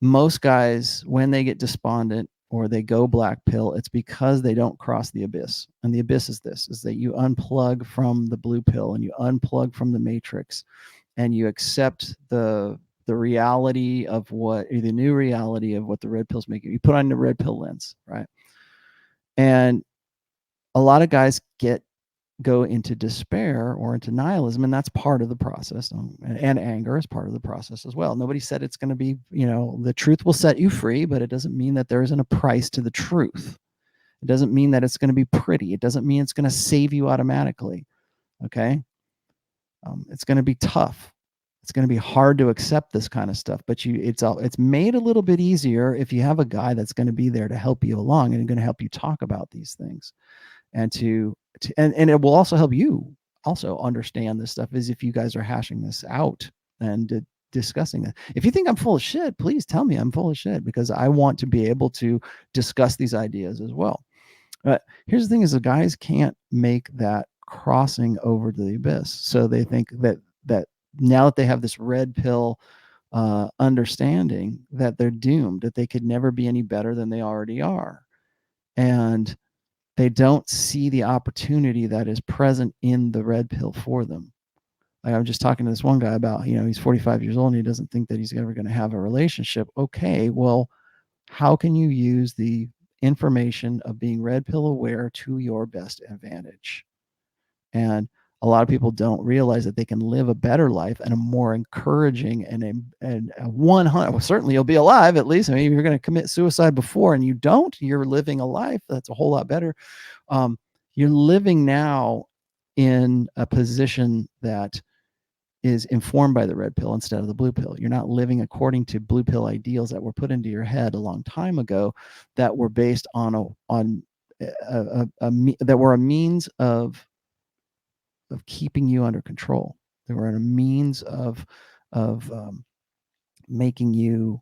most guys, when they get despondent or they go black pill, it's because they don't cross the abyss. And the abyss is this, is that you unplug from the blue pill and you unplug from the matrix, and you accept the reality of what, the new reality of what the red pill's making. You put on the red pill lens, right? And a lot of guys go into despair or into nihilism, and that's part of the process. And anger is part of the process as well. Nobody said it's going to be, the truth will set you free, but it doesn't mean that there isn't a price to the truth. It doesn't mean that it's going to be pretty. It doesn't mean it's going to save you automatically. Okay. It's going to be tough. It's going to be hard to accept this kind of stuff, but it's made a little bit easier if you have a guy that's going to be there to help you along and going to help you talk about these things. And and it will also help you also understand this stuff, is if you guys are hashing this out and discussing it. If you think I'm full of shit, please tell me I'm full of shit, because I want to be able to discuss these ideas as well. But here's the thing, is the guys can't make that crossing over to the abyss. So they think that now that they have this red pill understanding, that they're doomed, that they could never be any better than they already are. And they don't see the opportunity that is present in the red pill for them. Like, I'm just talking to this one guy about, he's 45 years old and he doesn't think that he's ever going to have a relationship. Okay, well, how can you use the information of being red pill aware to your best advantage? And a lot of people don't realize that they can live a better life and a more encouraging and a 100. Well, certainly you'll be alive, at least. I mean, if you're going to commit suicide before and you don't, you're living a life that's a whole lot better. You're living now in a position that is informed by the red pill instead of the blue pill. You're not living according to blue pill ideals that were put into your head a long time ago, that were based on that were a means of keeping you under control. They were a means of making you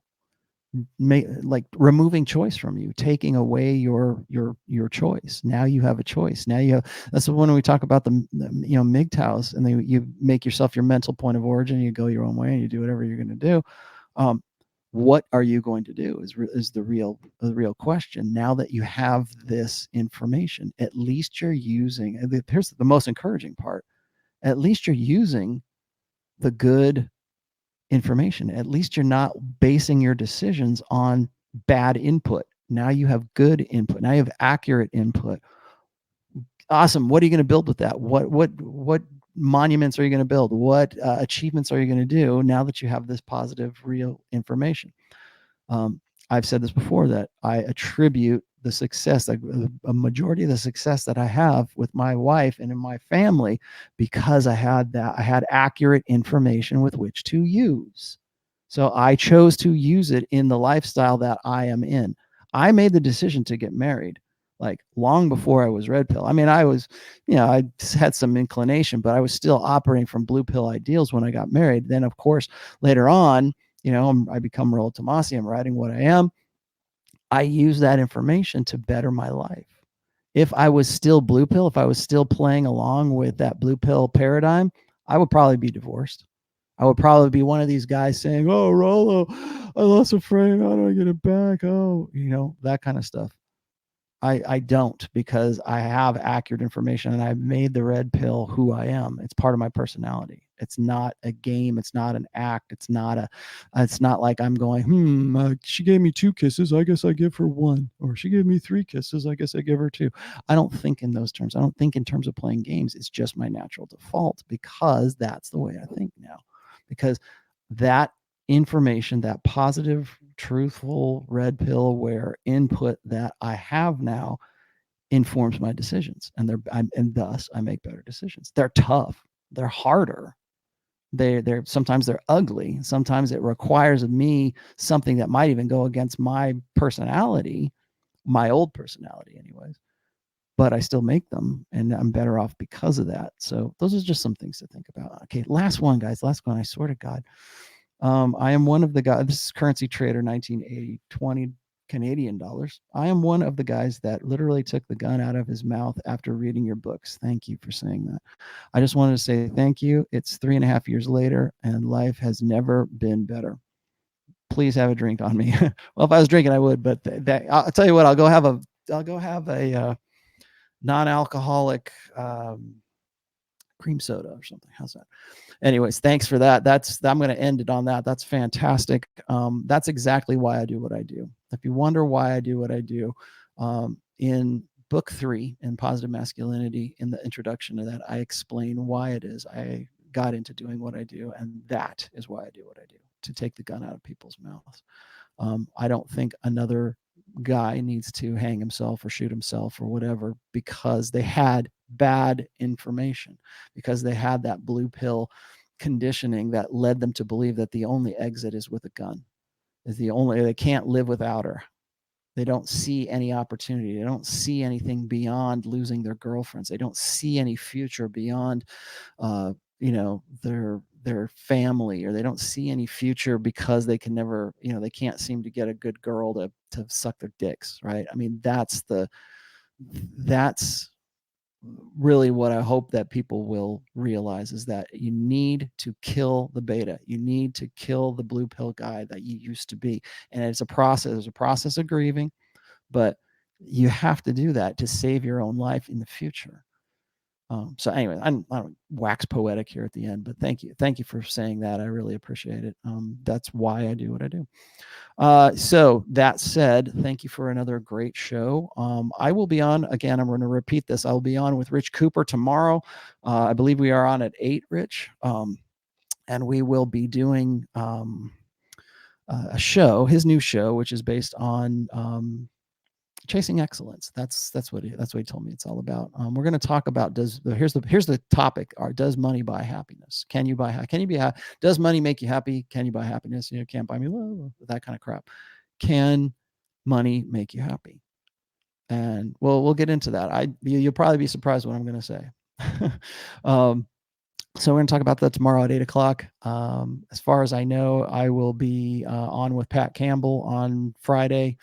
like removing choice from you, taking away your choice. Now you have a choice. Now you have, that's when we talk about the MGTOWs, and then you make yourself your mental point of origin, you go your own way and you do whatever you're going to do. What are you going to do is the real question. Now that you have this information, at least you're using, here's the most encouraging part, at least you're using the good information. At least you're not basing your decisions on bad input. Now you have good input. Now you have accurate input. Awesome. What are you going to build with that? What monuments are you going to build? What achievements are you going to do now that you have this positive, real information? I've said this before, that I attribute the success, like a majority of the success that I have with my wife and in my family, because I had accurate information with which to use. So I chose to use it in the lifestyle that I am in. I made the decision to get married like long before I was red pill. I mean, I was, I had some inclination, but I was still operating from blue pill ideals when I got married. Then, of course, later on, I become Royal Tomasi. I'm writing what I am. I use that information to better my life. If I was still blue pill, if I was still playing along with that blue pill paradigm, I would probably be divorced. I would probably be one of these guys saying, "Oh, Rollo, I lost a frame. How do I get it back?" Oh, that kind of stuff. I don't, because I have accurate information and I've made the red pill who I am. It's part of my personality. It's not a game. It's not an act. It's not like I'm going, she gave me 2 kisses, I guess I give her 1. Or she gave me 3 kisses, I guess I give her 2. I don't think in those terms. I don't think in terms of playing games. It's just my natural default, because that's the way I think now. Because that information, that positive, truthful, red pill aware input that I have now, informs my decisions, and thus I make better decisions. They're tough, they're harder, They're sometimes they're ugly. Sometimes it requires of me something that might even go against my personality, my old personality anyways, but I still make them and I'm better off because of that. So those are just some things to think about. Okay, last one, guys. Last one. I swear to God. I am one of the guys, this is Currency Trader 1980, 20 Canadian dollars. I am one of the guys that literally took the gun out of his mouth after reading your books. Thank you for saying that. I just wanted to say thank you. It's 3.5 years later and life has never been better. Please have a drink on me. Well, if I was drinking, I would, but I'll tell you what, I'll go have a non-alcoholic cream soda or something. How's that? Anyways, thanks for that. I'm going to end it on that. That's fantastic. That's exactly why I do what I do. If you wonder why I do what I do, in book 3 in Positive Masculinity, in the introduction to that, I explain why it is I got into doing what I do, and that is why I do what I do, to take the gun out of people's mouths. I don't think another guy needs to hang himself or shoot himself or whatever because they had bad information, because they had that blue pill conditioning that led them to believe that the only exit is with a gun, is the only, they can't live without her. They don't see any opportunity. They don't see anything beyond losing their girlfriends. They don't see any future beyond their family, or they don't see any future because they can never, they can't seem to get a good girl to suck their dicks, right? I mean, that's really what I hope that people will realize, is that you need to kill the beta. You need to kill the blue pill guy that you used to be. And it's a process. There's a process of grieving, but you have to do that to save your own life in the future. So anyway, I don't wax poetic here at the end, but thank you for saying that. I really appreciate it. That's why I do what I do. So that said, thank you for another great show. I will be on again. I'm going to repeat this. I'll be on with Rich Cooper tomorrow. I believe we are on at 8, Rich, and we will be doing a show, his new show, which is based on chasing excellence. That's what he told me it's all about. We're going to talk about here's the topic: does money buy happiness? Can you be happy? Does money make you happy? Can you buy happiness? Can't buy me love, that kind of crap. Can money make you happy? And we'll get into that. You'll probably be surprised what I'm going to say. So we're going to talk about that tomorrow at 8 o'clock. As far as I know, I will be on with Pat Campbell on Friday.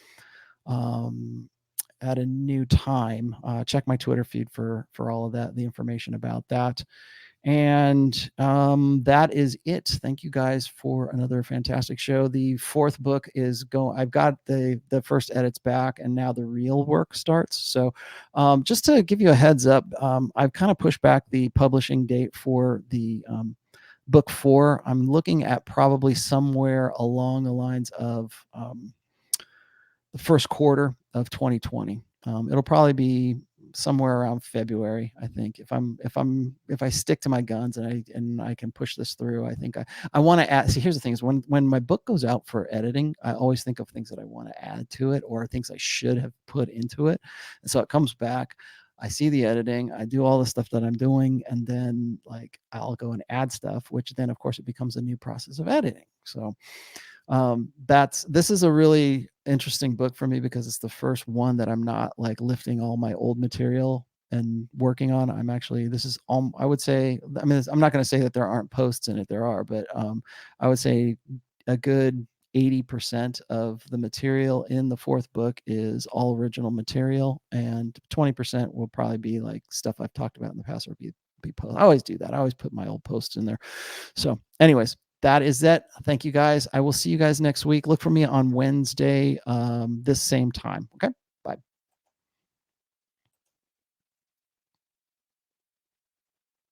At a new time. Check my Twitter feed for all of that, the information about that. And that is it. Thank you guys for another fantastic show. The 4th book is going. I've got the first edits back, and now the real work starts. So just to give you a heads up, I've kind of pushed back the publishing date for the book 4. I'm looking at probably somewhere along the lines of the first quarter of 2020. It'll probably be somewhere around February, I think. If I stick to my guns and I can push this through, I think I want to add. See, here's the thing: is when my book goes out for editing, I always think of things that I want to add to it, or things I should have put into it. And so it comes back. I see the editing, I do all the stuff that I'm doing, and then I'll go and add stuff, which then of course it becomes a new process of editing. So this is a really interesting book for me because it's the first one that I'm not lifting all my old material and working on. I'm actually, this is I would say, I mean, I'm not going to say that there aren't posts in it, there are, but I would say a good 80% of the material in the 4th book is all original material, and 20% will probably be stuff I've talked about in the past, or be posts. I always do that. I always put my old posts in there. So anyways, that is it. Thank you guys. I will see you guys next week. Look for me on Wednesday, this same time. Okay.